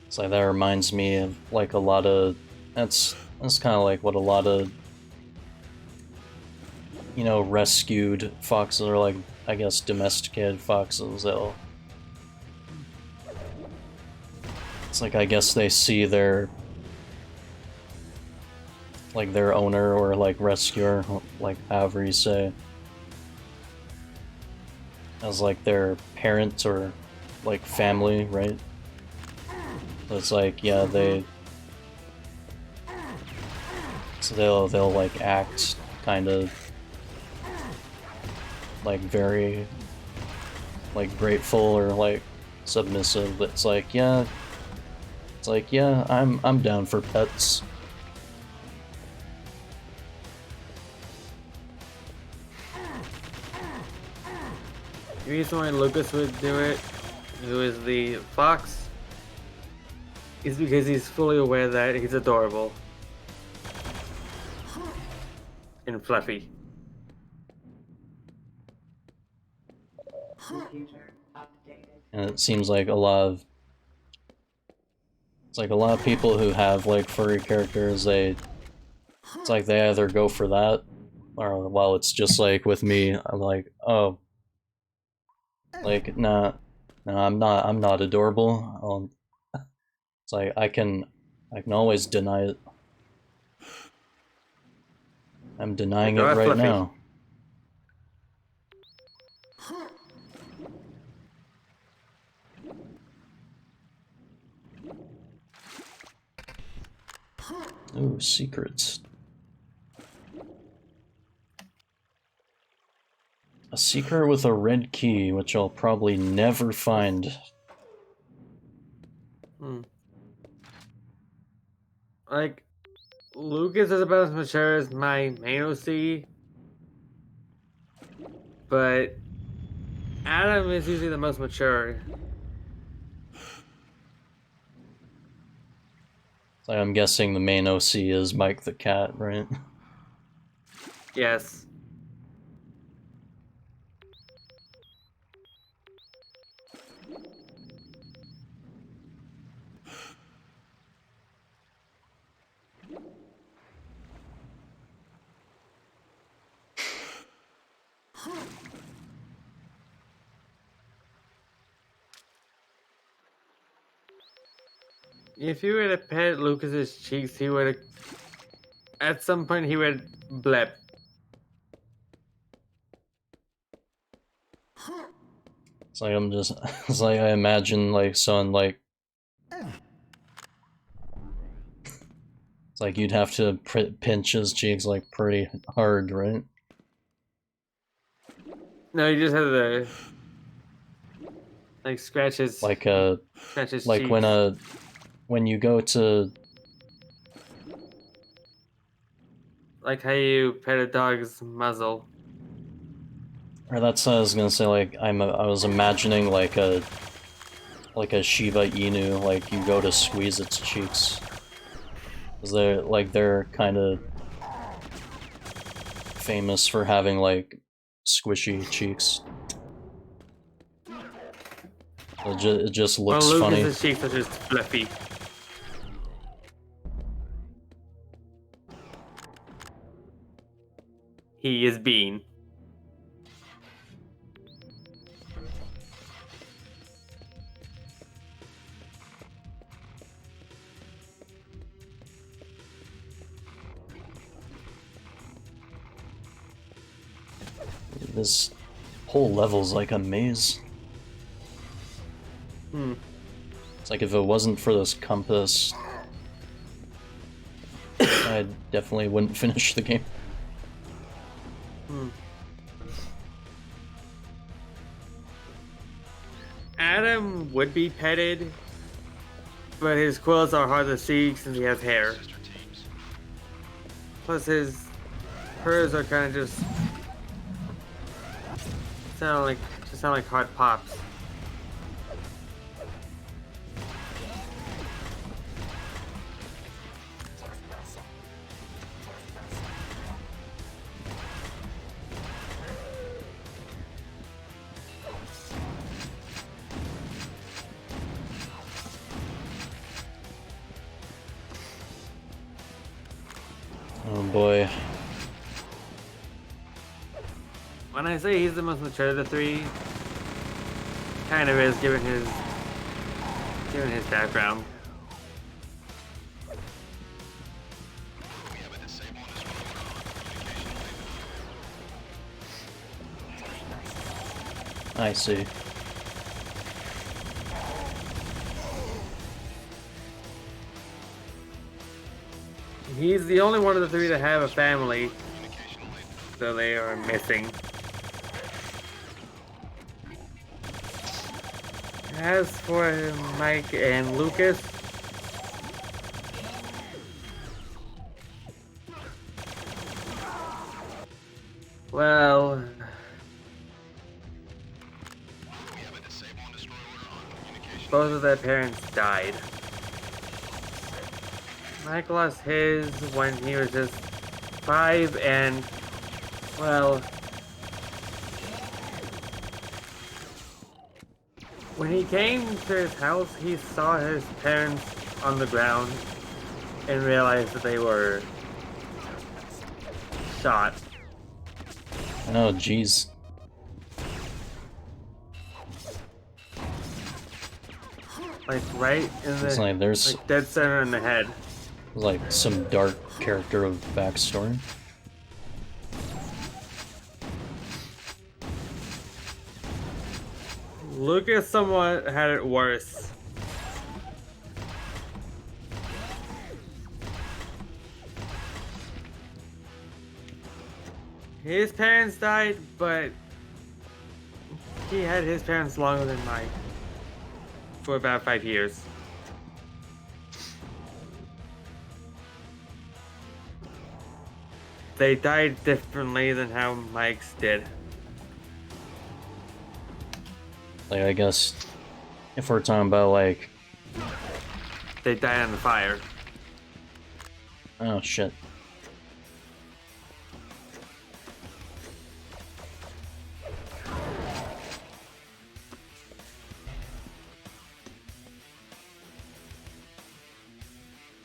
It's like that reminds me of like a lot of that's kind of like what a lot of rescued foxes are like. I guess domesticated foxes. It's like I guess they see their owner or like rescuer, like however you say, as like their parent or like family, right? So it's like, yeah, so they'll like act kind of like very like grateful or like submissive, but it's like, yeah, I'm down for pets. The reason why Lucas would do it, who is the fox, is because he's fully aware that he's adorable and fluffy. And it seems like a lot of people who have like furry characters, it's like they either go for that, or while it's just like with me, I'm like, oh, like nah, I'm not adorable. It's like I can always deny it. I'm denying it right fluffy. Now. Ooh, secrets. A secret with a red key, which I'll probably never find. Like, Lucas is about as mature as my main OC, but Adam is usually the most mature. So I'm guessing the main OC is Mike the Cat, right? Yes. If you were to pet Lucas's cheeks, he would. At some point, he would blip. It's like I'm just. It's like I imagine like someone like. It's like you'd have to pinch his cheeks like pretty hard, right? No, you just have to like scratch his. Like scratch his like cheeks. when you go to. Like how you pet a dog's muzzle. Or that's what I was gonna say. Like I was imagining like a Shiba Inu. Like you go to squeeze its cheeks. Cause they're kind of famous for having like squishy cheeks. It just looks funny. Lucas's cheeks are just fluffy. He is Bean. This whole level's like a maze. It's like if it wasn't for this compass, I definitely wouldn't finish the game. Adam would be petted, but his quills are hard to see since he has hair. Plus his purrs are kind of just sound like hard pops. Oh boy. When I say he's the most mature of the three, kind of is given his background. I see. He's the only one of the three to have a family, so they are missing. As for Mike and Lucas, well, both of their parents died. Mike lost his when he was just 5, and, well, when he came to his house, he saw his parents on the ground and realized that they were shot. Oh jeez. Like right in the It's like there's like dead center in the head. like some dark character of backstory. Lucas somewhat had it worse. His parents died, but he had his parents longer than mine. For about 5 years. They died differently than how Mike's did. Like, I guess, if we're talking about, like... They died on the fire. Oh, shit.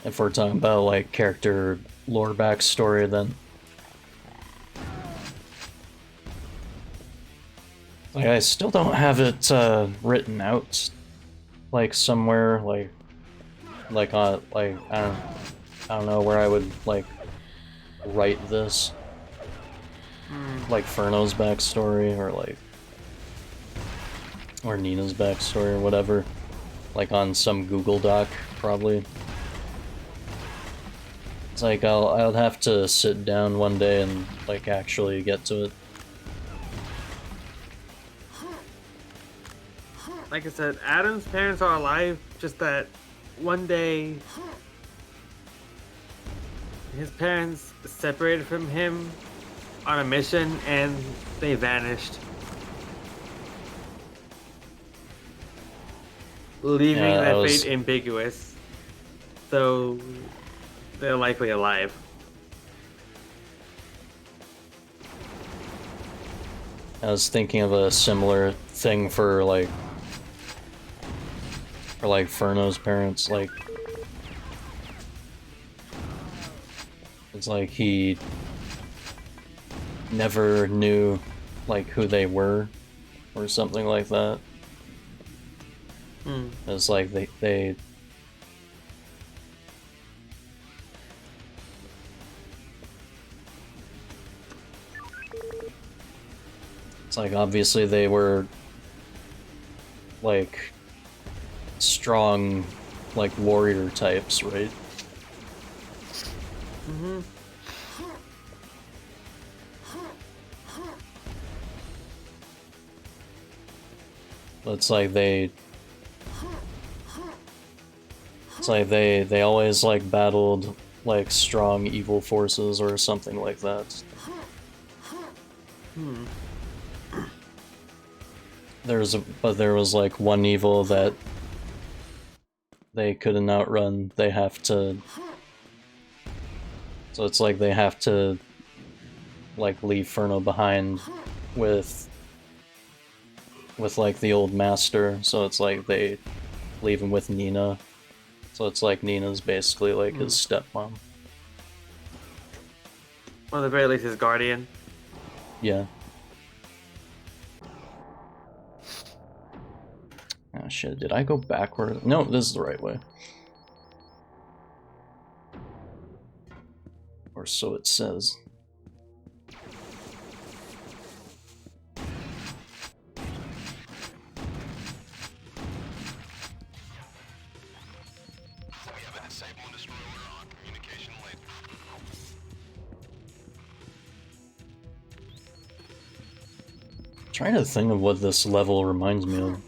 If we're talking about, like, character lore backstory, then... Like, I still don't have it, written out, like, somewhere, like, I don't know where I would, like, write this. Like, Ferno's backstory, or Nina's backstory, or whatever. Like, on some Google Doc, probably. It's like, I'll have to sit down one day and, like, actually get to it. Like I said, Adam's parents are alive, just that one day his parents separated from him on a mission and they vanished. Leaving their fate ambiguous. So they're likely alive. I was thinking of a similar thing for Ferno's parents, like, it's like he never knew, like, who they were, or something like that. It's like they it's like, obviously they were, like, strong, like, warrior types, right? But it's like they always, like, battled, like, strong evil forces or something like that. But there was, like, one evil that they couldn't outrun. They have to... So it's like they have to, like, leave Ferno behind with like, the old master. So it's like they leave him with Nina. So it's like Nina's basically, like, his stepmom. Or at the very least his guardian. Yeah. Oh shit, did I go backward? No, this is the right way. Or so it says. Trying to think of what this level reminds me of.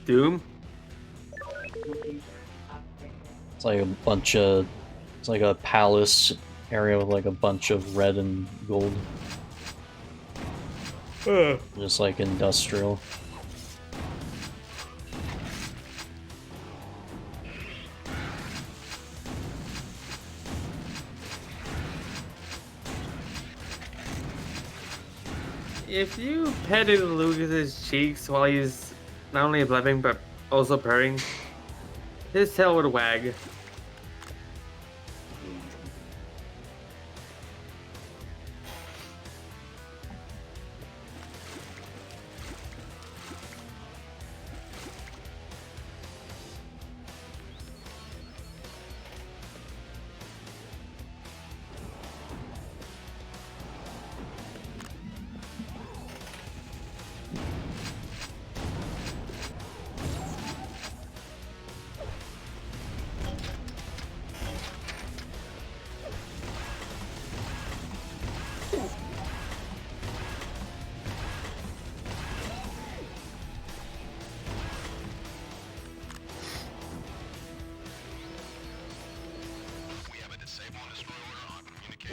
Doom? It's like a bunch of... It's like a palace area with, like, a bunch of red and gold. Just, like, industrial. If you petted Lucas's cheeks while he's not only blubbing but also purring, his tail would wag.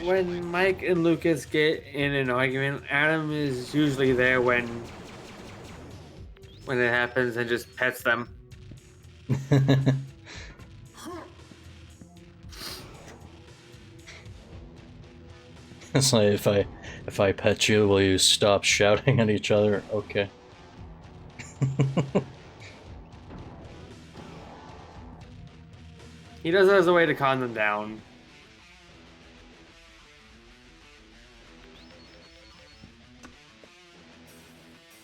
when Mike and Lucas get in an argument, Adam is usually there when it happens and just pets them. It's like if I pet you, will you stop shouting at each other? Okay. He does it as a way to calm them down.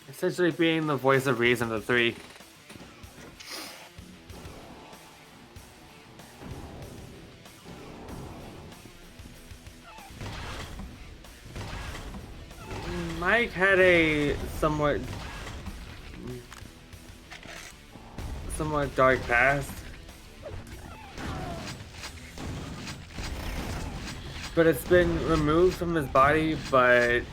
Essentially being the voice of reason of the three. Mike had a somewhat dark past, but it's been removed from his body. But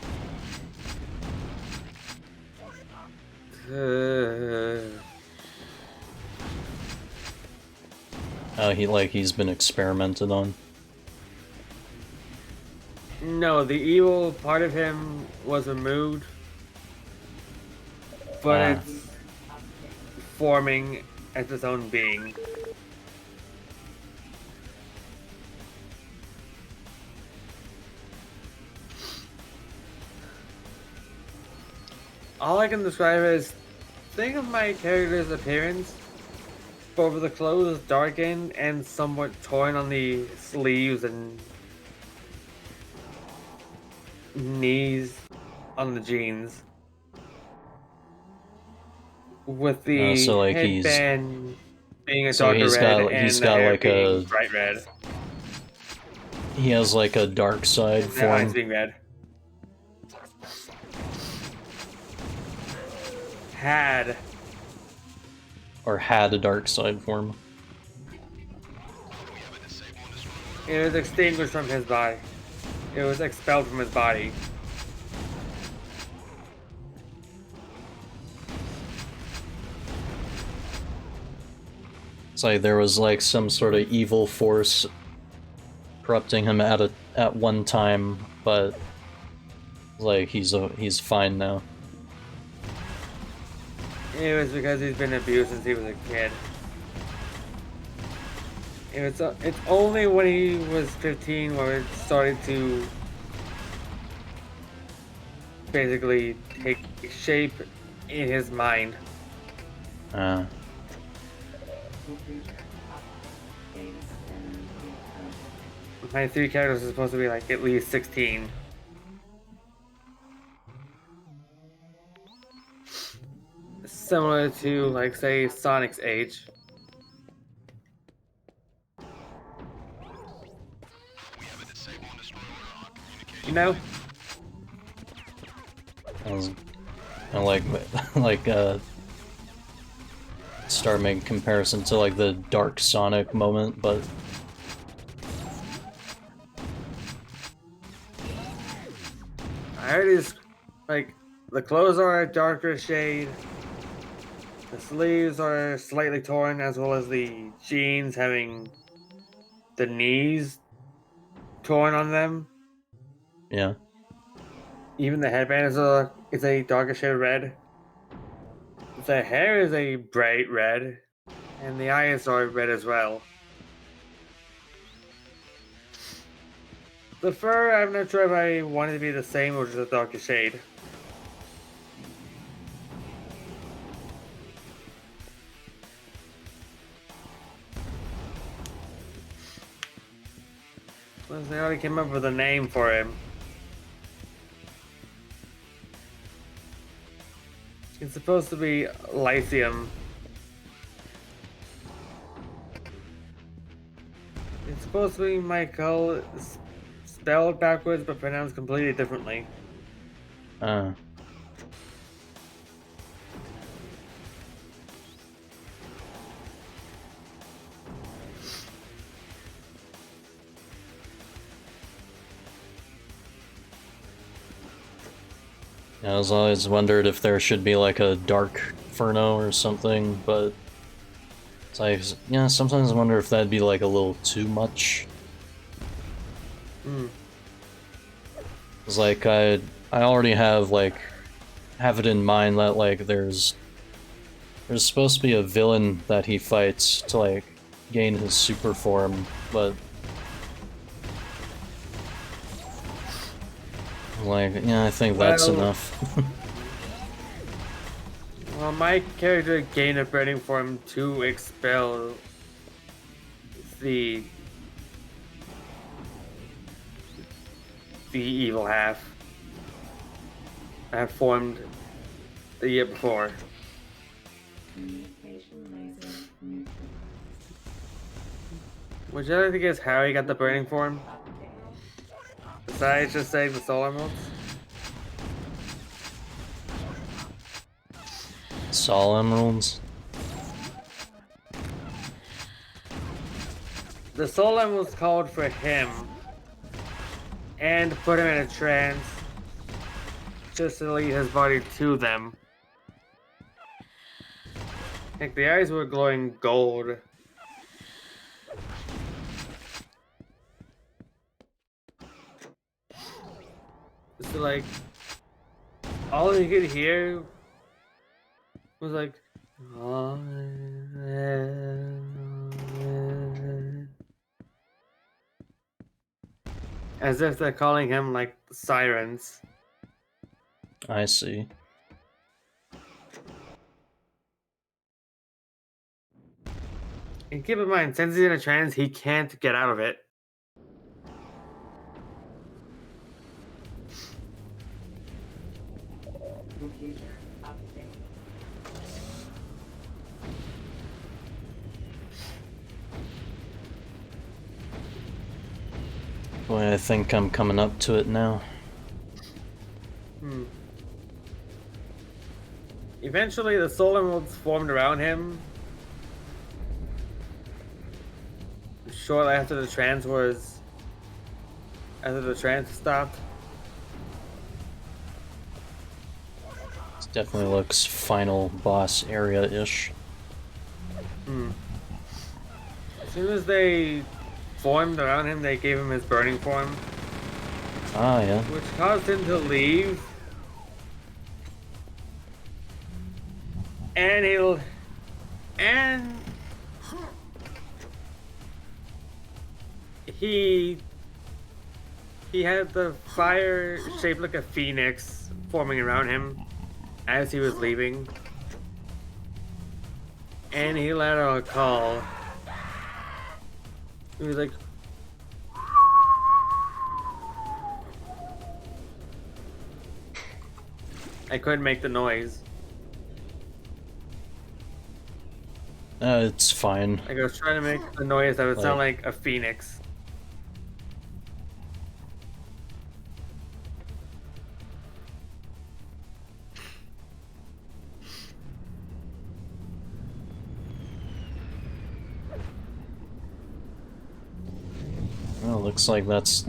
he's been experimented on. No, the evil part of him was removed, but it's forming as its own being. All I can describe is, think of my character's appearance, but with the clothes darkened and somewhat torn on the sleeves and knees on the jeans, with the headband being a darker red and the hair being bright red. He has like a dark side and form. Eyes being red. Had a dark side form. It was extinguished from his body. It was expelled from his body. It's like there was like some sort of evil force corrupting him at one time, but like he's fine now. It was because he's been abused since he was a kid. It's only when he was 15 where it started to basically take shape in his mind. My three characters are supposed to be like at least 16. Similar to, like, say, Sonic's age. You know? Start making comparison to like the Dark Sonic moment, but I already like the clothes are a darker shade. The sleeves are slightly torn, as well as the jeans having the knees torn on them. Yeah. Even the headband is a darker shade of red. The hair is a bright red, and the eyes are red as well. The fur, I'm not sure if I want it to be the same or just a darker shade. Plus, they already came up with a name for him. It's supposed to be Lyceum. It's supposed to be Michael, spelled backwards but pronounced completely differently. I was always wondered if there should be like a dark Ferno or something, but it's like, yeah, sometimes I wonder if that'd be like a little too much. It's like I already have it in mind that like there's supposed to be a villain that he fights to like gain his super form, but like yeah, I think that's enough. Well, my character gained a burning form to expel the evil half I had formed the year before. Communication laser neutralized. Would you like to guess how he got the burning form? Besides just saying the soul emeralds? Sol emeralds. The soul emeralds called for him and put him in a trance just to lead his body to them. Like the eyes were glowing gold. So like all you could hear was like as if they're calling him like sirens. I see. And keep in mind, since he's in a trance, he can't get out of it. Computer update. Boy, I think I'm coming up to it now. Eventually, the soul emeralds formed around him. Shortly after the trance stopped. This definitely looks final boss area-ish. As soon as they formed around him, they gave him his burning form. Ah, yeah. Which caused him to leave. And he had the fire shaped like a phoenix forming around him as he was leaving. And he let out a call. He was like, I couldn't make the noise. It's fine. Like I was trying to make the noise that would sound like a phoenix. Well, looks like that's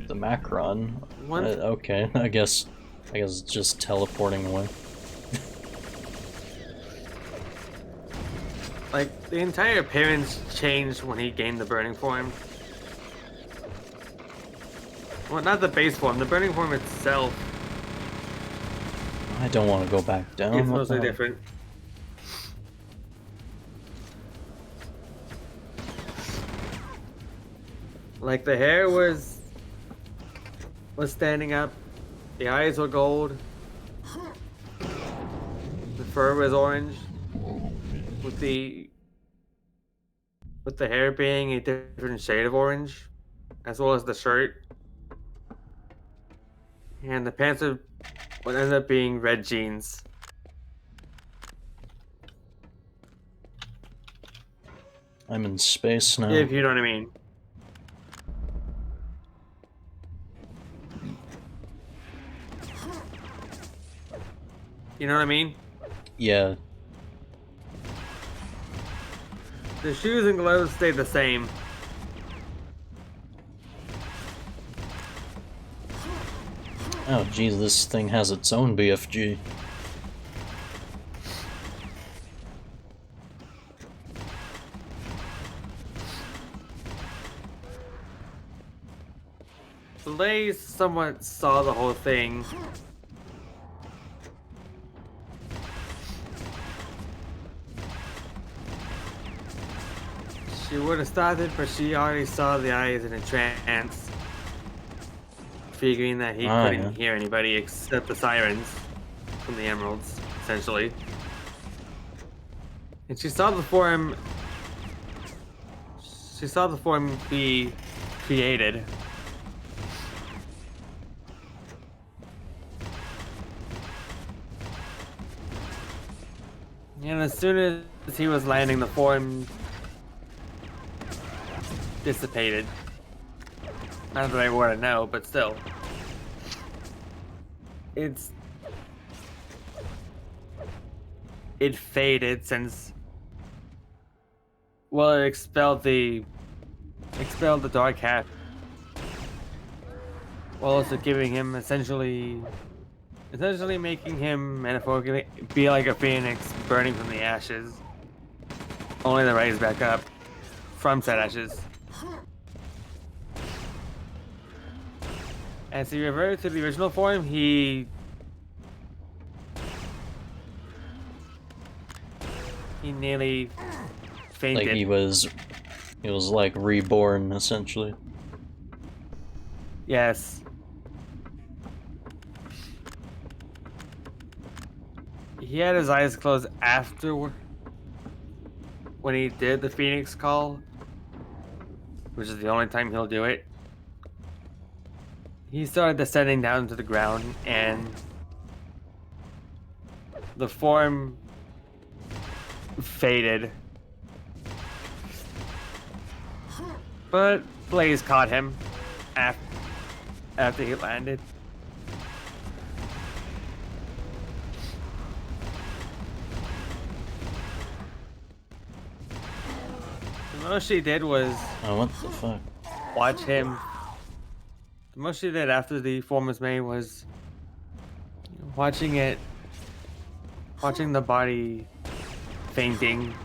the Macron. Okay, I guess it's just teleporting away. Like, the entire appearance changed when he gained the burning form. Well, not the base form, the burning form itself. I don't want to go back down. It's mostly different. Like, the hair was standing up, the eyes were gold, the fur was orange, with the hair being a different shade of orange, as well as the shirt. And the pants would end up being red jeans. I'm in space now. If you know what I mean. You know what I mean? Yeah. The shoes and gloves stayed the same. Oh geez, this thing has its own BFG. The May somewhat saw the whole thing. She would have started, but she already saw the eyes in a trance, figuring that he couldn't hear anybody except the sirens from the emeralds, essentially. And she saw the form. She saw the form be created. And as soon as he was landing, the form dissipated. Not that I want to know, but still. It faded since, well, it expelled the dark half, while also giving him essentially making him metaphorically be like a phoenix burning from the ashes, only to rise back up from said ashes. As he reverted to the original form, he nearly fainted. Like he was like reborn, essentially. Yes. He had his eyes closed after when he did the Phoenix call, which is the only time he'll do it. He started descending down to the ground, and the form faded. But Blaze caught him after he landed. The most she did was... Oh, what the fuck? Watch him. The most she did after the form was made was watching the body fainting,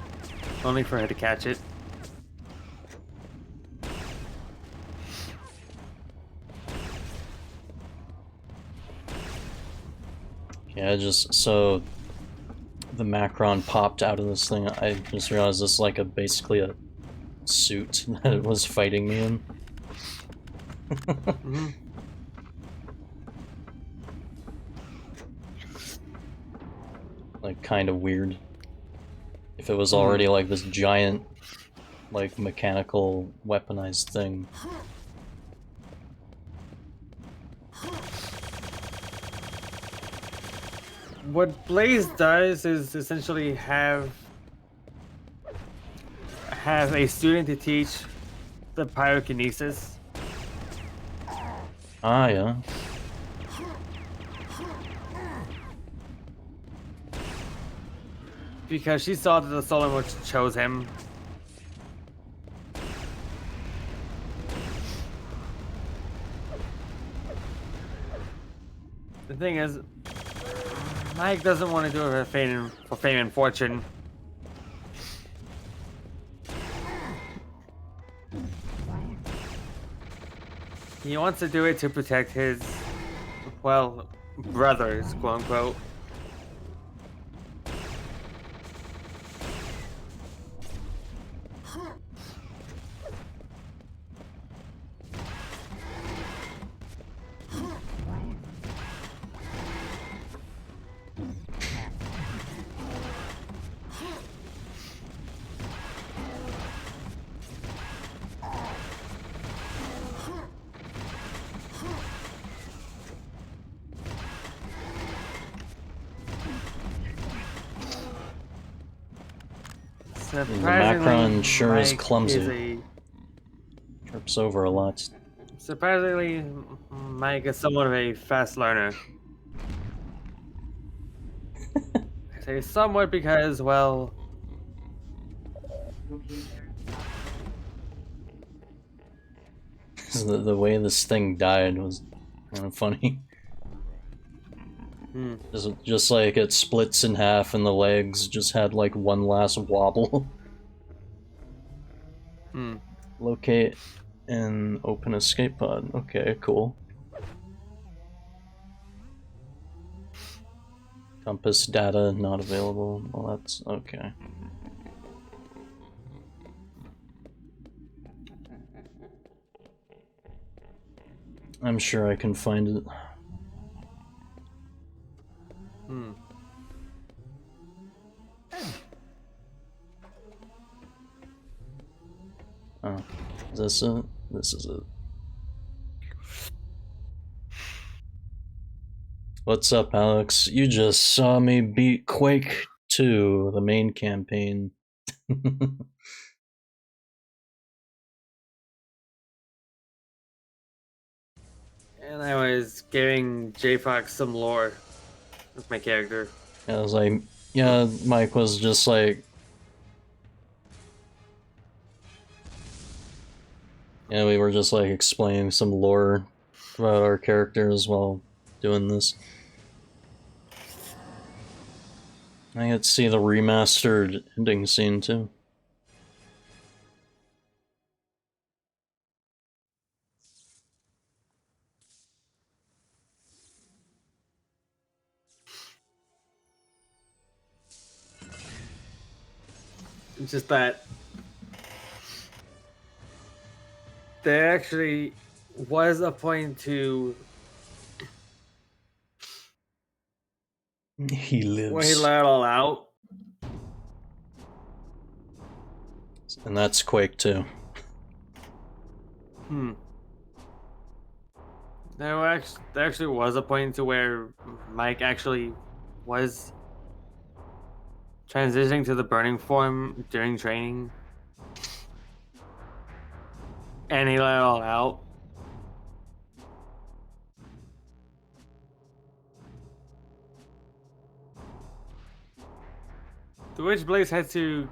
only for her to catch it. Yeah, so the Macron popped out of this thing. I just realized this is like basically a suit that it was fighting me in. Mm-hmm. Like kind of weird. If it was already like this giant, like mechanical weaponized thing. What Blaze does is essentially have a student to teach the pyrokinesis. Ah, yeah. Because she saw that the Solar Witch chose him. The thing is, Mike doesn't want to do it for fame and fortune. He wants to do it to protect his, well, brothers, quote unquote. The Macron sure is clumsy. Trips over a lot. Surprisingly, Mike is somewhat of a fast learner. I say somewhat because, well... The way this thing died was kind of funny. Just like it splits in half and the legs just had like one last wobble. Locate and open escape pod. Okay, cool. Compass data not available. Well, that's okay. I'm sure I can find it. Hmm. Oh, is this it? This is it. What's up, Alex? You just saw me beat Quake 2, the main campaign. And I was giving J-Fox some lore with my character. I was like, yeah, Mike was just like, yeah, we were just like explaining some lore about our characters while doing this. I get to see the remastered ending scene too. It's just that there actually was a point to He lives. where he let it all out. And that's Quake 2. There actually was a point to where Mike actually was transitioning to the burning form during training. And he let it all out. The Witchblades had to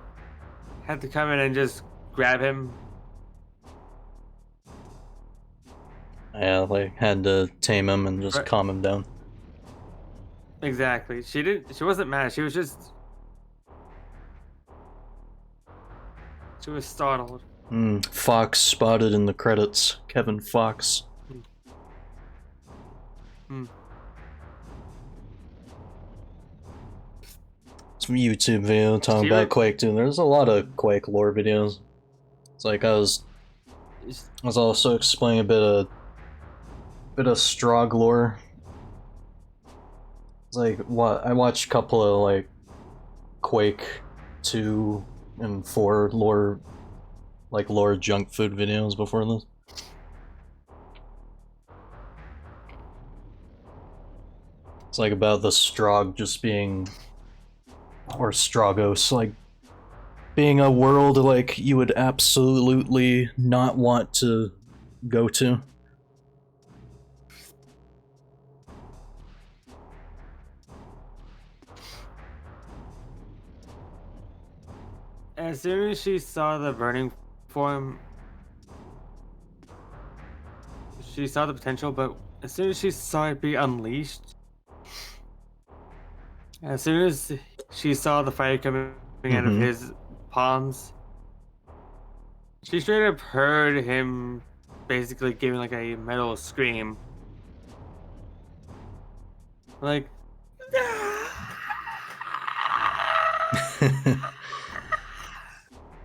come in and just grab him. Yeah, like had to tame him and just calm him down. Exactly. She wasn't mad. She was startled. Fox spotted in the credits. Kevin Fox. Some YouTube video talking about Quake 2. There's a lot of Quake lore videos. It's like I was also explaining a bit of Strogg lore. It's like I watched a couple of like Quake 2 and 4 lore junk food videos before this. It's like about the Strogg just being, or Stroggos, like being a world like you would absolutely not want to go to. As soon as she saw the burning form, she saw the potential, but as soon as she saw it be unleashed, as soon as she saw the fire coming out of his palms, she straight up heard him basically giving like a metal scream. Like,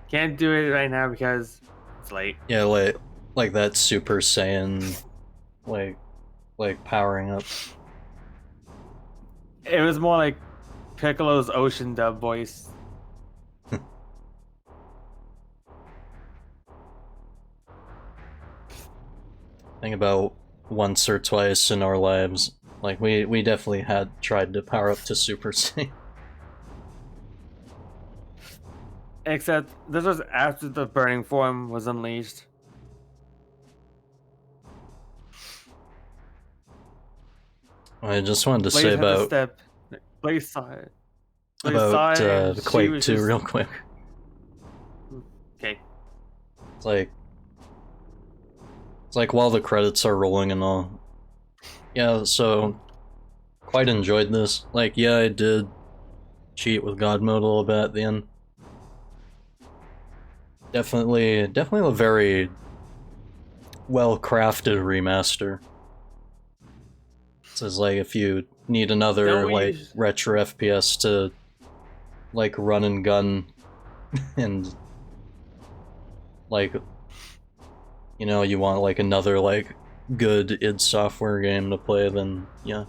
can't do it right now because it's late. Yeah, like that Super Saiyan, like powering up. It was more like Piccolo's ocean dub voice. I think about once or twice in our lives, like we definitely had tried to power up to Super Saiyan. Except this was after the burning form was unleashed. I just wanted to Blaze say had about Blaze saw it. about the Quake 2 real quick. Okay. It's like while the credits are rolling and all. Yeah, so quite enjoyed this. Like, yeah, I did cheat with God mode a little bit at the end. Definitely a very well crafted remaster. This is like if you need another Don't we like use- retro FPS to like run and gun and like you know you want like another like good id Software game to play, then yeah.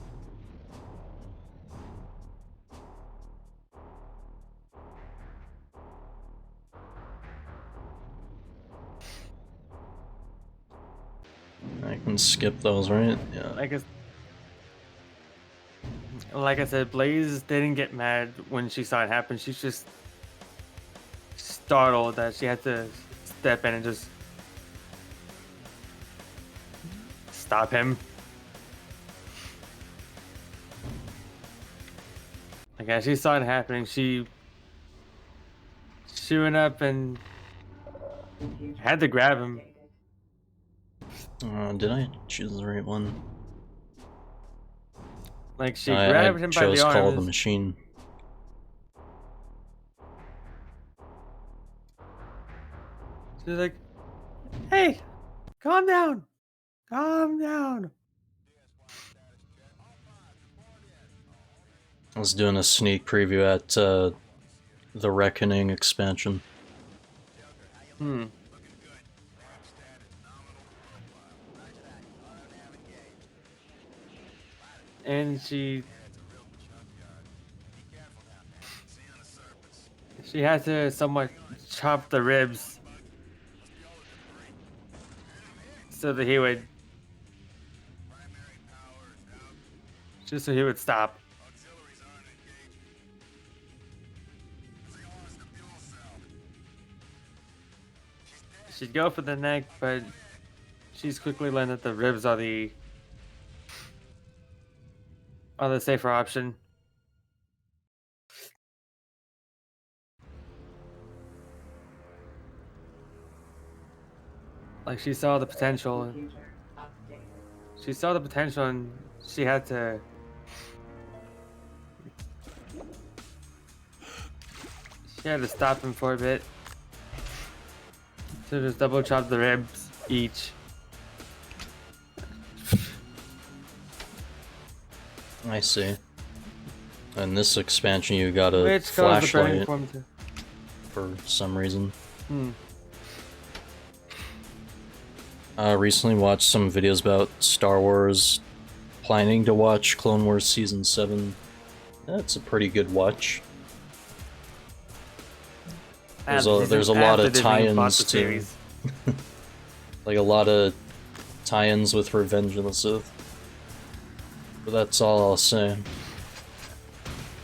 I can skip those, right? Yeah. Like I said, Blaze didn't get mad when she saw it happen. She's just startled that she had to step in and just stop him. Like as she saw it happening, she went up and had to grab him. Did I choose the right one? Like she grabbed him by the chose Call of the arms. Machine. She was like, "Hey, calm down, calm down." I was doing a sneak preview at the Reckoning expansion. And she had to somewhat chop the ribs so that he would stop. She'd go for the neck, but she's quickly learned that the ribs are the safer option. Like she saw the potential. Computer update. She saw the potential and she had to stop him for a bit. So just double chop the ribs each. I see. In this expansion you got a Which caused the burning flashlight form for some reason. to... Recently watched some videos about Star Wars, planning to watch Clone Wars Season 7. That's a pretty good watch. There's a lot of tie-ins to... like a lot of tie-ins with Revenge of the Sith. But that's all I'll say.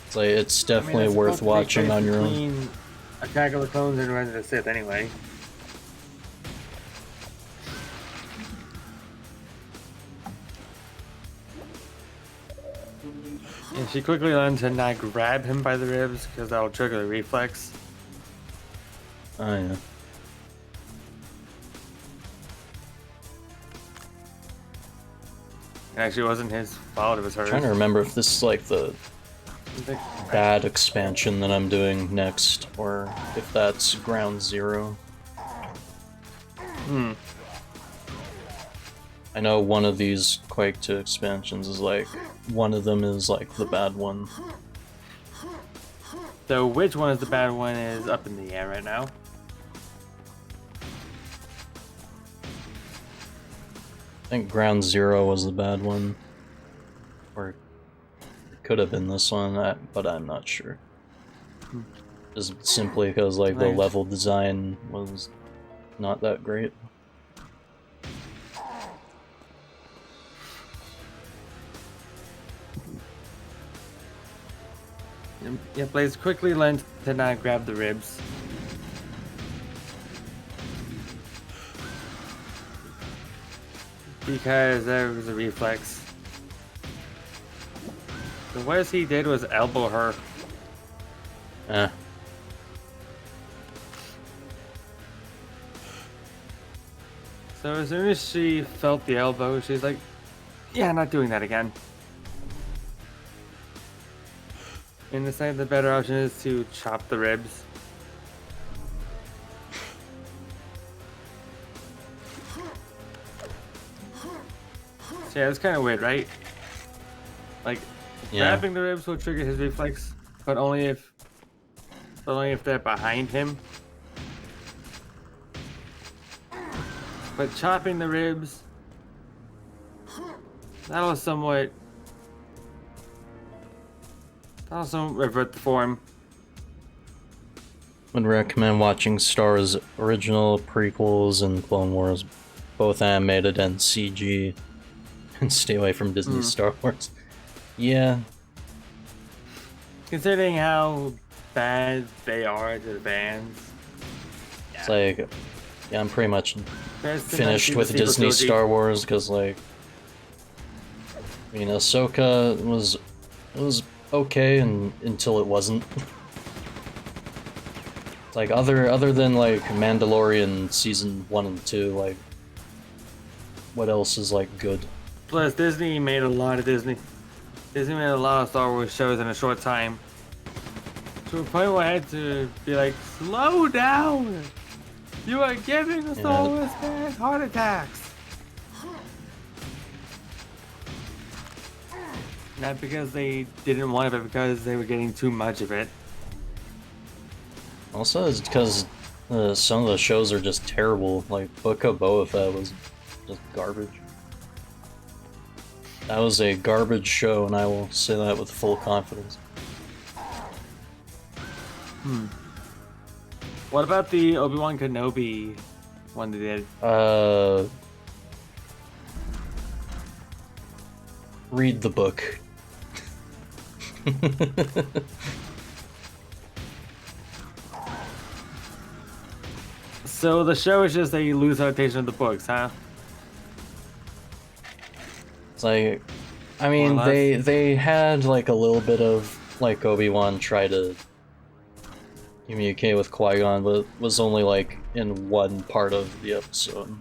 It's like, it's definitely worth watching on your own. Attack of the Clones and Revenge of the Sith anyway. And she quickly learned to not grab him by the ribs because that'll trigger the reflex. Oh yeah. It actually wasn't his fault, it was hers. I'm trying to remember if this is like the bad expansion that I'm doing next, or if that's Ground Zero. I know one of these Quake 2 expansions is like, one of them is like the bad one. So which one is the bad one is up in the air right now. I think Ground Zero was the bad one. Or it could have been this one, but I'm not sure. Just simply because like the level design was not that great. Yeah, Blaze quickly learned to not grab the ribs. Because there was a reflex. The worst he did was elbow her. So as soon as she felt the elbow, she's like, yeah, not doing that again. And decided the better option is to chop the ribs. So yeah, it's kind of weird, right? Like, Yeah. Grabbing the ribs will trigger his reflex, but only if they're behind him. But chopping the ribs, that'll somewhat revert the form. Would recommend watching Star Wars original, prequels, and Clone Wars, both animated and CG, and stay away from Disney Star Wars. Yeah. Considering how bad they are to the fans. It's like, yeah, I'm pretty much Best to not finished see the with sequel Disney trilogy. Star Wars, because, like, I mean, Ahsoka was okay until it wasn't. It's like, other than, like, Mandalorian Season 1 and 2, like, what else is, like, good? Plus, Disney made a lot of Disney made a lot of Star Wars shows in a short time. To a point where I had to be like, slow down! You are giving the Star Wars fans heart attacks! Not because they didn't want it, but because they were getting too much of it. Also, it's because some of the shows are just terrible. Like, Book of Boba Fett was just garbage. That was a garbage show, and I will say that with full confidence. What about the Obi-Wan Kenobi one they did? Read the book. So the show is just a loose adaptation of the books, huh? It's like, I mean, they had like a little bit of like Obi-Wan try to communicate with Qui-Gon, but it was only like in one part of the episode.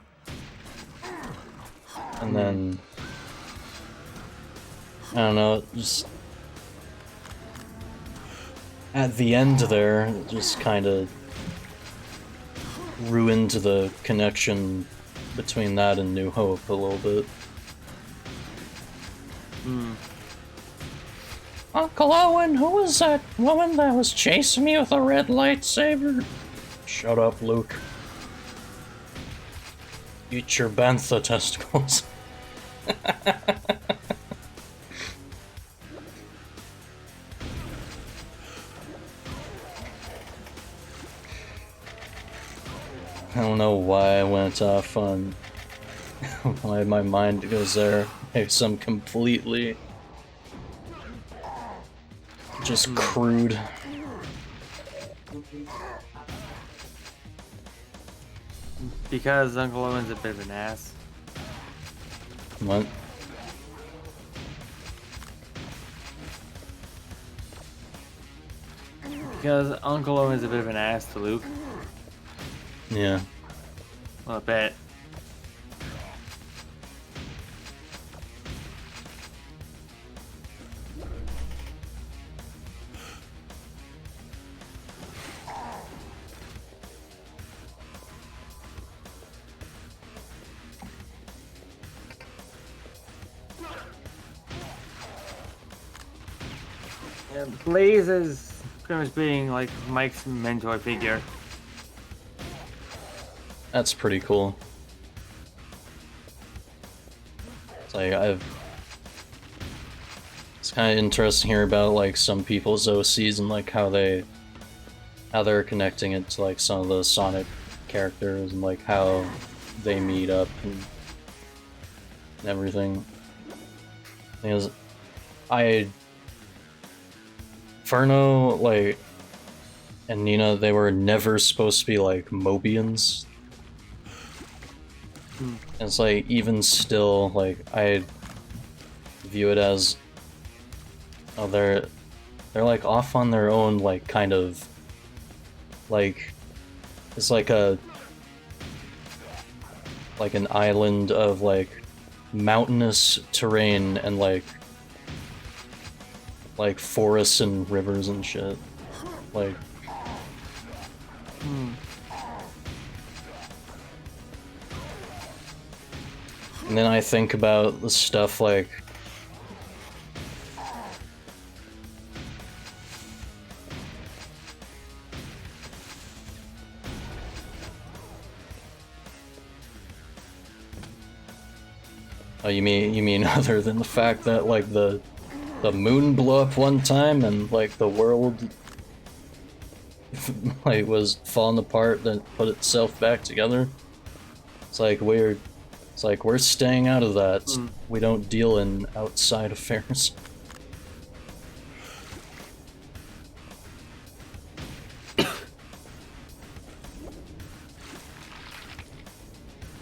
And then I don't know, just at the end there, it just kind of ruined the connection between that and New Hope a little bit. Uncle Owen, who was that woman that was chasing me with a red lightsaber? Shut up, Luke. Eat your bantha testicles. I don't know why I went off on why my mind goes there. Like some completely just crude. Because Uncle Owen's a bit of an ass. What? Because Uncle Owen's a bit of an ass to Luke. Yeah. Well, I bet. Yeah, Blaze is pretty much being like Mike's mentor figure. That's pretty cool. It's like it's kind of interesting here about like some people's OCs and like how they're connecting it to like some of the Sonic characters and like how they meet up and everything. Because Ferno, like, and Nina, they were never supposed to be like Mobians. And it's like, even still, like, I view it as, oh, they're like off on their own, like, kind of, like, it's like an island of like mountainous terrain and like forests and rivers and shit. Like, and then I think about the stuff like Oh, you mean other than the fact that like the moon blew up one time and like the world like was falling apart, then put itself back together? It's like we're staying out of that. We don't deal in outside affairs.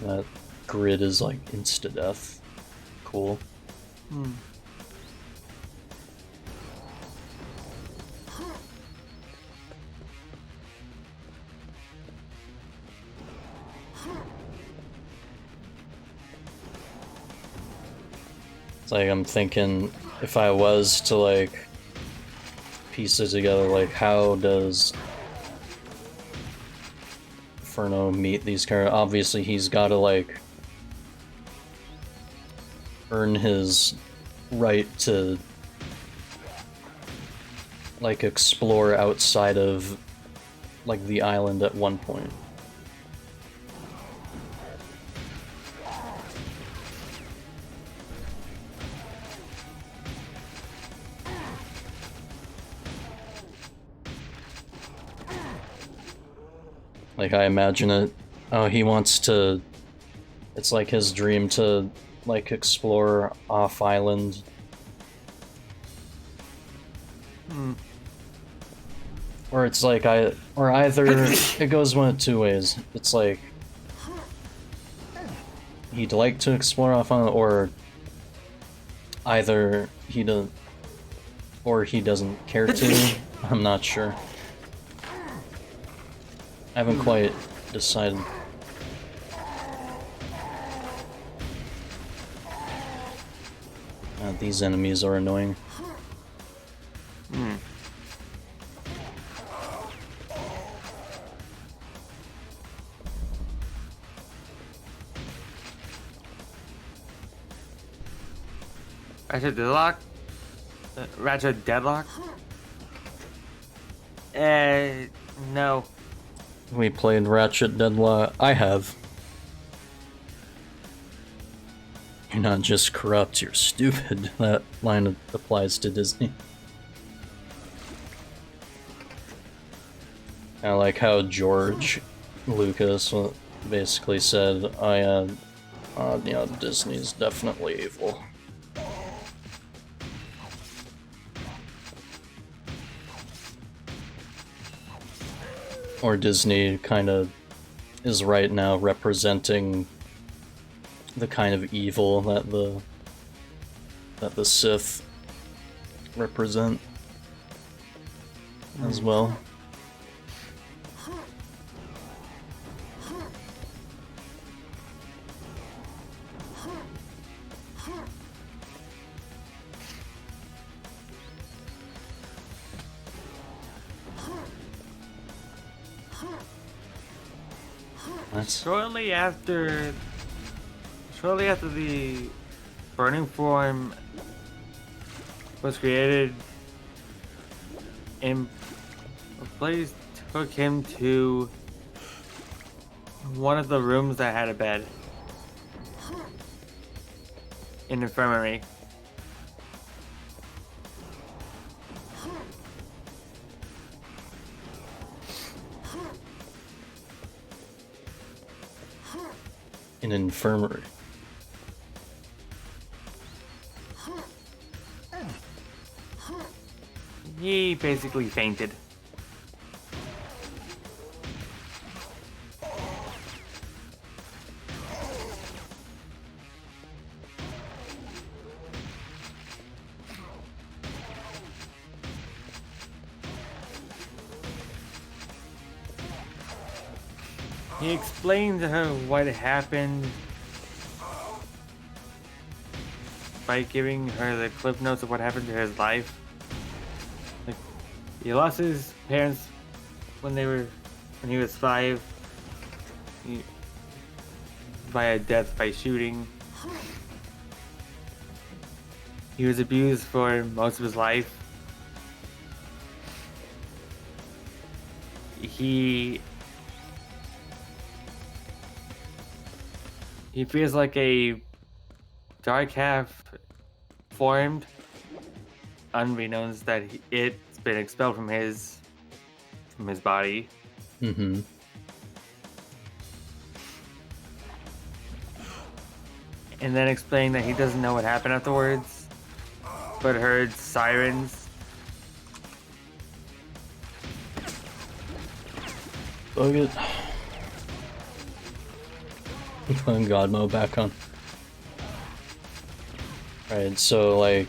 That grid is like insta-death. Cool. It's like I'm thinking if I was to like piece it together, like how does Ferno meet these characters? Obviously he's gotta like earn his right to like explore outside of like the island at one point. Like, I imagine it. Oh, he wants to. It's like his dream to, like, explore off island. Or it's like or either it goes one of two ways. It's like he'd like to explore off island, or either he doesn't, or he doesn't care to. I'm not sure. I haven't quite decided. These enemies are annoying. Ratchet Deadlock? Ratchet Deadlock? No. We played Ratchet Deadlock. I have. You're not just corrupt, you're stupid. That line applies to Disney. I like how George Lucas basically said, you know, Disney's definitely evil. Or Disney kind of is right now representing the kind of evil that the Sith represent as well. Shortly after the Burning Form was created, and Blaze took him to one of the rooms that had a bed. An infirmary. An infirmary. He basically fainted. He explained to her what happened by giving her the clip notes of what happened to his life. Like, he lost his parents when he was 5 by a death by shooting. He was abused for most of his life. He feels like a dark half formed, unbeknownst that it's been expelled from his body. Mm-hmm. And then explaining that he doesn't know what happened afterwards, but heard sirens. Bug it. Putting God mode back on. Right, so like...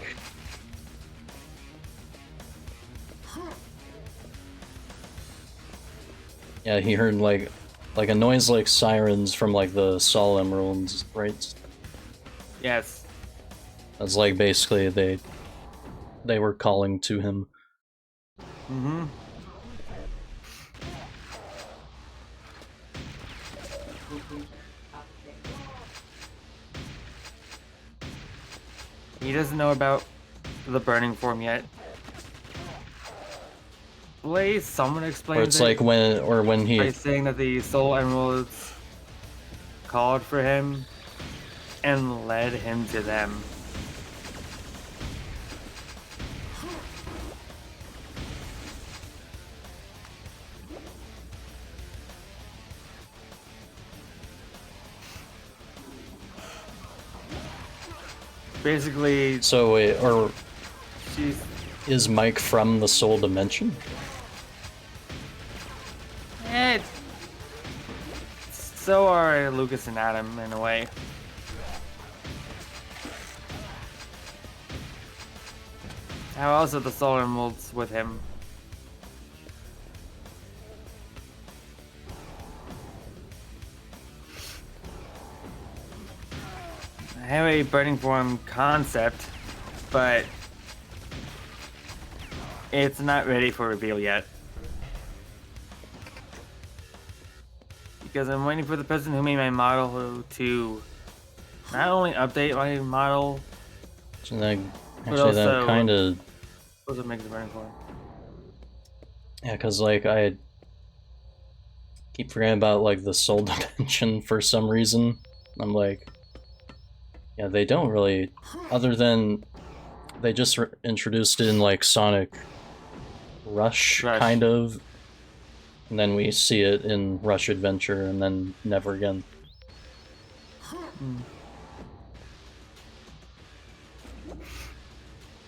Yeah, he heard like a noise like sirens from like the Sol Emeralds, right? Yes. That's like basically they were calling to him. Mm-hmm. He doesn't know about the burning form yet. Blaze, someone explains Or it's like when he... by saying that the Soul Emeralds called for him and led him to them. Basically... So wait, or... She's... Is Mike from the Soul Dimension? So are Lucas and Adam, in a way. How else are the Soul Emeralds with him? I have a burning form concept, but it's not ready for reveal yet. Because I'm waiting for the person who made my model to not only update my model, So that, but actually also that kind of... also make the burning form. Yeah, because like I keep forgetting about like the Soul Dimension for some reason. I'm like, yeah, they don't really, other than they just introduced it in like Sonic Rush, kind of, and then we see it in Rush Adventure, and then never again.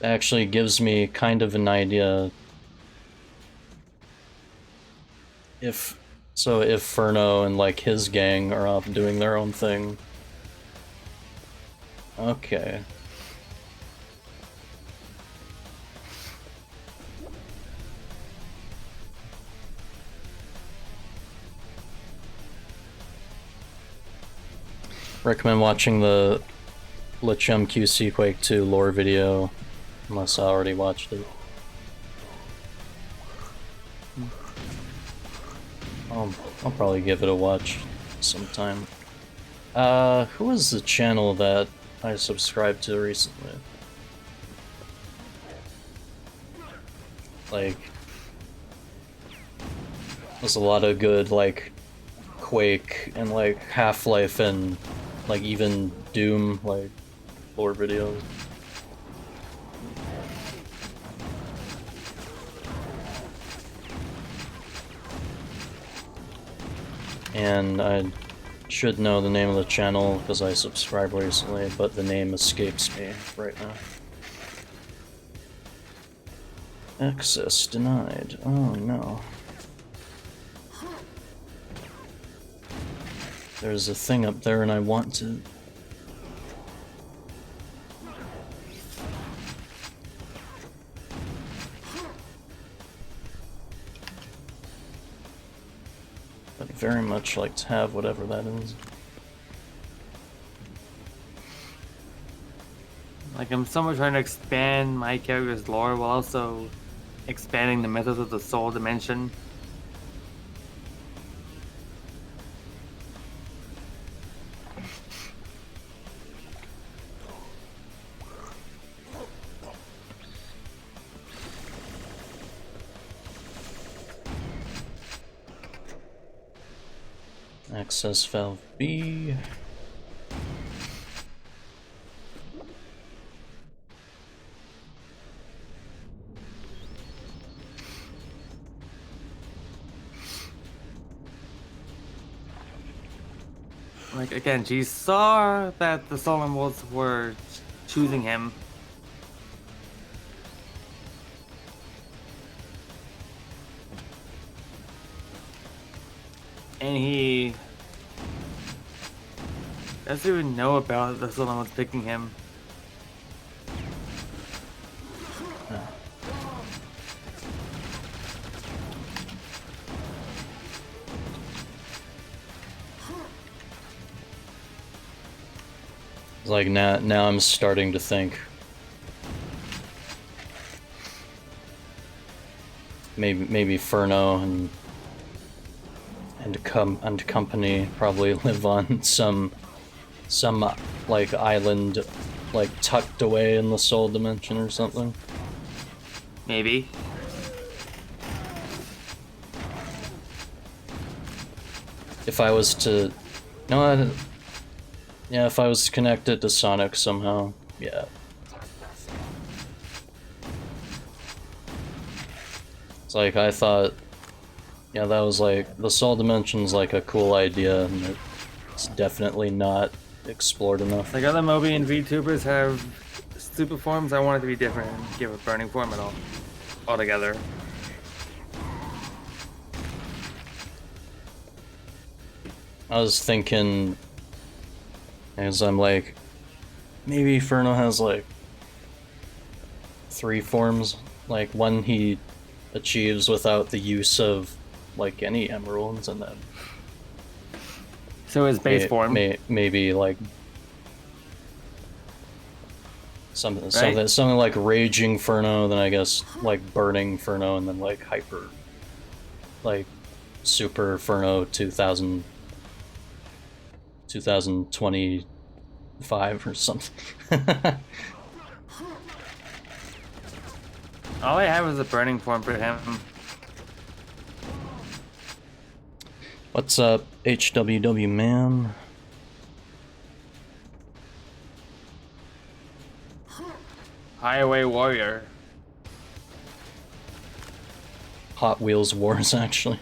It actually gives me kind of an idea if Ferno and like his gang are off doing their own thing. Okay. Recommend watching the LeChum QC Quake 2 lore video, unless I already watched it. I'll probably give it a watch sometime. Who was the channel that I subscribed to recently? Like, there's a lot of good, like, Quake and, like, Half-Life and, like, even Doom, like, lore videos. And I should know the name of the channel because I subscribed recently, but the name escapes me right now. Access denied. Oh no. There's a thing up there and I want to... I'd very much like to have whatever that is. Like, I'm somewhat trying to expand my character's lore while also expanding the mythos of the Soul Dimension. Access valve B. Like, again, she saw that the Stolen Wolves were choosing him. And he doesn't even know about the Stolen Wolves picking him. It's like now I'm starting to think maybe Ferno and company probably live on some like island like tucked away in the Soul Dimension or something. Maybe. If I was to yeah, if I was connected to Sonic somehow, yeah. It's like I thought, yeah, that was like, the Soul Dimension's like a cool idea, and it's definitely not explored enough. Like other Moby and VTubers have super forms, I want it to be different and give a burning form at all altogether. I was thinking, as I'm like, maybe Ferno has like 3 forms, like one he achieves without the use of like any emeralds, and then so his base form maybe like something like Raging Ferno, then I guess like Burning Ferno, and then like Hyper, like Super Ferno 2025 or something. All I have is a burning form for him. What's up, HWW man? Highway Warrior. Hot Wheels Wars, actually.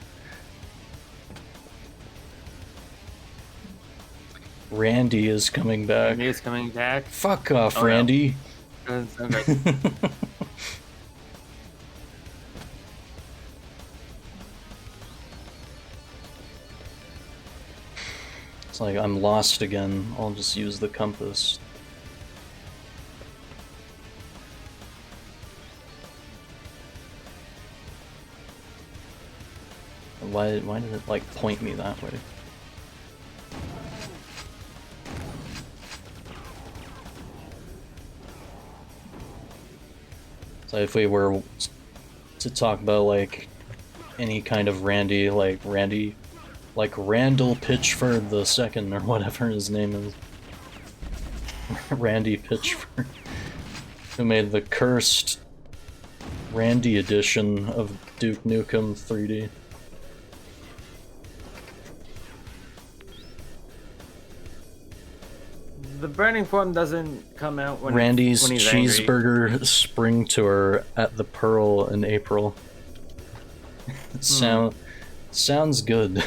Randy is coming back. Randy is coming back. Fuck off, Randy. No. Okay. It's like, I'm lost again. I'll just use the compass. Why did it, like, point me that way? So if we were to talk about, like, any kind of Randy, like Randall Pitchford the Second, or whatever his name is. Randy Pitchford, who made the cursed Randy edition of Duke Nukem 3D. The burning form doesn't come out when Randy's when he's cheeseburger angry. spring tour at the Pearl in April. Sounds good.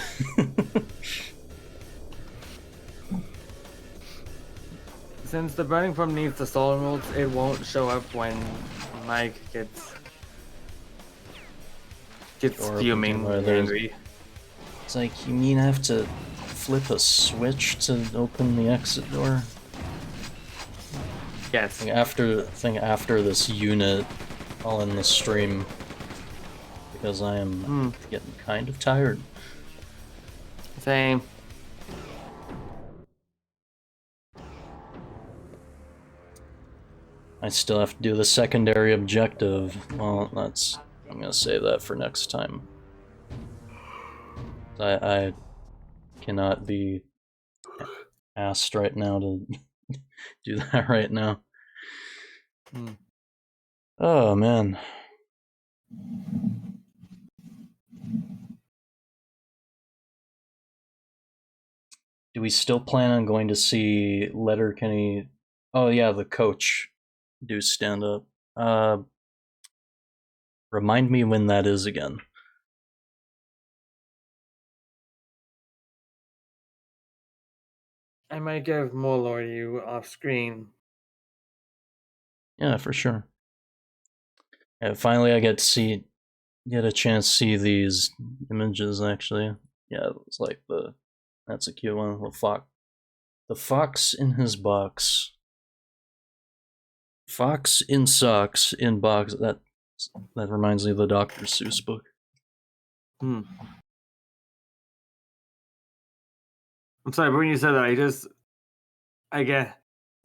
Since the burning form needs the soul emeralds, it won't show up when Mike gets fuming and angry. It's like, you mean I have to flip a switch to open the exit door? Yes. After this unit, I'll end the stream, because I am getting kind of tired. Same. I still have to do the secondary objective. Well, I'm gonna save that for next time. I cannot be asked right now to do that right now. Oh man. Do we still plan on going to see Letterkenny? Oh yeah, the coach do stand up. Remind me when that is again. I might give more lore to you off screen. Yeah, for sure. Yeah, finally I get a chance to see these images actually. Yeah, it's like that's a cute one. The fox in his box. Fox in socks in box. That reminds me of the Dr. Seuss book. I'm sorry, but when you said that, I just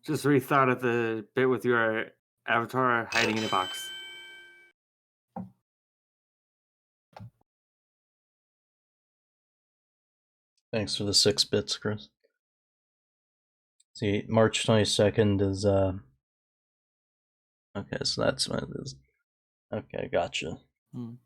rethought of the bit with your avatar hiding in a box. Thanks for the 6 bits, Chris. See, March 22nd is okay, so that's when it is. Okay, gotcha. I'm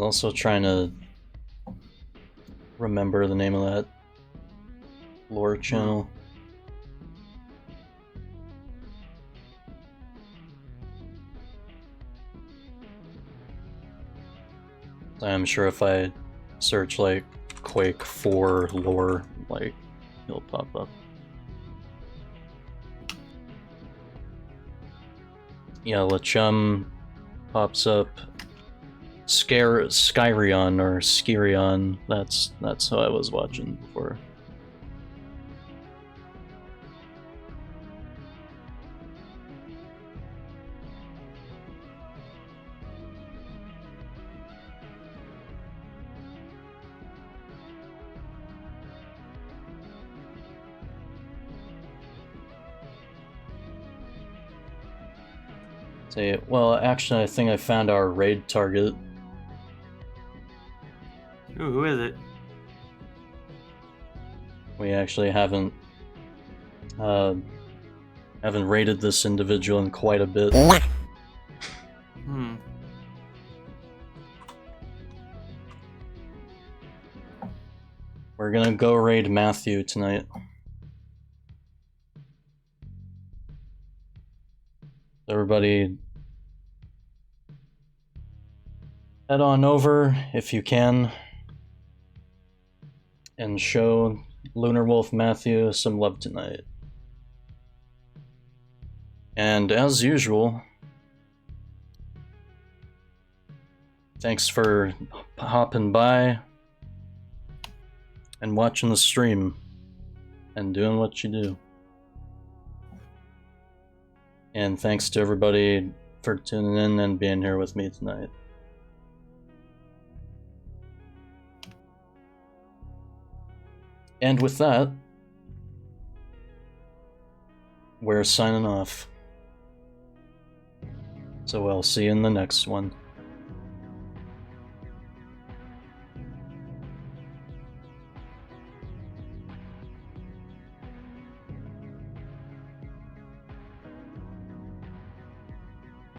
also trying to remember the name of that lore channel. I'm sure if I search like Quake 4 lore, like it'll pop up. Yeah, LeChum pops up. Skyrion or Skirion, that's who I was watching before. Say, well, actually, I think I found our raid target. Ooh, who is it? We actually haven't raided this individual in quite a bit. We're gonna go raid Matthew tonight. Everybody, head on over if you can and show Lunar Wolf Matthew some love tonight. And as usual, thanks for hopping by and watching the stream and doing what you do. And thanks to everybody for tuning in and being here with me tonight. And with that, we're signing off. So I'll see you in the next one.